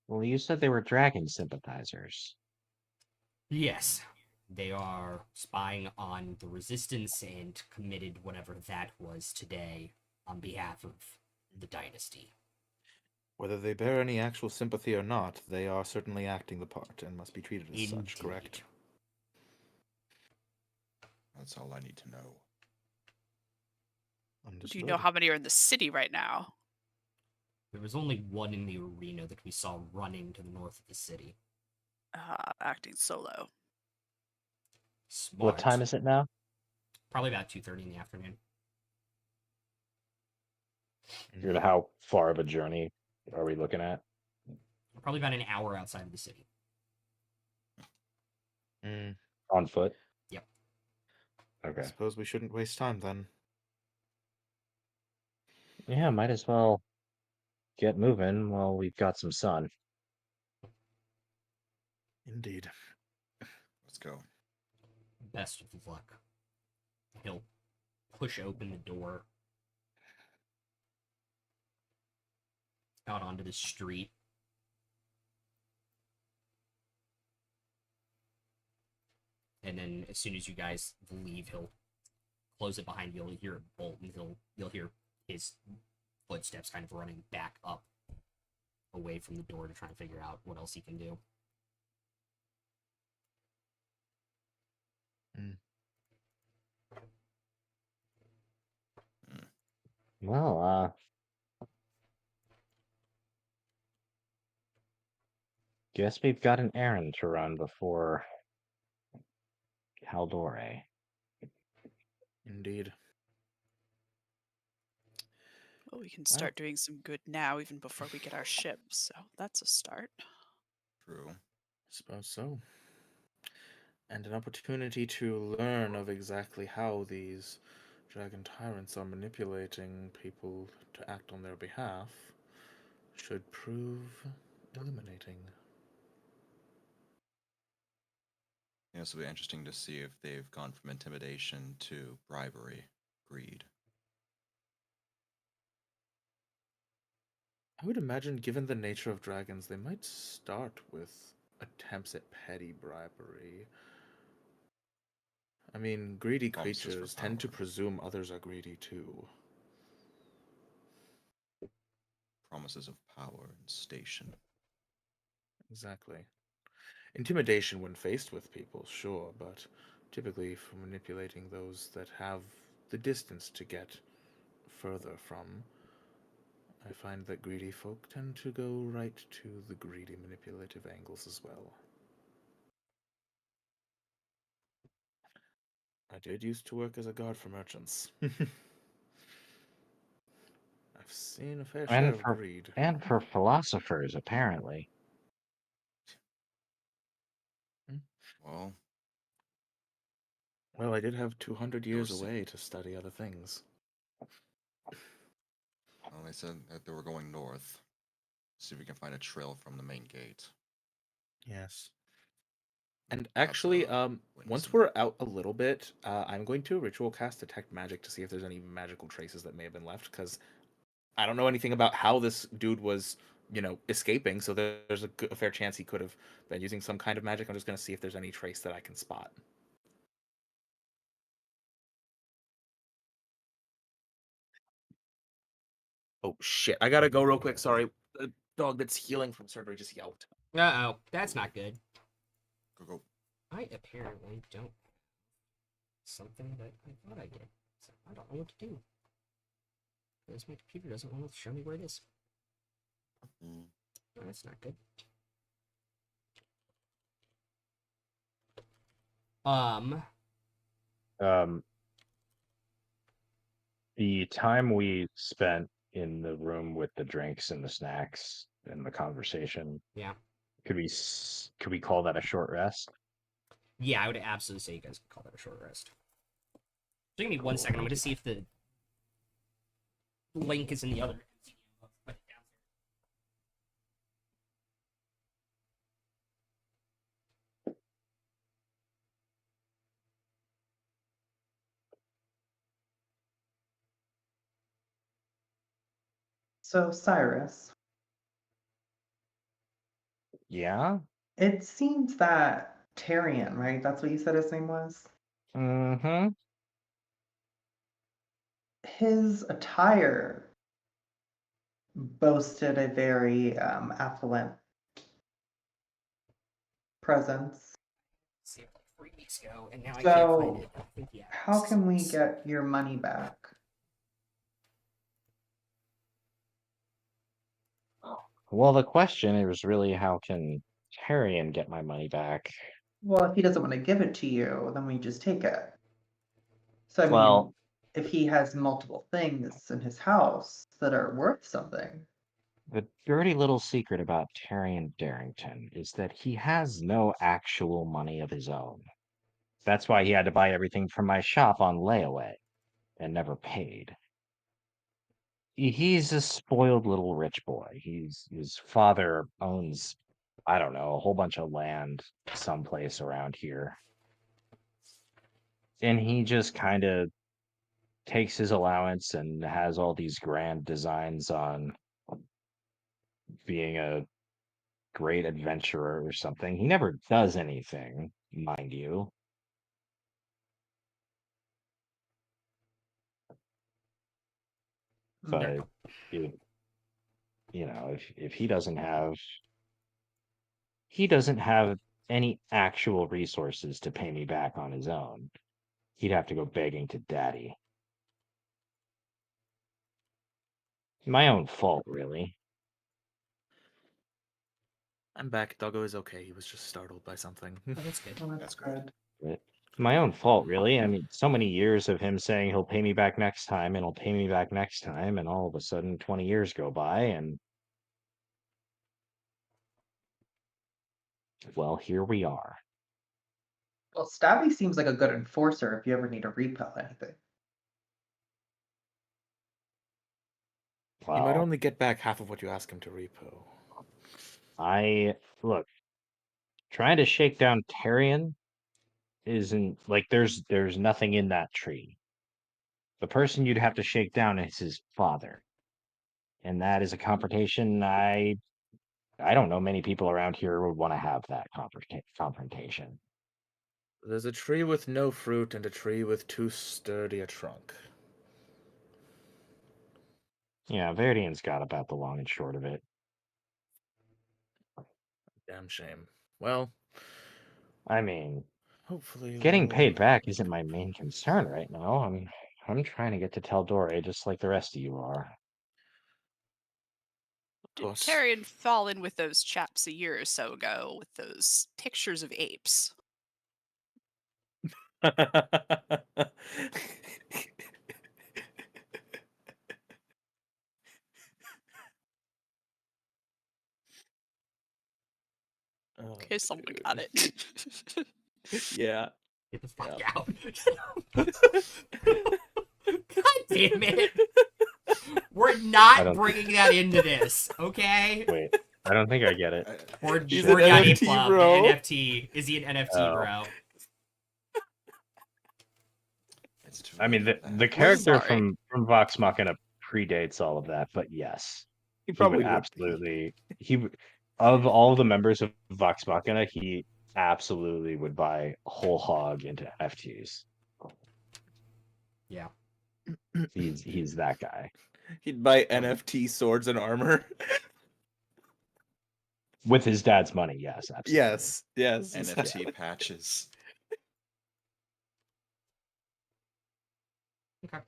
Well, you said they were dragon sympathizers. Yes, they are spying on the resistance and committed whatever that was today on behalf of the dynasty. Whether they bear any actual sympathy or not, they are certainly acting the part and must be treated as such, correct? Indeed. That's all I need to know. Do you know how many are in the city right now? There was only one in the arena that we saw running to the north of the city. Acting solo. Smart. What time is it now? Probably about 2:30 in the afternoon. And how far of a journey are we looking at? Probably about an hour outside of the city. On foot? Yep. I Okay. suppose we shouldn't waste time then. Yeah, might as well get moving while we've got some sun. Indeed. Let's go. Best of luck. He'll push open the door out onto the street. And then as soon as you guys leave, he'll close it behind you. You'll hear it bolt, and you'll hear his footsteps kind of running back up away from the door to try and figure out what else he can do. Well, guess we've got an errand to run before Caldore. Indeed. Well, we can start doing some good now, even before we get our ship, so that's a start. True. Suppose so. And an opportunity to learn of exactly how these dragon tyrants are manipulating people to act on their behalf should prove illuminating. Yeah, this will be interesting to see if they've gone from intimidation to bribery, greed. I would imagine, given the nature of dragons, they might start with attempts at petty bribery. I mean, greedy Promises for creatures tend to power. presume others are greedy too. Promises of power and station. Exactly. Intimidation when faced with people, sure, but typically for manipulating those that have the distance to get further from. I find that greedy folk tend to go right to the greedy manipulative angles as well. I did used to work as a guard for merchants. I've seen a fair share of greed. And for philosophers, apparently. Well, I did have 200 years Those- away to study other things. well, they said that they were going north. See if we can find a trail from the main gate. Yes. And Have, actually, witness once them. we're out a little bit, I'm going to ritual cast Detect Magic to see if there's any magical traces that may have been left, because I don't know anything about how this dude was, escaping, so there's a fair chance he could have been using some kind of magic. I'm just going to see if there's any trace that I can spot. Oh, shit. I gotta go real quick. Sorry. The dog that's healing from surgery just yelped. Uh-oh, that's not good. Go. I apparently don't have something that I thought I did. So I don't know what to do. Because my computer doesn't want to show me where it is. Mm. Oh, that's not good. The time we spent in the room with the drinks and the snacks and the conversation. Yeah. Could we call that a short rest? Yeah, I would absolutely say you guys can call that a short rest. So give me 1 second. I'm going to see if the link is in the other. So, Cyrus, Yeah. it seems that Tyrion, right? That's what you said his name was? Mm-hmm. His attire boasted a very affluent presence. See it like 3 weeks ago, and now I can't find So, it. I think the how address can we is- get your money back? Well, the question is really how can Tyrion get my money back? Well, if he doesn't want to give it to you, then we just take it. So, I mean, Well, if he has multiple things in his house that are worth something, the dirty little secret about Tyrion Darrington is that he has no actual money of his own. That's why he had to buy everything from my shop on layaway and never paid. He's a spoiled little rich boy. His father owns, I don't know, a whole bunch of land someplace around here. And he just kind of takes his allowance and has all these grand designs on being a great adventurer or something. He never does anything, mind you. But if, if he doesn't have any actual resources to pay me back on his own. He'd have to go begging to daddy. My own fault, really. I'm back. Doggo is okay. He was just startled by something. Oh, that's good. well, That's that's good. good. But my own fault, really. I mean, so many years of him saying he'll pay me back next time and he'll pay me back next time, and all of a sudden 20 years go by, and well, here we are. Well, Stabby seems like a good enforcer if you ever need to repel anything. He might Well, only get back half of what you ask him to repo. look, trying to shake down Tyrion isn't like there's nothing in that tree. The person you'd have to shake down is his father. And that is a confrontation I don't know many people around here would want to have that confrontation. There's a tree with no fruit and a tree with too sturdy a trunk. Yeah, Verdian's got about the long and short of it. Damn shame. Well, I mean, hopefully getting we'll... paid back isn't my main concern right now. I'm trying to get to Taldore just like the rest of you are. Did course. Tyrion fall in with those chaps a year or so ago with those pictures of apes? Oh, Okay, someone dude. got it. Yeah. Get the fuck Yeah. out. God damn it. We're I not don't- bringing that into this, okay? Wait, I don't think I get it. Or He's or an not NFT, Club, bro. NFT. Is he an NFT, Oh. bro? It's too I mean, late the for that. the character sorry. from Vox Machina predates all of that, but yes, He he probably would would. absolutely of all the members of Vox Machina, he absolutely would buy a whole hog into NFTs. Yeah. He's that guy He'd buy NFT swords and armor. with his dad's money. Yes, absolutely. Yes. NFT patches. Okay.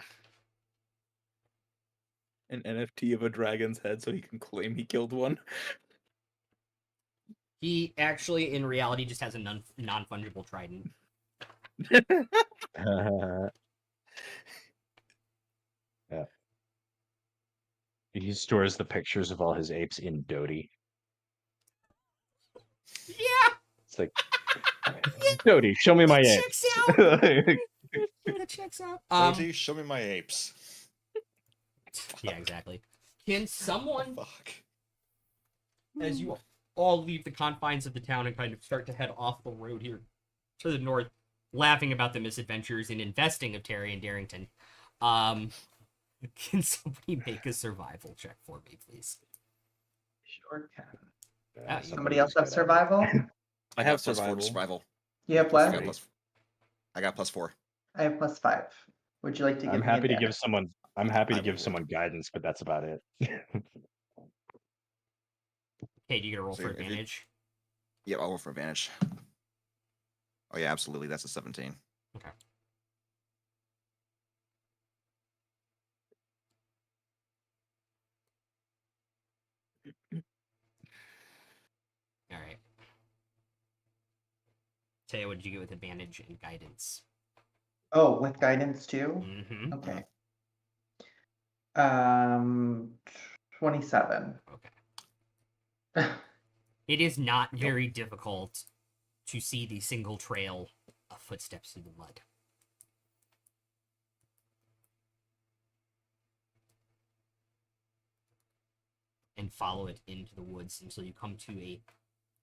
An NFT of a dragon's head so he can claim he killed one. He actually, in reality, just has a non-fungible trident. Yeah. He stores the pictures of all his apes in Dodie. Yeah, It's like, Jody, show me my it apes. checks out. It checks out. Cody, show me my apes. Yeah, exactly. Can someone, Fuck. as you all leave the confines of the town and kind of start to head off the road here to the north, laughing about the misadventures and investing of Terry and Darrington, can somebody make a survival check for me, please? Sure can. Yeah, Somebody else have survival? I have +4 survival. to survival. You have I what? got I got +4. I have +5. Would you like to give I'm me happy to advantage? give someone. I'm happy to I give would. someone guidance, but that's about it. Okay, do you get a roll So for if you- advantage? Yeah, I'll roll for advantage. Oh yeah, absolutely. That's a 17. Okay. All right. Taya, what did you get with advantage and guidance? Oh, with guidance too? Mm-hmm. Okay. 27. Okay. It is not very difficult to see the single trail of footsteps through the mud. And follow it into the woods until you come to a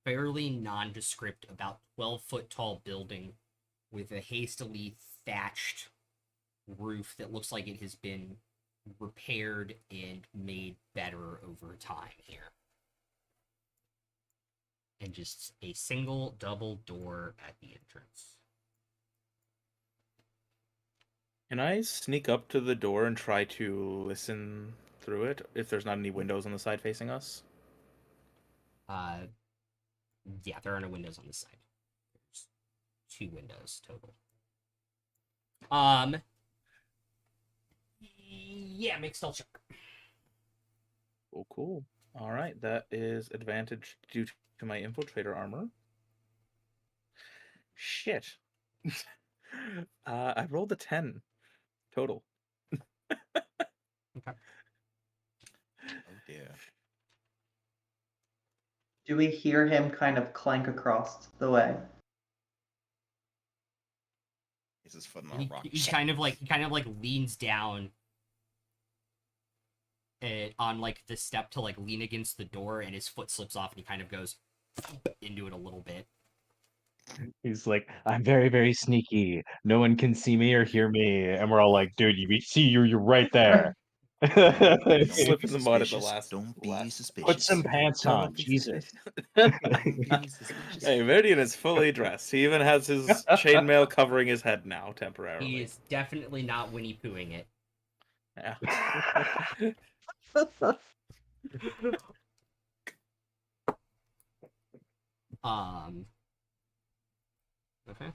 fairly nondescript, about 12-foot tall building with a hastily thatched roof that looks like it has been repaired and made better over time here. And just a single double door at the entrance. Can I sneak up to the door and try to listen through it if there's not any windows on the side facing us? Yeah, there are no windows on this side. There's 2 windows total. Yeah, make stealth check. Oh, cool. All right, that is advantage due to my infiltrator armor. Shit. I rolled a 10 total. Okay. Oh dear. Do we hear him kind of clank across the way? He's his foot on a rock. He kind of like leans down on like the step to like lean against the door, and his foot slips off, and he kind of goes into it a little bit. He's like, I'm very, very sneaky. No one can see me or hear me. And we're all like, dude, we see you. You're right there. Don't Slip be in the mud at the suspicious. last. Don't be suspicious. Put some pants on, Don't be Jesus. Don't be suspicious. Hey, Verdian is fully dressed. He even has his chainmail covering his head now temporarily. He is definitely not Winnie Poohing it. Yeah. Okay.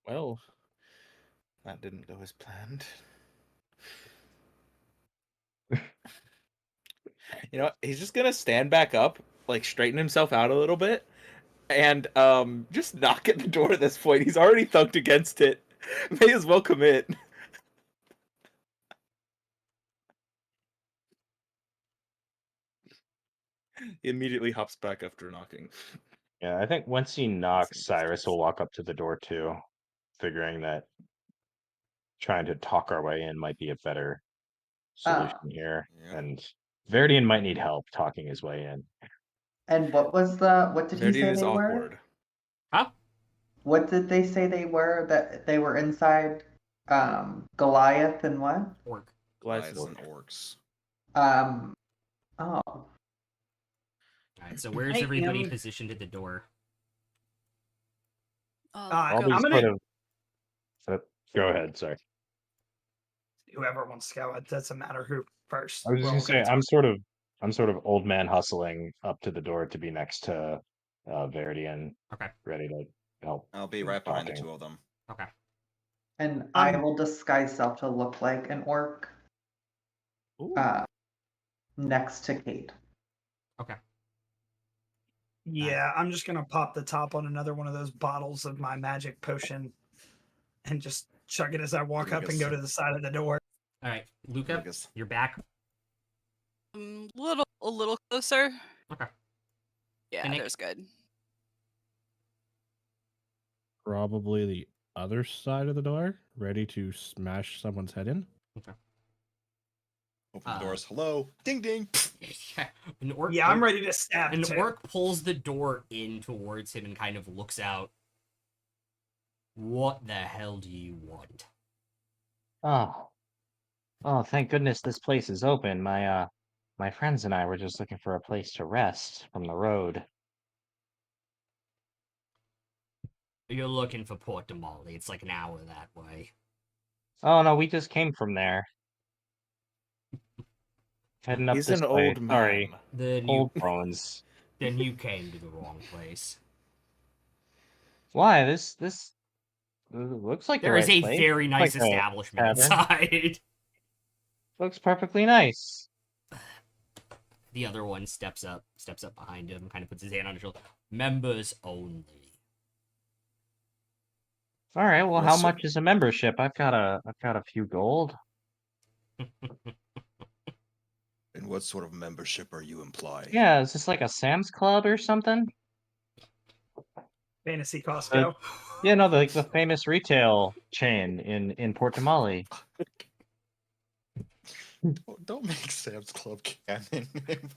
Well, that didn't go as planned. You know, he's just gonna stand back up, like straighten himself out a little bit, and just knock at the door at this point. He's already thunked against it. May as well commit. He immediately hops back after knocking. Yeah, I think once he knocks, Cyrus will walk up to the door too, figuring that trying to talk our way in might be a better solution here. Yeah. And Verdian might need help talking his way in. And what did he say Verdian is they were? awkward. Huh? What did they say they were? That they were inside Goliath and what? Orc. Goliaths and orcs. Oh. Alright, so where's I everybody am- positioned at the door? Probably I'm sort gonna of. Go ahead. Sorry. whoever wants to go. It doesn't matter who first. I was We're just all gonna say gonna I'm sort of old man hustling up to the door to be next to Verdian, Okay. ready to help. I'll be right behind the Talking. 2 of them. Okay. And I will disguise self to look like an orc. Ooh. Next to Kate. Okay. Yeah, I'm just gonna pop the top on another one of those bottles of my magic potion and just chug it as I walk up and go to the side of the door. Alright, Luca, Lucas. you're back. A little closer. Okay. Yeah, Finnick? there's good. Probably the other side of the door, ready to smash someone's head in. Open the doors. Hello. Ding ding. An orc, Yeah, I'm ready to stab An too. orc pulls the door in towards him and kind of looks out. What the hell do you want? Oh, thank goodness this place is open. My friends and I were just looking for a place to rest from the road. You're looking for Port Damali. It's like an hour that way. Oh no, we just came from there. Heading up He's this an way. old man. Sorry, Then old bones. then you came to the wrong place. Why? This looks like the There is right a place. very nice Like a establishment tavern. inside. Looks perfectly nice. The other one steps up behind him, kind of puts his hand on his shoulder. Members only. All right. Well, how What's- much is a membership? I've got a few gold. And what sort of membership are you implying? Yeah, is this like a Sam's Club or something? Fantasy Costco. Yeah, no, the famous retail chain in Port Damali. Don't make Sam's Club canon.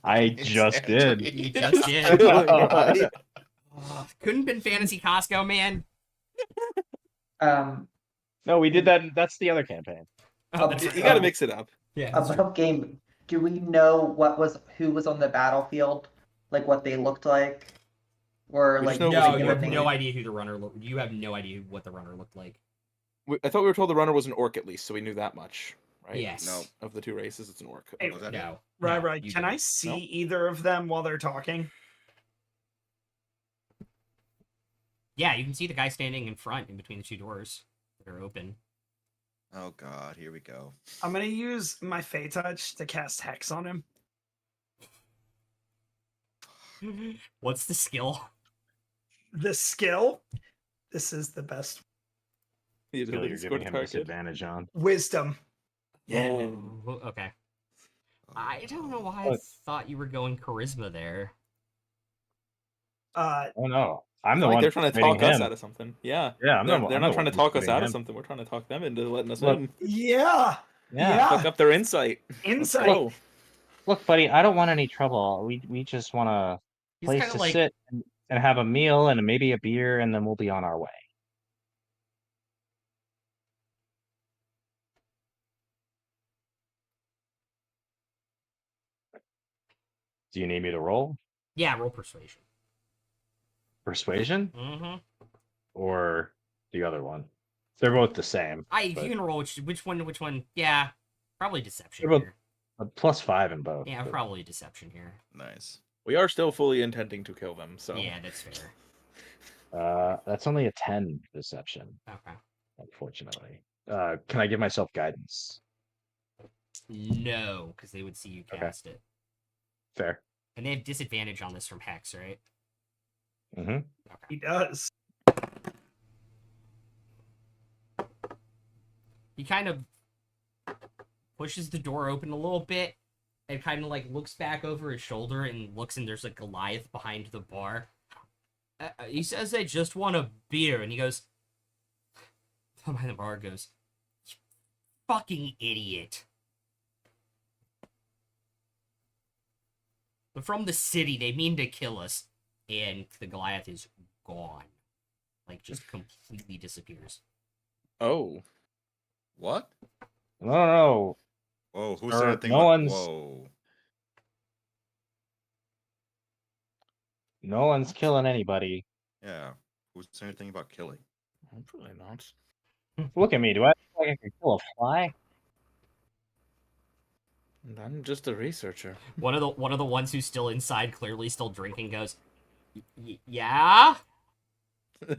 I just did. You just did. Couldn't been Fantasy Costco, man. No, we did that. That's the other campaign. Oh, that's You right. You gotta mix it up. Yeah, that's right. About game, do we know who was on the battlefield? Like what they looked like? Or We like just know it was No, an you orc. have no idea who the runner looked. You have no idea what the runner looked like. I thought we were told the runner was an orc at least, so we knew that much, right? Yes. No. Of the two races, it's an orc. Hey, Was that it? No. Right, no, right. you Can I didn't. see No? either of them while they're talking? Yeah, you can see the guy standing in front, in between the two doors that are open. Oh god, here we go. I'm gonna use my Fey Touch to cast Hex on him. What's the skill? The skill. This is the best. You Skill didn't you're score giving him target. disadvantage on. Wisdom. Oh, okay. I don't know why I Look. thought you were going charisma there. Oh no, I'm the Like one. they're trying to persuading talk us him. out of something. Yeah. Yeah, I'm They're, the. they're I'm not the trying to one talk us persuading out of him. something. We're trying to talk them into letting us Look. in. Yeah. Yeah. Fuck up their insight. Let's Insight. go. Look, buddy, I don't want any trouble. We just want a He's place kind to of like, sit and have a meal and maybe a beer, and then we'll be on our way. Do you need me to roll yeah, roll persuasion. persuasion Mm-hmm. or the other one? They're both the same. You but can roll which one? Yeah, probably deception They're both- here. a +5 in both. Yeah, but- probably deception here. Nice. We are still fully intending to kill them, so Yeah, that's fair. That's only a 10 deception, Okay. unfortunately. Can I give myself guidance? No, because they would see you Okay. cast it. Fair. And they have disadvantage on this from Hex, right? Mm-hmm. Okay. He does. He kind of pushes the door open a little bit and kind of like looks back over his shoulder and looks, and there's a Goliath behind the bar. He says they just want a beer, and he goes, behind the bar goes, "You fucking idiot. But from the city, they mean to kill us." And the Goliath is gone. Like, just completely disappears. Oh. What? No. Whoa, who Sir, said anything no about... one's- Whoa. No one's killing anybody. Yeah. Who said anything about killing? Probably not. Look at me. Do I look like I can kill a fly? I'm just a researcher. One of the ones who's still inside, clearly still drinking, goes, "Yeah."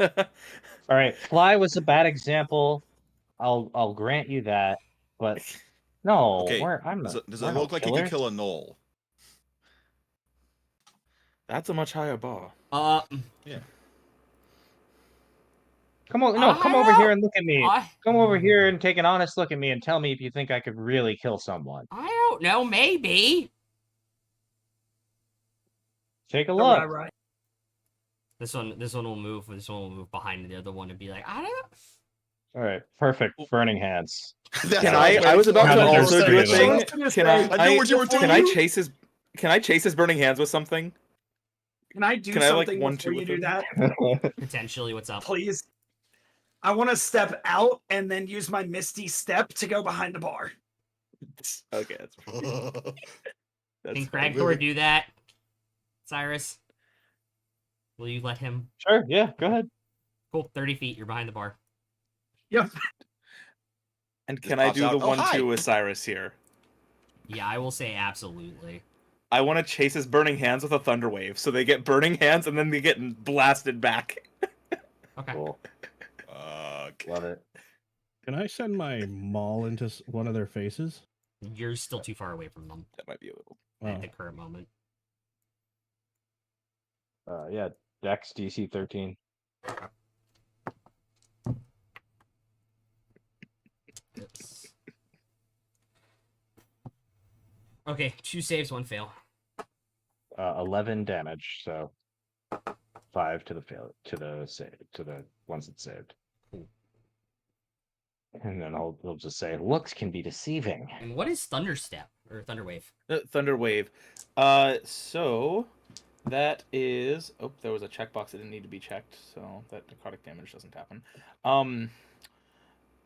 All right, fly was a bad example. I'll grant you that, but no, Okay, I'm Does not. it we're look not like you could killers. kill a knoll? That's a much higher bar. Yeah. Come on, no, come over here and look at me. I Come over here and take an honest look at me and tell me if you think I could really kill someone. don't know, maybe. Take a All look. right. This one will move. This one will move behind the other one and be like, I don't. All right, perfect. Burning hands. That's Can what I? was I was waiting about for. to All also three do a of them. thing. I was gonna Can say, I knew what you were Can doing. I chase his? Can I chase his burning hands with something? Can I do Can I, like, something 1-2 before you with do him? that? Potentially, what's up? Please. I want to step out and then use my Misty Step to go behind the bar. Okay, that's Can fine. Cragthor do that? Cyrus, will you let him? Sure. Yeah. Go ahead. Cool. 30 feet. You're behind the bar. Yep. And Just can I pops do out, the "Oh, 1-2 hi." with Cyrus here? Yeah, I will say absolutely. I want to chase his burning hands with a thunder wave, so they get burning hands and then they get blasted back. Okay. Cool. Fuck. Love it. Can I send my maul into one of their faces? You're still too far away from them That might be a little. at Oh. the current moment. Yeah. Dex DC 13. Oops. Okay, 2 saves, 1 fail. 11 damage. So 5 to the ones that saved. Cool. And then he'll just say, "Looks can be deceiving." And what is Thunder Step or Thunder Wave? Thunder wave. So that is. Oh, there was a checkbox that didn't need to be checked, so that necrotic damage doesn't happen.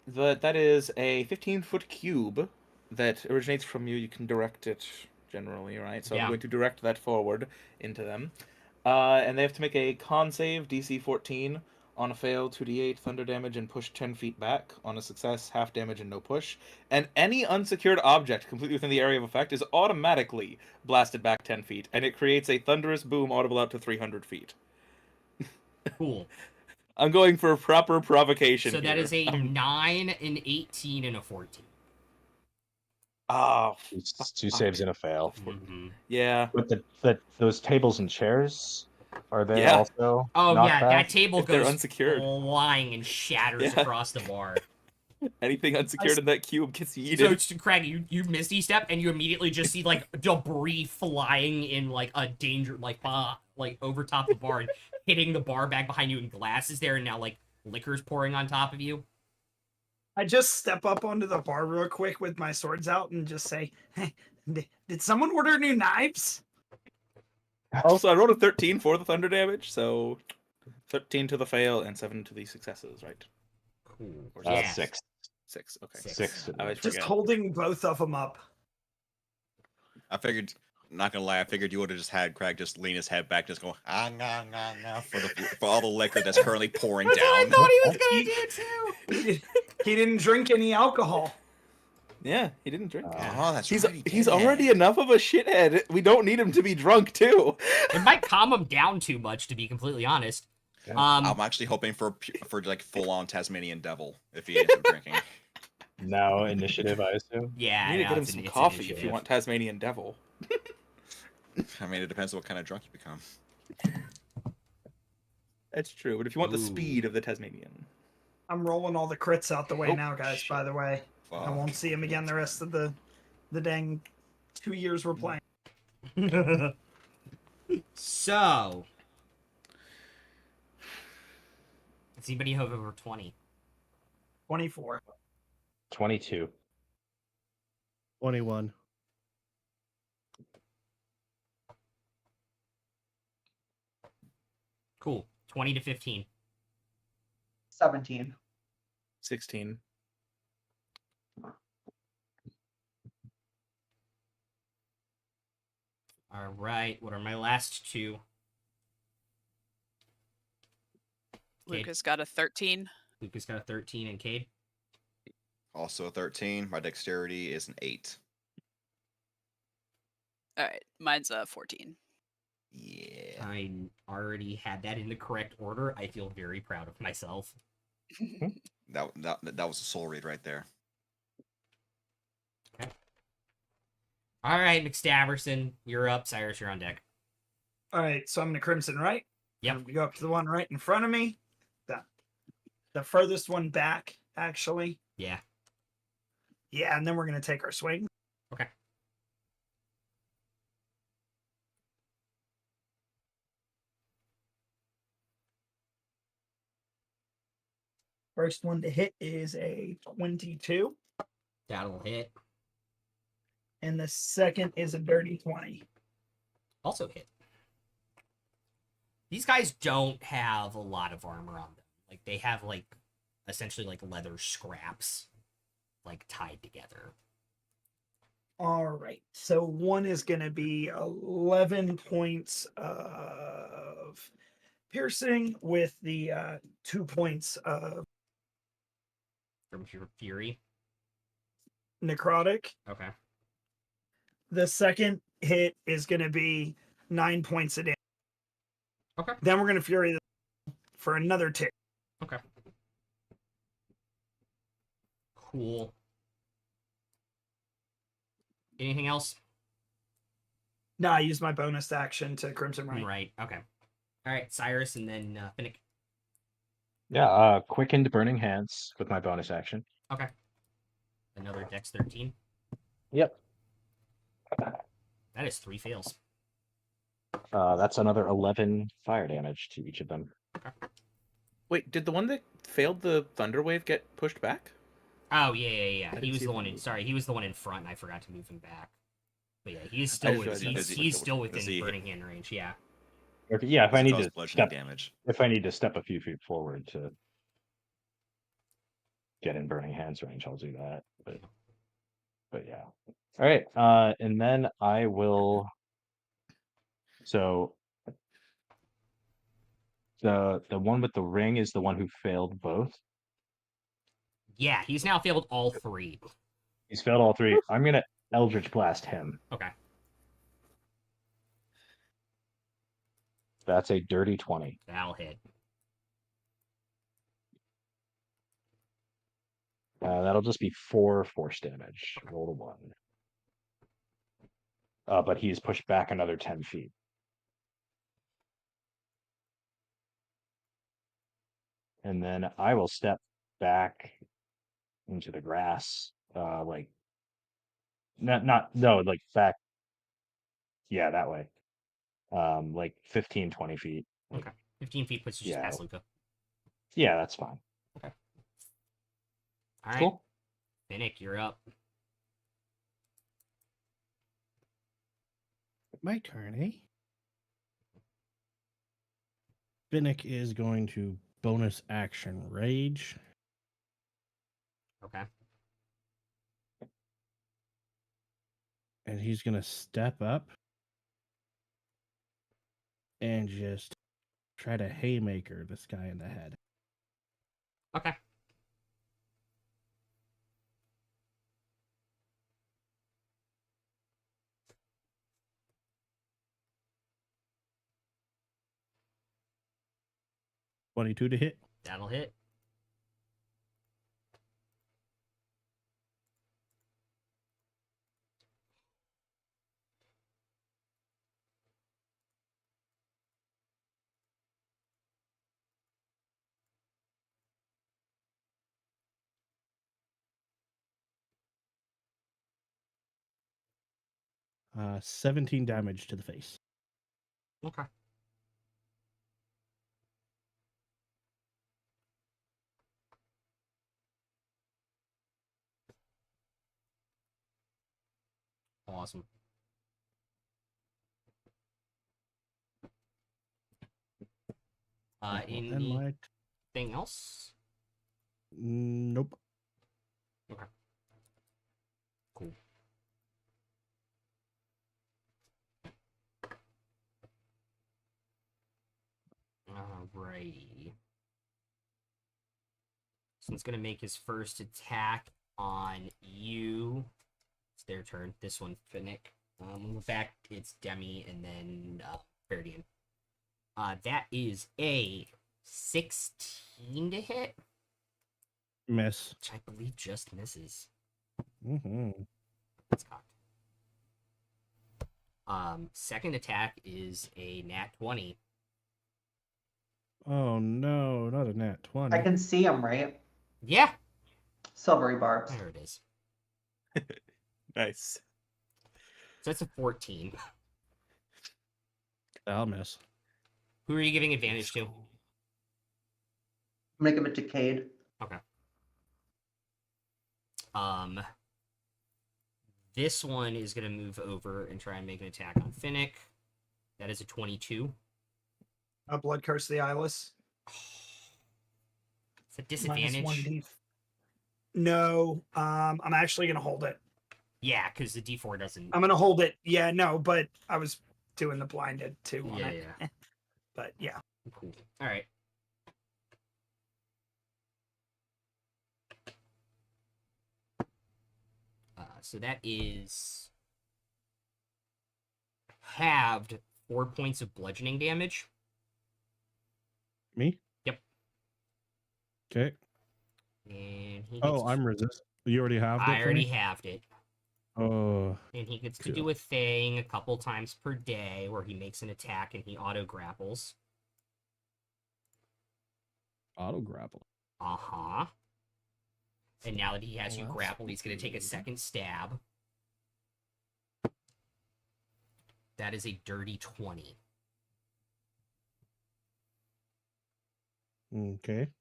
That is a 15-foot cube that originates from you. You can direct it generally, right? So Yeah. I'm going to direct that forward into them. And they have to make a con save, DC 14. On a fail, 2d8 thunder damage and push 10 feet back. On a success, half damage and no push. And any unsecured object completely within the area of effect is automatically blasted back 10 feet. And it creates a thunderous boom audible out to 300 feet. Cool. I'm going for proper provocation So that here. is a 9, an 18, and a 14. Oh, It's 2 saves and a fail. Mhm. yeah. But those tables and chairs, are they Yeah. also Oh knocked yeah, back? that table If they're goes unsecured. flying and shatters Yeah. across the bar. Anything unsecured in that cube gets So yeeted. it's Craig, you Misty Step and you immediately just see like debris flying in like a danger like over top the bar and hitting the bar back behind you and glass is there and now like liquor's pouring on top of you. I just step up onto the bar real quick with my swords out and just say, "Hey, did someone order new knives?" Also, I rolled a 13 for the thunder damage, so 13 to the fail and 7 to the successes, right? Cool. Or Yeah. 6. 6, okay. 6. I always Just forget. holding both of them up. I figured, not gonna lie, I figured you would have just had Craig just lean his head back, just go for all the liquor that's currently pouring That's what I down. thought he was gonna do too. He didn't drink any alcohol. Yeah, he didn't drink. Oh, that's He's right. he he's did. already enough of a shithead. We don't need him to be drunk too. It might calm him down too much, to be completely honest. Yeah. I'm actually hoping for like full on Tasmanian devil if he ends up drinking. Now initiative, I assume. Yeah, You need to no, get him it's some it's coffee if initiative. you want Tasmanian Devil. I mean, it depends on what kind of drunk you become. That's true, but if you want the Ooh. speed of the Tasmanian. I'm rolling all the crits out the way Oh, now, guys, by the way. I Fuck. won't see him again the rest of the dang 2 years we're playing. So, does anybody have over 20? 24. 22. 21. Cool. 20 to 15. 17. 16. All right. What are my last two? Cade. Lucas got a 13. Lucas got a 13 and Cade. Also a 13. My dexterity is an 8. All right, mine's a 14. Yeah. I already had that in the correct order. I feel very proud of myself. That was a soul read right there. All right, McStaverson, you're up. Cyrus, you're on deck. All right, so I'm going to Crimson Right. Yep. We go up to the one right in front of me. The furthest one back, actually. Yeah. Yeah, and then we're going to take our swing. Okay. First one to hit is a 22, That'll hit. and the second is a dirty 20. Also hit. These guys don't have a lot of armor on them. Like, they have, like, essentially, like, leather scraps, like, tied together. All right. So one is going to be 11 points of piercing with the 2 points of From pure fury. necrotic. Okay. The second hit is going to be 9 points of damage. Okay. Then we're going to fury for another 2. Okay. Cool. Anything else? No, I used my bonus action to Crimson Right. Right. Okay. All right, Cyrus, and then Finnick. Yeah, quickened burning hands with my bonus action. Okay. Another Dex 13. Yep. That is 3 fails. That's another 11 fire damage to each of them. Wait, did the one that failed the thunder wave get pushed back? Oh yeah. I He didn't was see the him one in. move. Sorry, he was the one in front, and I forgot to move him back. But yeah, he is I still just with, realized he's, that. he's still Is within he- burning hand range. Yeah. Yeah, if I need Cause to bludgeoning step, damage. if I need to step a few feet forward to get in burning hands range, I'll do that. But yeah. All right. And then I will. So the one with the ring is the one who failed both. Yeah, he's now failed all 3. He's failed all 3. I'm gonna Eldritch Blast him. Okay. That's a dirty 20. That'll hit. That'll just be 4 force damage. Roll to 1. But he's pushed back another 10 feet. And then I will step back into the grass, like like back. Yeah, that way. Like 15, 20 feet. Okay. 15 feet puts you just Yeah. past Luca. Yeah, that's fine. All right. Cool. Finnick, you're up. My turn, eh? Finnick is going to bonus action rage. Okay. And he's going to step up and just try to haymaker this guy in the head. Okay. $22 to hit. That'll hit. Uh, 17 damage to the face. Okay. Awesome. And my Anything else? nope. Okay. Cool. Alrighty. So it's gonna make his first attack on you. It's their turn. This one, Finnick. Move back. It's Demi, and then Verdian. That is a 16 to hit, Miss. which I believe just misses. Mm-hmm. It's cocked. Second attack is a nat 20. Oh no, not a nat 20. I can see him, right? Yeah, Silvery barbs. there it is. Nice. So it's a 14. I'll miss. Who are you giving advantage to? I'm gonna give it to Cade. Okay. This one is going to move over and try and make an attack on Finnick. That is a 22. A blood curse of the eyeless. It's a disadvantage. -1d. No, I'm actually gonna hold it. Yeah, because the D4 doesn't. I'm gonna hold it. Yeah, no, but I was doing the blinded too on Yeah, it. yeah. But yeah. Cool. All right. So that is halved 4 points of bludgeoning damage. Me? Yep. Okay. And he gets Oh, I'm resist. You already have it. I for already me? halved it. Oh, And he gets to Cool. do a thing a couple times per day where he makes an attack and he auto grapples. auto grapple. Uh-huh. And now that he has Oh, you that's grappled, he's going to take a good. second stab. That is a dirty 20. Okay.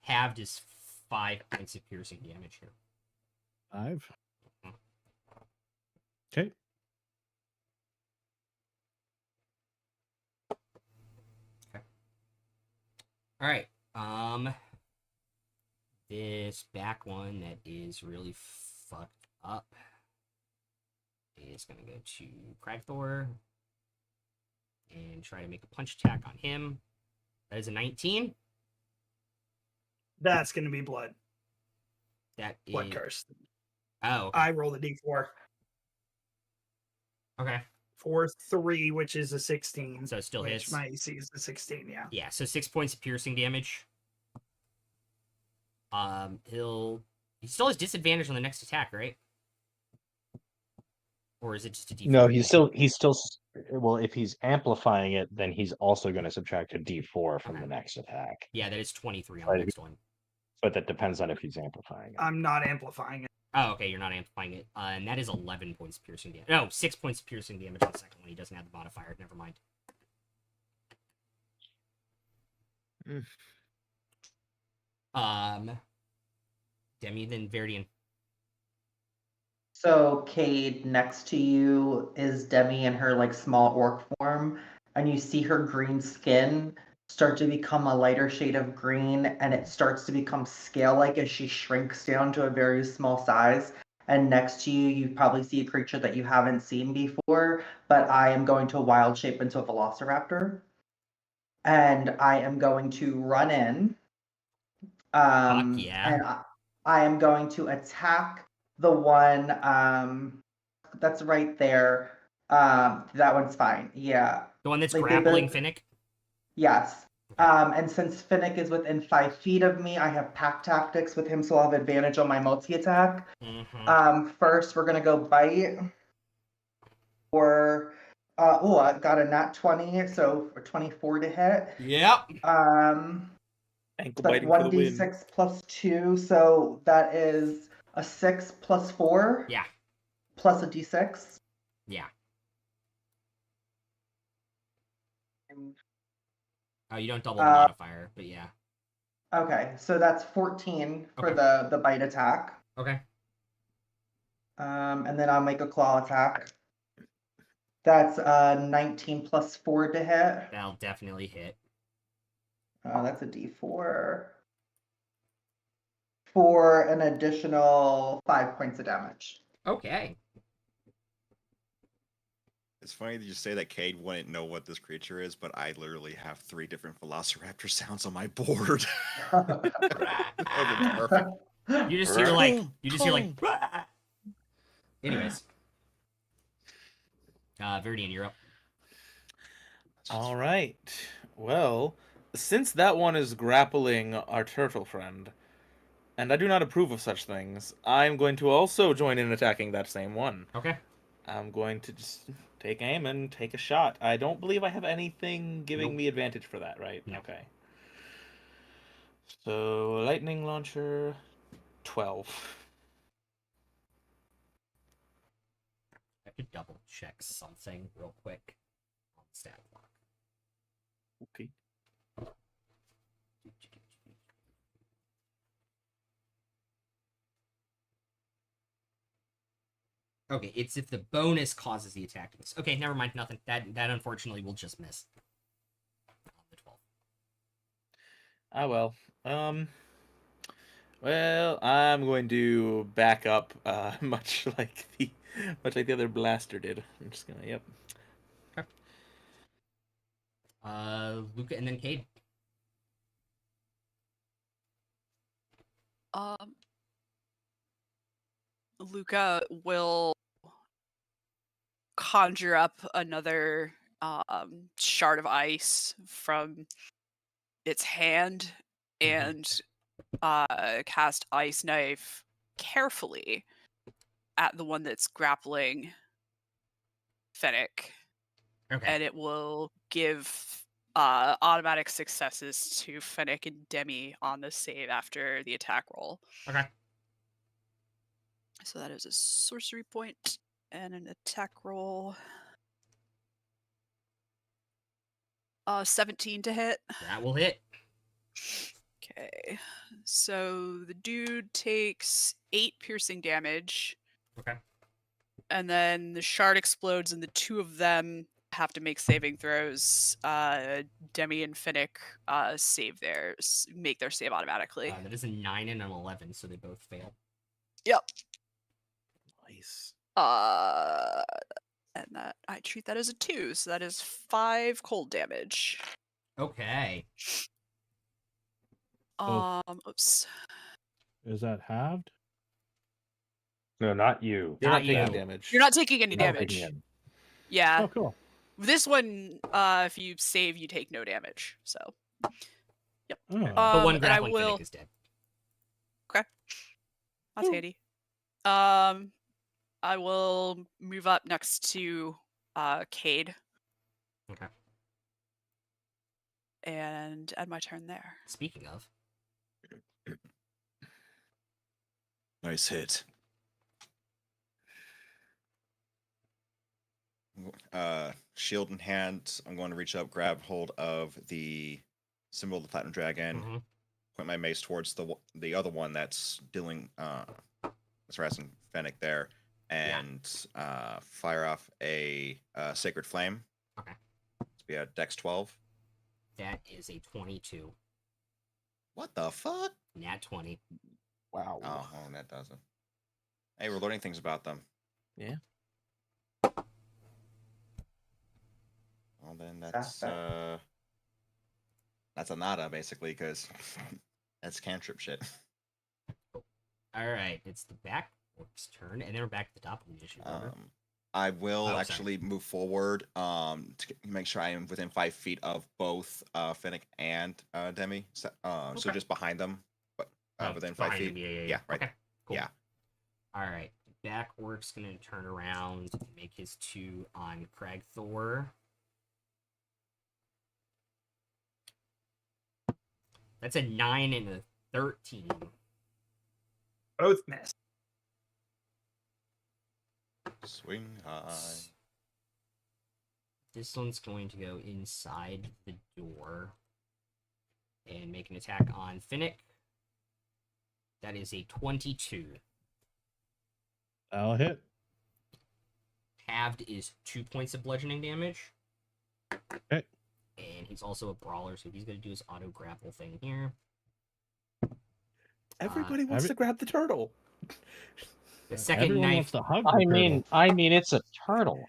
Halved is 5 points of piercing damage here. 5. Okay. All right. This back one that is really fucked up is going to go to Cragthor and try to make a punch attack on him. That is a 19. That's gonna be blood. That is Blood curse. Oh, okay. I rolled a d4 Okay. for 3, which is a 16. So it still which hits. my AC is a 16. Yeah. Yeah, so 6 points of piercing damage. He still has disadvantage on the next attack, right? Or is it just a D4? No, well, if he's amplifying it, then he's also going to subtract a d4 from Okay. the next attack. Yeah, that is 23 on Right. the next one. But that depends on if he's amplifying it. I'm not amplifying it. Oh, okay, you're not amplifying it. And that is 11 points of piercing damage. No, 6 points of piercing damage on the second one. He doesn't have the modifier. Never mind. Demi, then Verdian. So Cade, next to you is Demi in her like small orc form, and you see her green skin start to become a lighter shade of green, and it starts to become scale-like as she shrinks down to a very small size. And next to you, you probably see a creature that you haven't seen before, but I am going to wild shape into a velociraptor. And I am going to run in. yeah. And I am going to attack the one that's right there. That one's fine. Yeah. The one that's Like, grappling Finnick? Yes. And since Finnick is within 5 feet of me, I have pack tactics with him, so I'll have advantage on my multi-attack. Mm-hmm. First, we're gonna go bite. Or I got a nat 20, so for 24 to hit. Yep. Ankle That's biting for the win. 1d6 plus 2, so that is a 6 plus 4. Yeah. Plus a d6. Yeah. Oh, you don't double the modifier, but yeah. Okay, so that's 14 for Okay. the bite attack. Okay. And then I'll make a claw attack. That's 19 plus 4 to hit. That'll definitely hit. That's a d4. For an additional 5 points of damage. Okay. It's funny that you say that Cade wouldn't know what this creature is, but I literally have 3 different Velociraptor sounds on my board. That would be perfect. You just hear like. Anyways. Verdian, you're up. All right. Well, since that one is grappling our turtle friend, and I do not approve of such things, I'm going to also join in attacking that same one. Okay. I'm going to just take aim and take a shot. I don't believe I have anything giving Nope. me advantage for that, right? No. Okay. So, lightning launcher, 12. I could double check something real quick on the stat block. Okay. Okay, it's if the bonus causes the attack to miss. Okay, never mind, nothing. That unfortunately will just miss. On the 12. Ah well. Well, I'm going to back up, much like the other blaster did. I'm just gonna, yep. Luca and then Cade. Luca will conjure up another shard of ice from its hand and cast Ice Knife carefully at the one that's grappling Fennec. Okay. And it will give automatic successes to Fennec and Demi on the save after the attack roll. Okay. So that is a sorcery point and an attack roll. 17 to hit. That will hit. Okay. So the dude takes 8 piercing damage. Okay. And then the shard explodes and the two of them have to make saving throws. Demi and Finnick make their save automatically. That is a 9 and an 11, so they both fail. Yep. Nice. And that I treat that as a 2, so that is 5 cold damage. Okay. Oops. Is that halved? No, not you. You're Not not taking you. damage. You're not taking any Not damage. taking it. Yeah. Oh, cool. This one, if you save, you take no damage. So. Yep. Oh. The one And I grappling will. Finnick is dead. Okay. That's handy. I will move up next to Cade. Okay. And end my turn there. Speaking of, Nice hit. Shield in hand, I'm going to reach up, grab hold of the symbol of the Platinum Dragon, Mhm. point my mace towards the other one that's dealing that's harassing Fennec there, and fire off a Sacred Flame. Okay. It's be a Dex 12. that is a 22. What the fuck? Nat 20. Wow. Oh, that doesn't. Hey, we're learning things about them. Yeah. Well, then that's a nada basically, because that's cantrip shit. All right, it's the back orc's turn, and then we're back to the top of the initiative order. I will sorry. actually move forward to make sure I am within 5 feet of both Finnick and Demi. So Okay. just behind them, but within 5 behind feet. him, Yeah, right. Okay, cool. Yeah. All right, back orc's gonna turn around and make his 2 on Crag Thor. That's a 9 and a 13. Both miss. Swing high. This one's going to go inside the door and make an attack on Finnick. That is a 22. I'll hit. Halved is 2 points of bludgeoning damage. Okay. And he's also a brawler, so he's going to do his auto grapple thing here. Everybody wants to grab the turtle. The second Everyone knife. wants to hug I the mean, it's a turtle.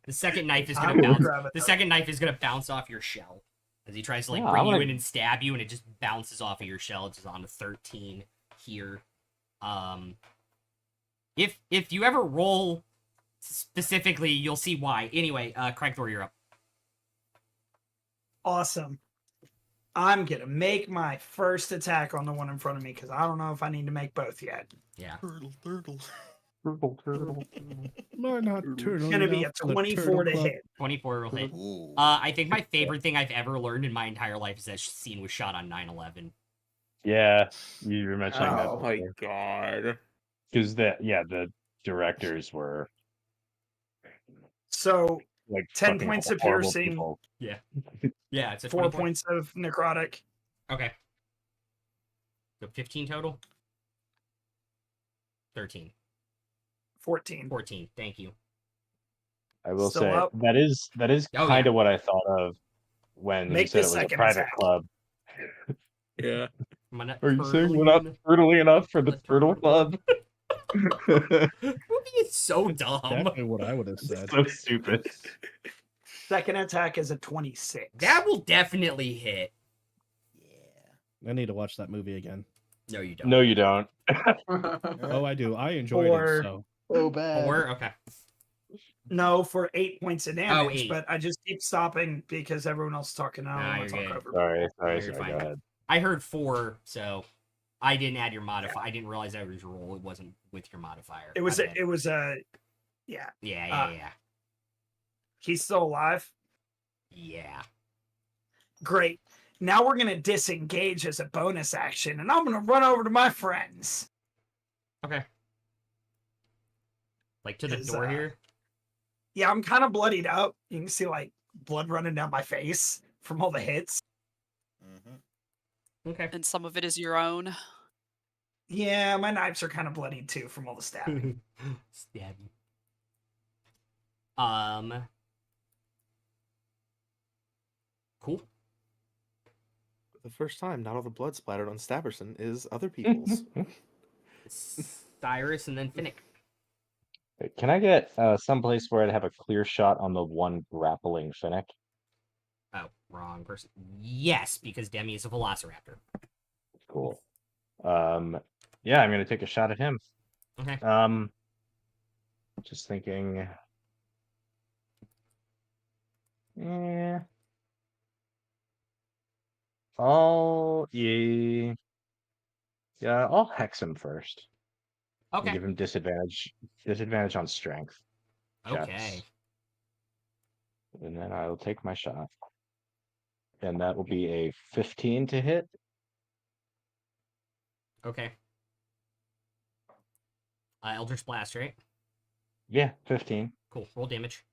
The second knife is I going to will bounce. grab it, The though. second knife is going to bounce off your shell as he tries to Yeah, bring I'm you gonna- in and stab you, and it just bounces off of your shell. It's just on a 13 here. If you ever roll specifically, you'll see why. Anyway, Craig Thor, you're up. Awesome. I'm gonna make my first attack on the one in front of me because I don't know if I need to make both yet. Yeah. Turtle. Why not turtle? It's gonna be a enough for the 24 turtle to club? hit. 24 will hit. Ooh. I think my favorite thing I've ever learned in my entire life is that scene was shot on 9/11. Yeah, you were mentioning that. Oh my god. Because the directors were. So like 10 fucking points of horrible piercing. people. Yeah, it's a 4 20 point. points of necrotic. Okay. So 15 total? 13. 14. 14. Thank you. I will Still say up? that is Oh, kind yeah. of what I thought of when he Make said the it was a second private attack. club. Yeah. I'm not Are you saying we're not curdling brutally enough for the the Turtle Club? Movie is so dumb. Exactly what I would have said. So stupid. Second attack is a 26. That will definitely hit. I need to watch that movie again. No, you don't. No, you don't. Oh, I do. I enjoyed Or- it. So So bad. 4? Okay. No, for 8 points of damage, 8. but I just keep stopping because everyone else is talking. I Nah, don't want you're to talk good. over. Sorry, You're sorry. fine. Go ahead. I heard 4, so I didn't add your modifier. I didn't realize that was your roll. It wasn't with your modifier. It was My a, bad. it was a, yeah. Yeah. He's still alive. Yeah. Great. Now we're gonna disengage as a bonus action, and I'm gonna run over to my friends. Okay. Like to the Is, door here? Yeah, I'm kind of bloodied up. You can see like blood running down my face from all the hits. Mm-hmm. Okay. And some of it is your own. Yeah, my knives are kind of bloodied too from all the stabbing. Stabbing. Cool. The first time, not all the blood splattered on Staberson is other people's. Cyrus and then Finnick. Can I get someplace where I'd have a clear shot on the one grappling Finnick? Oh, wrong person. Yes, because Demi is a velociraptor. Cool. Yeah, I'm gonna take a shot at him. Okay. Just thinking. Yeah. Yeah, I'll hex him first. And Okay. give him disadvantage on strength. Okay. checks. And then I'll take my shot. And that will be a 15 to hit. Okay. Eldritch Blast, right? Yeah, 15. Cool. Roll damage.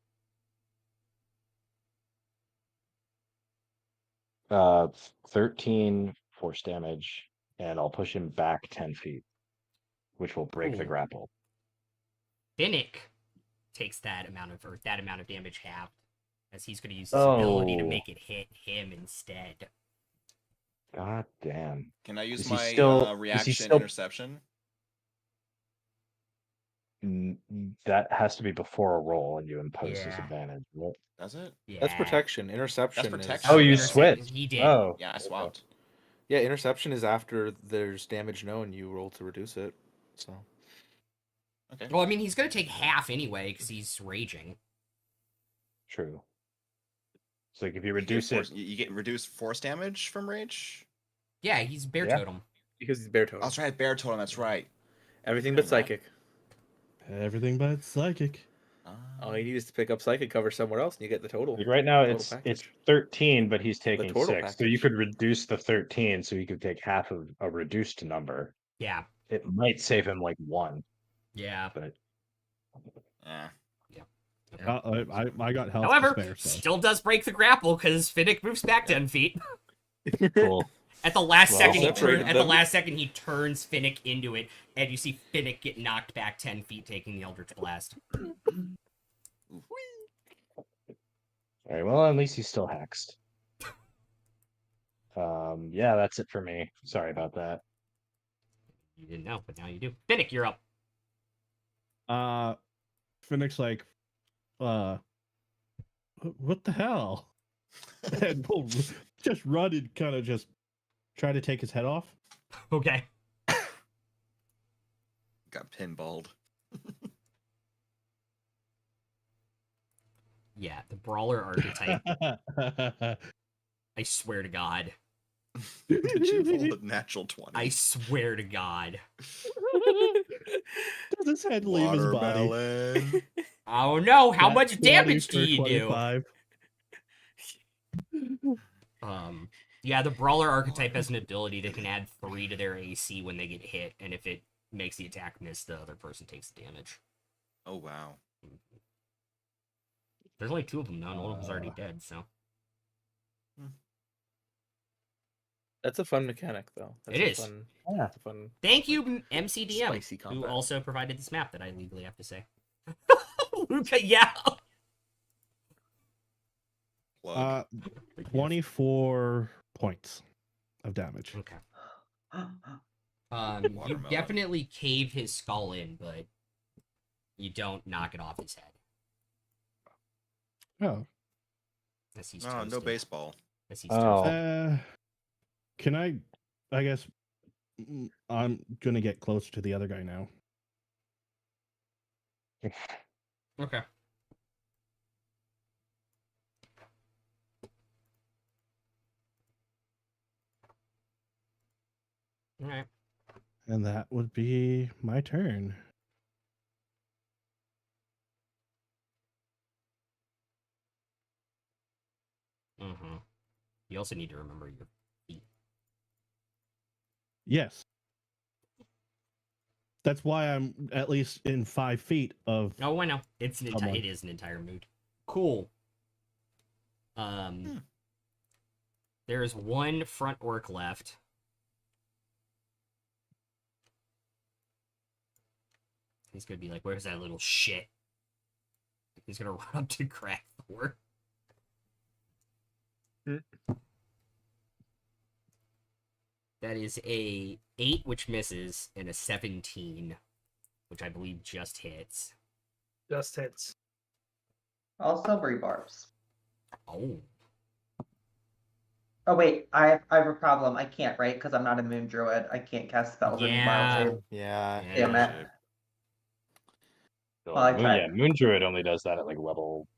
13 force damage, and I'll push him back 10 feet, which will break the Cool. grapple. Finnick takes that amount of damage halved, as he's going to use his ability to Oh. make it hit him instead. God damn. Can I use Is he my still- is he reaction still- interception? That has to be before a roll, and you impose Yeah. disadvantage. What? Does it? Yeah. That's protection. Interception. That's is- protection. Oh, you Intercept- switched. He did. Oh, Yeah, I okay. swapped. Yeah, interception is after there's damage known. You roll to reduce it. So Okay. Well, I mean, he's going to take half anyway, because he's raging. True. So like if you You get reduce it, you get reduced force damage from rage. Yeah, he's bear Yeah. totem. because he's bear Oh, totem. that's right, bear totem. That's right. Everything but Forgetting that. psychic. Everything but psychic. All you need is to pick up psychic cover somewhere else, and you get the total. like right now total it's package. 13, but he's taking total 6. So you package. could reduce the 13, so you could take half of a reduced number. Yeah. It might save him like 1, Yeah. but Yeah. I got health However, to spare, so. still does break the grapple, because Finnick moves back 10 feet. cool. At the last Well, second, separated them. he turns Finnick into it, and you see Finnick get knocked back 10 feet, taking the Eldritch Blast. All right, well, at least he's still hexed. Yeah, that's it for me. Sorry about that. You didn't know, but now you do. Finnick, you're up. Phoenix like, what the hell? And we'll just run and kind of just try to take his head off. Okay. Got pinballed. Yeah, the Brawler archetype. I swear to God. Did you roll a natural 20? I swear to God. Does his head leave his body? Watermelon. Oh no, how Nat much 20 damage for do you do? 25. Yeah, the Brawler archetype has an ability that can add 3 to their AC when they get hit, and if it makes the attack miss, the other person takes the damage. Oh wow. There's only 2 of them now, and one of them's already dead, so. That's a fun mechanic, though. That's It a is. Fun, Yeah. that's a fun. Thank you, MCDM, Spicy who combat. also provided this map that I legally have to say. Luca, yeah. Plug. 24 points of damage. Okay. You Watermelon. definitely cave his skull in, but you don't knock it off his head. Oh. As he's No toasted. baseball. As he's Oh. toasted. Can I guess I'm gonna get closer to the other guy now. Okay. Alright. And that would be my turn. Mm-hmm. You also need to remember your feet. Yes. That's why I'm at least in 5 feet of. Oh, I know. It's an Someone. it is an entire mood. Cool. There is 1 front orc left. He's gonna be like, "Where's that little shit?" He's gonna run up to crack Thor. That is a 8, which misses, and a 17, which I believe just hits. Just hits. All silvery barbs. Oh. Oh wait, I have a problem. I can't, right? Because I'm not a moon druid. I can't cast spells in Yeah. wild shape. Yeah. Damn it. So, Well, I Moon, tried. yeah, Moon Druid only does that at like level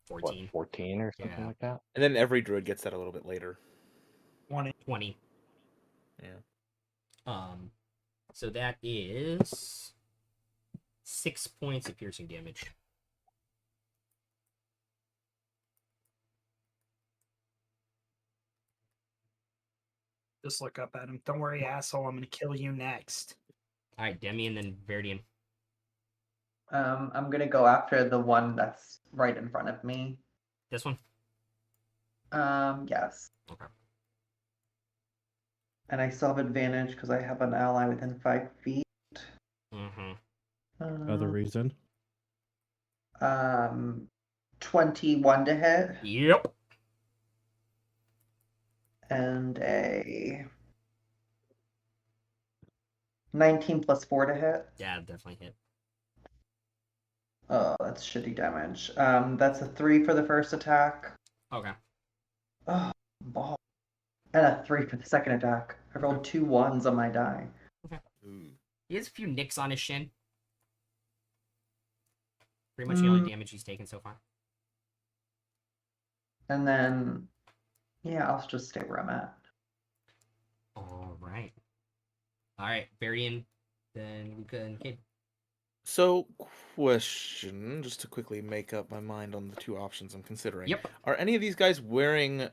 14. 14 or something Yeah. like that. And then every druid gets that a little bit later. 20. Yeah. So that is 6 points of piercing damage. Just look up at him. Don't worry, asshole. I'm gonna kill you next. All right, Demi, and then Verdian. I'm gonna go after the one that's right in front of me. This one. Yes. Okay. And I still have advantage because I have an ally within 5 feet. Mm-hmm. Other reason. 21 to hit. Yep. And a 19 plus 4 to hit. Yeah, definitely hit. Oh, that's shitty damage. That's a 3 for the first attack. Okay. Oh, ball. And a 3 for the second attack. I rolled 2 1s on my die. Ooh. He has a few nicks on his shin. Pretty much the only damage he's taken so far. And then, yeah, I'll just stay where I'm at. All right. All right, Varian, then Luca and Kid. So, question, just to quickly make up my mind on the 2 options I'm considering. Yep. Are any of these guys wearing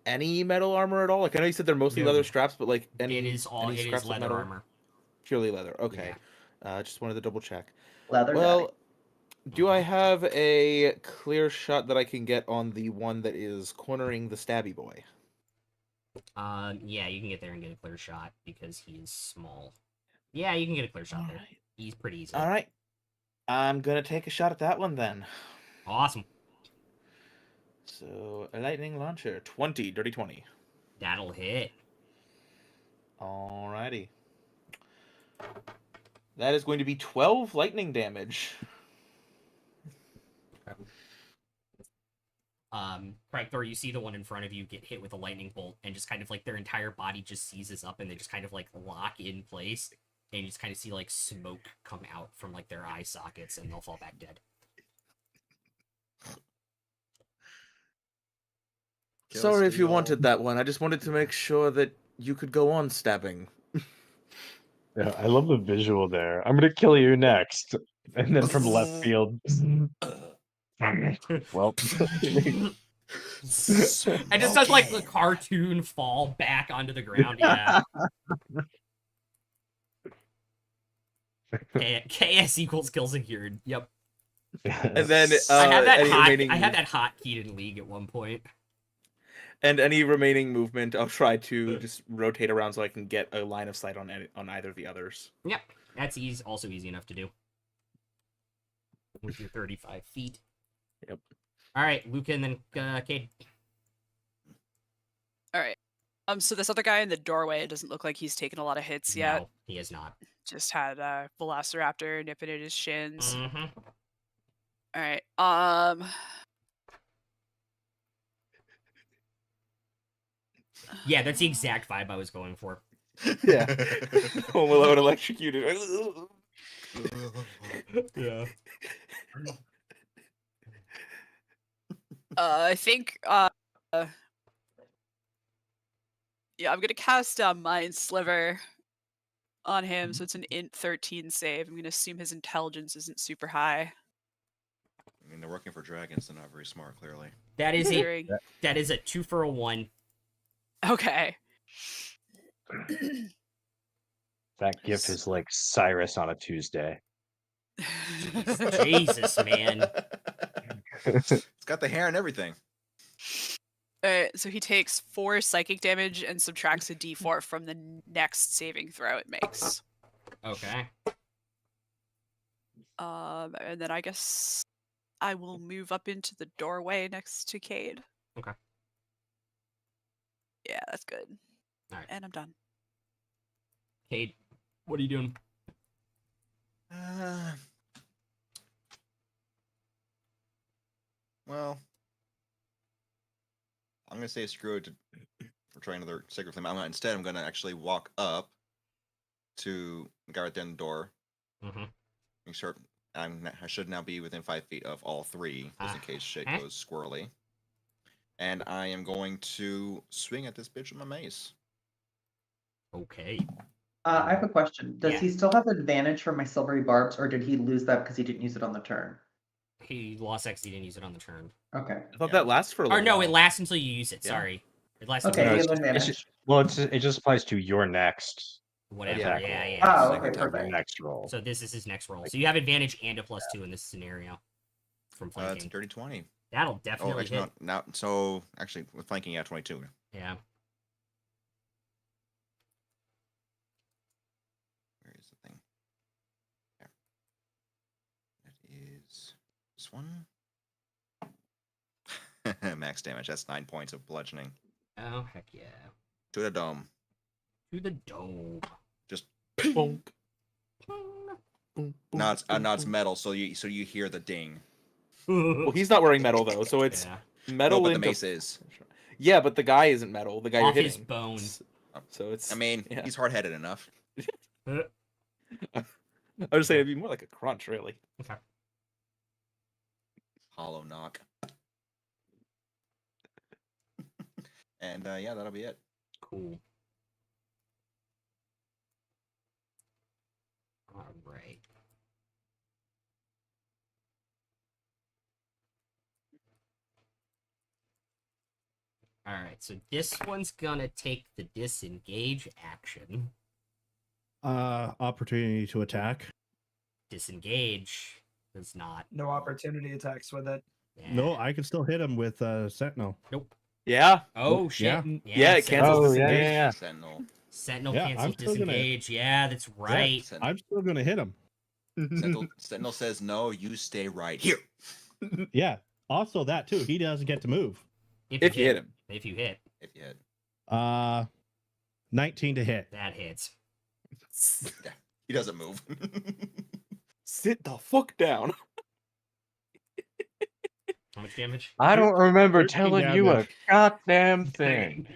any metal armor at all? Like, I know you said they're mostly leather straps, but like any It is all. any It scraps is of leather metal? armor. Purely leather. Okay. Just wanted to double check. Leather Well, do I have a clear shot that I can get on the one that is cornering the stabby boy? Yeah, you can get there and get a clear shot because he is small. Yeah, you can get a clear shot there. Alright. He's pretty easy. All right. I'm gonna take a shot at that one then. Awesome. So a lightning launcher, 20, dirty 20. That'll hit. Alrighty. That is going to be 12 lightning damage. Cragthor, you see the one in front of you get hit with a lightning bolt, and just kind of like their entire body just seizes up, and they just kind of like lock in place, and you just kind of see like smoke come out from like their eye sockets, and they'll fall back dead. Sorry if you wanted that one. I just wanted to make sure that you could go on stabbing. Yeah, I love the visual there. I'm gonna kill you next, and then from left field. Well, I just does like the cartoon fall back onto the ground. Yeah. KS equals kills secured. Yep. And then I had that any hot. remaining I had that hot keyed in League at one point. and any remaining movement, I'll try to just rotate around so I can get a line of sight on either of the others. Yep, that's easy. Also easy enough to do with your 35 feet. Yep. All right, Luca and then Cade. All right. So this other guy in the doorway, it doesn't look like he's taken a lot of hits yet. No, he is not. Just had a Velociraptor nipping at his shins. Mm-hmm. All right. Yeah, that's the exact vibe I was going for. Yeah. Without electrocuted. Yeah. I think. Yeah, I'm gonna cast Mind Sliver on him, so it's an int 13 save. I'm gonna assume his intelligence isn't super high. I mean, they're working for dragons. They're not very smart, clearly. That is Considering- that is a 2 for a 1. Okay. That gift is like Cyrus on a Tuesday. Jesus, man. It's got the hair and everything. Alright, so he takes 4 psychic damage and subtracts a d4 from the next saving throw it makes. Okay. And then I guess I will move up into the doorway next to Cade. Okay. Yeah, that's good. Alright. And I'm done. Cade, what are you doing? Well, I'm gonna say screw it for trying another sacred flame. Instead, I'm gonna actually walk up to the guy right there in the door. Mm-hmm. Make sure I should now be within 5 feet of all three, just in case shit goes squirrely. And I am going to swing at this bitch with my mace. Okay. I have a question. Does Yeah. he still have advantage from my silvery barbs, or did he lose that because he didn't use it on the turn? He lost X, he didn't use it on the turn. Okay. I thought Yeah. that lasts for a Or little no, while. it lasts until you use it. Yeah. Sorry. It lasts Okay, until he it's has just- advantage. Well, it just applies to your next whatever. attack Yeah, roll. yeah. Oh, Second okay, attack perfect. roll. Next roll. So this is his next roll. So you have advantage and a +2 in this scenario from It's flanking. a dirty 20. That'll Oh, definitely actually, hit. not now. So actually, with flanking, yeah, 22. Yeah. Where is the thing? There. That is this one. Max damage. That's 9 points of bludgeoning Oh, heck yeah. to the dome. To the dome. Just Bonk. Pong. Boom, now it's boom, now it's boom. metal, so you hear the ding. Well, he's not wearing metal though, so it's Yeah. metal No, but the into- mace is. Yeah, but the guy isn't metal. The guy Off you're his hitting. bone. So it's. I mean, yeah. he's hard-headed enough. I was saying it'd be more like a crunch, really. Okay. Hollow knock. And yeah, that'll be it. Cool. All right. All right, so this one's gonna take the disengage action. Opportunity to attack. Disengage does not. No opportunity attacks with it. No, Yeah. I can still him with Sentinel. Nope. Yeah. Oh shit. yeah. Yeah, it cancels Sentinel- disengage. yeah. Sentinel. Sentinel Yeah, cancels I'm still gonna- disengage. Yeah, that's right. I'm still gonna hit him. Sentinel says, "No, you stay right here." Yeah. Also, that too. He doesn't get to move. If you hit him. If you hit, If you hit. 19 to hit. that hits. Yeah, he doesn't move. Sit the fuck down. How much damage? I don't remember 13 telling you a damage. goddamn thing.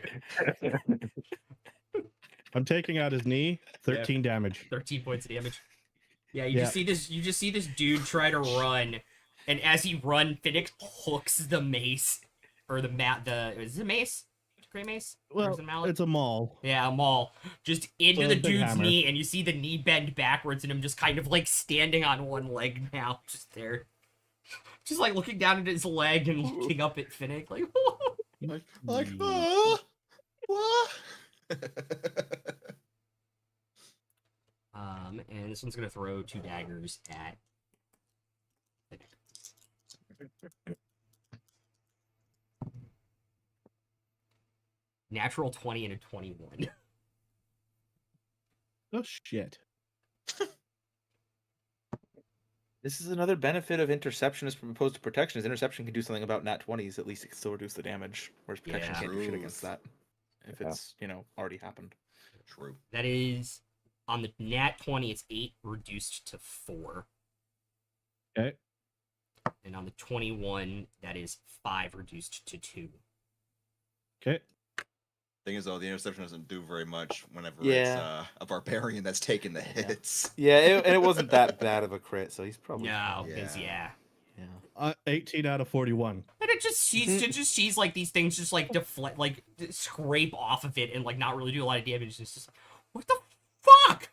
I'm taking out his knee. 13 damage. 13 points of damage. Yeah, you Yeah. just see this. You just see this dude try to run, and as he runs, Phoenix hooks the mace or the mat. Is it a mace? Gray mace? Or is Well, it a mallet? it's a maul. Yeah, a maul. Just into So the a big dude's hammer. knee, and you see the knee bend backwards, and him just kind of like standing on one leg now, just there, just like looking down at his leg and looking up at Finnick, like. like, Yeah. what? And this one's gonna throw 2 daggers at. Finnick. Natural 20 and a 21. Oh shit. This is another benefit of interception as opposed to protection. Is interception can do something about nat 20s. At least it can still reduce the damage, whereas protection Yeah. can't do shit Truth. against that if it's already happened. True. That is on the nat 20, it's 8 reduced to 4. Okay. And on the 21, that is 5 reduced to 2. Okay. Thing is, though, the interception doesn't do very much whenever it's Yeah. a barbarian that's taking the hits. Yeah, and it wasn't that bad of a crit, so he's probably No, fine. because yeah. 18 out of 41. And it just sees like these things just like deflect, like scrape off of it and like not really do a lot of damage. It's just what the fuck?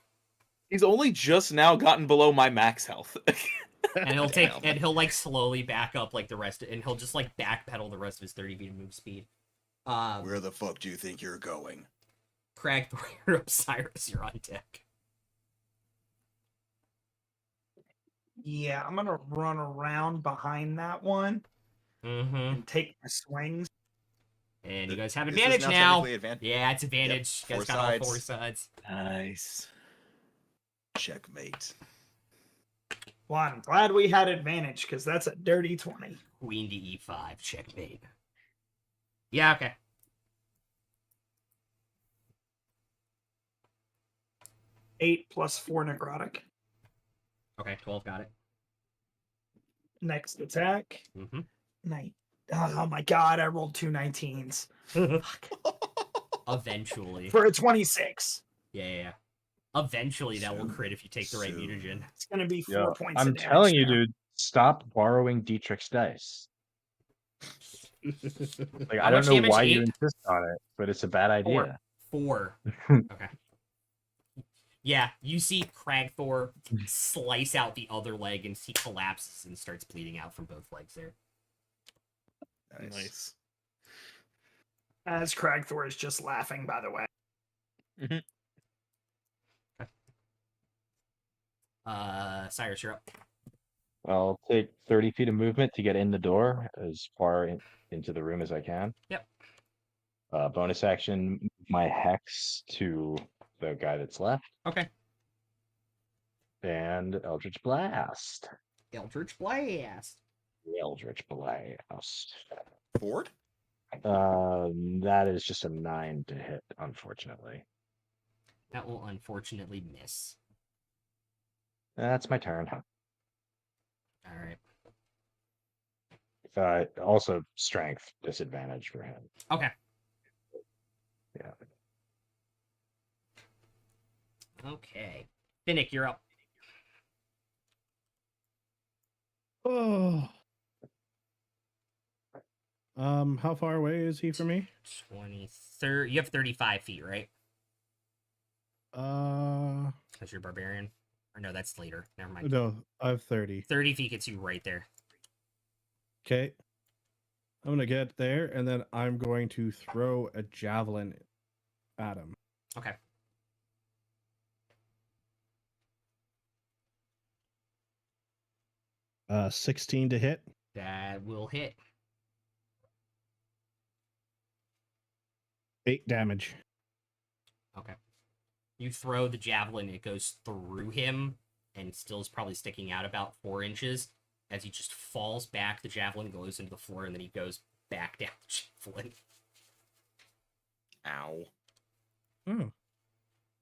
He's only just now gotten below my max health. And he'll like slowly back up like the rest, and he'll just like backpedal the rest of his 30 feet of move speed. Where the fuck do you think you're going? Crag, you're up, Cyrus, you're on deck. Yeah, I'm gonna run around behind that one Mm-hmm. and take my swings. And you guys have This is advantage now now. technically advantage. Yeah, it's advantage. You guys got all 4 sides. Nice. Checkmate. Well, I'm glad we had advantage because that's a dirty 20. Queen to e5, checkmate. Yeah, okay. Eight plus 4 necrotic. Okay, 12, got it. Next attack. Mm-hmm. Oh my god, I rolled 2 19s. Eventually. For a 26. Yeah. Eventually that will crit if you take the right Soon. mutagen. It's gonna be 4 Yo, points I'm of damage telling you, now. dude, stop borrowing Dietrich's dice. Like, How I much don't know damage? why you 8? insist on it, but it's a bad idea. 4. Okay. Yeah, you see Cragthor slice out the other leg and he collapses and starts bleeding out from both legs there. Nice. As Cragthor is just laughing, by the way. Cyrus, you're up. I'll take 30 feet of movement to get in the door as far into the room as I can. Yep. Bonus action, move my hex to the guy that's left, Okay. and Eldritch Blast. Eldritch Blast. Eldritch Blast. Ford? That is just a 9 to hit, unfortunately. That will unfortunately miss. That's my turn. Alright. Also, strength disadvantage for him. Okay. Yeah. Okay. Finnick, you're up. Oh. How far away is he from me? 30. You have 35 feet, right? Because you're barbarian. Or no, that's later. Never mind. No, I have 30. 30 feet gets you right there. Okay. I'm gonna get there, and then I'm going to throw a javelin at him. Okay. Uh, 16 to hit. That will hit. 8 damage. Okay. You throw the javelin, it goes through him, and still is probably sticking out about 4 inches. As he just falls back, the javelin goes into the floor, and then he goes back down the javelin. Ow. Oh.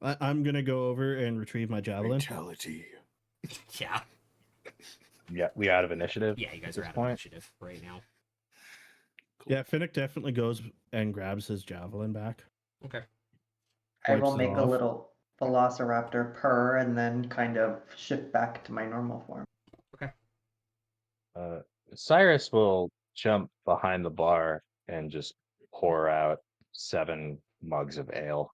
I'm gonna go over and retrieve my javelin. Fatality. Yeah. Yeah, we out of initiative. Yeah, you guys at are this out of point? initiative right now. Yeah, Finnick definitely goes and grabs his javelin back. Okay. I will Wipes it make a off. little velociraptor purr and then kind of shift back to my normal form. Cyrus will jump behind the bar and just pour out 7 mugs of ale.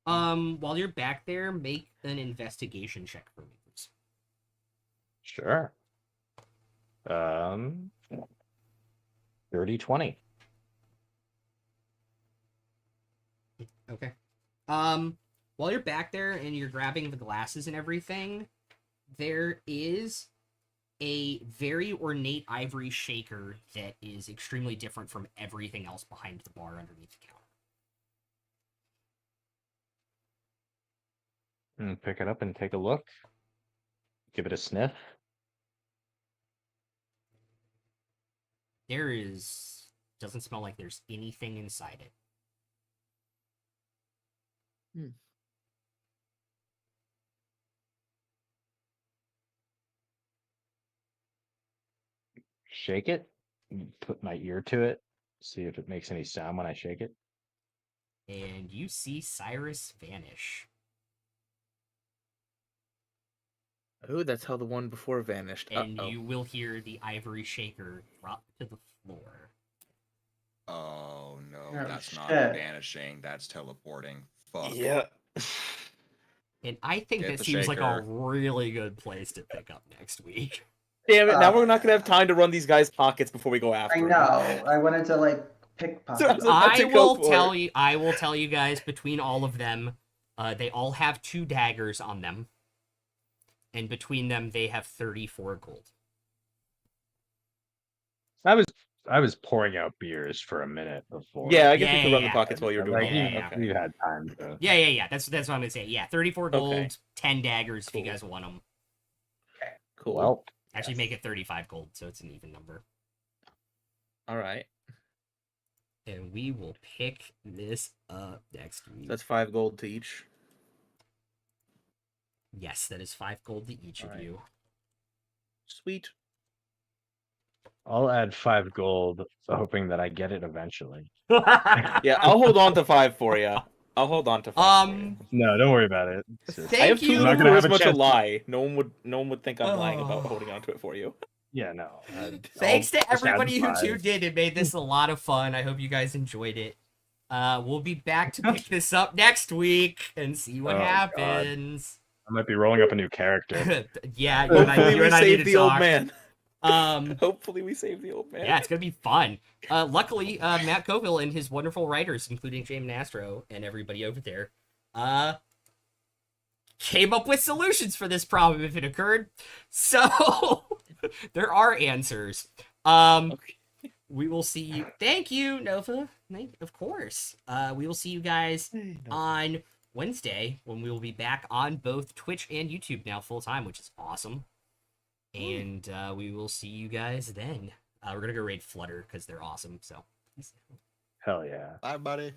While you're back there, make an investigation check for me, please. Sure. 30-20. Okay. While you're back there and you're grabbing the glasses and everything, there is a very ornate ivory shaker that is extremely different from everything else behind the bar underneath the counter. And pick it up and take a look. Give it a sniff. Doesn't smell like there's anything inside it. Shake it. Put my ear to it. See if it makes any sound when I shake it. And you see Cyrus vanish. Oh, that's how the one before vanished. And Uh-oh. you will hear the ivory shaker drop to the floor. Oh no, Oh, that's not shit. vanishing. That's teleporting. Fuck. Yeah. And I think Get that the seems like a shaker. really good place to pick up next week. Damn it! Now we're not gonna have time to run these guys' pockets before we go after I him. know. I wanted to like pickpocket. So I to go for it. I will tell you guys, between all of them, they all have 2 daggers on them. And between them, they have 34 gold. I was pouring out beers for a minute before. Yeah, I guess we Yeah, could run yeah. the pockets while you're doing Like, all that. yeah. Okay. you had time to. Yeah. That's what I'm gonna say. Yeah, 34 gold, Okay. 10 daggers if Cool. you guys want them. Cool. Well, Actually, make it 35 gold, so it's an even number. All right. And we will pick this up next week. That's 5 gold to each. Yes, that is 5 gold to each of Alright. you. Sweet. I'll add 5 gold, hoping that I get it eventually. Yeah, I'll hold on to 5 for you. I'll hold on to 5 for you. No, don't worry about it. It's just- Thank I have 2 you. I'm not gonna have a charisma to chance. lie. No one would think I'm lying about Oh. holding on to it for you. Yeah, no. Thanks I'll to just add everybody who 5. tuned in. It made this a lot of fun. I hope you guys enjoyed it. We'll be back to pick this up next week and see what Oh, God. happens. I might be rolling up a new character. Yeah, you and I, Hopefully you we and I need save to the old talk. man. Hopefully we save the old man. Yeah, it's gonna be fun. Luckily, Matt Coville and his wonderful writers, including James Nastro and everybody over there, came up with solutions for this problem if it occurred. So there are answers. We will see you. Thank you, Nova. Of course. We will see you guys on Wednesday when we will be back on both Twitch and YouTube now full time, which is awesome. And we will see you guys then. We're gonna go raid Flutter because they're awesome. So Hell yeah. Bye, buddy.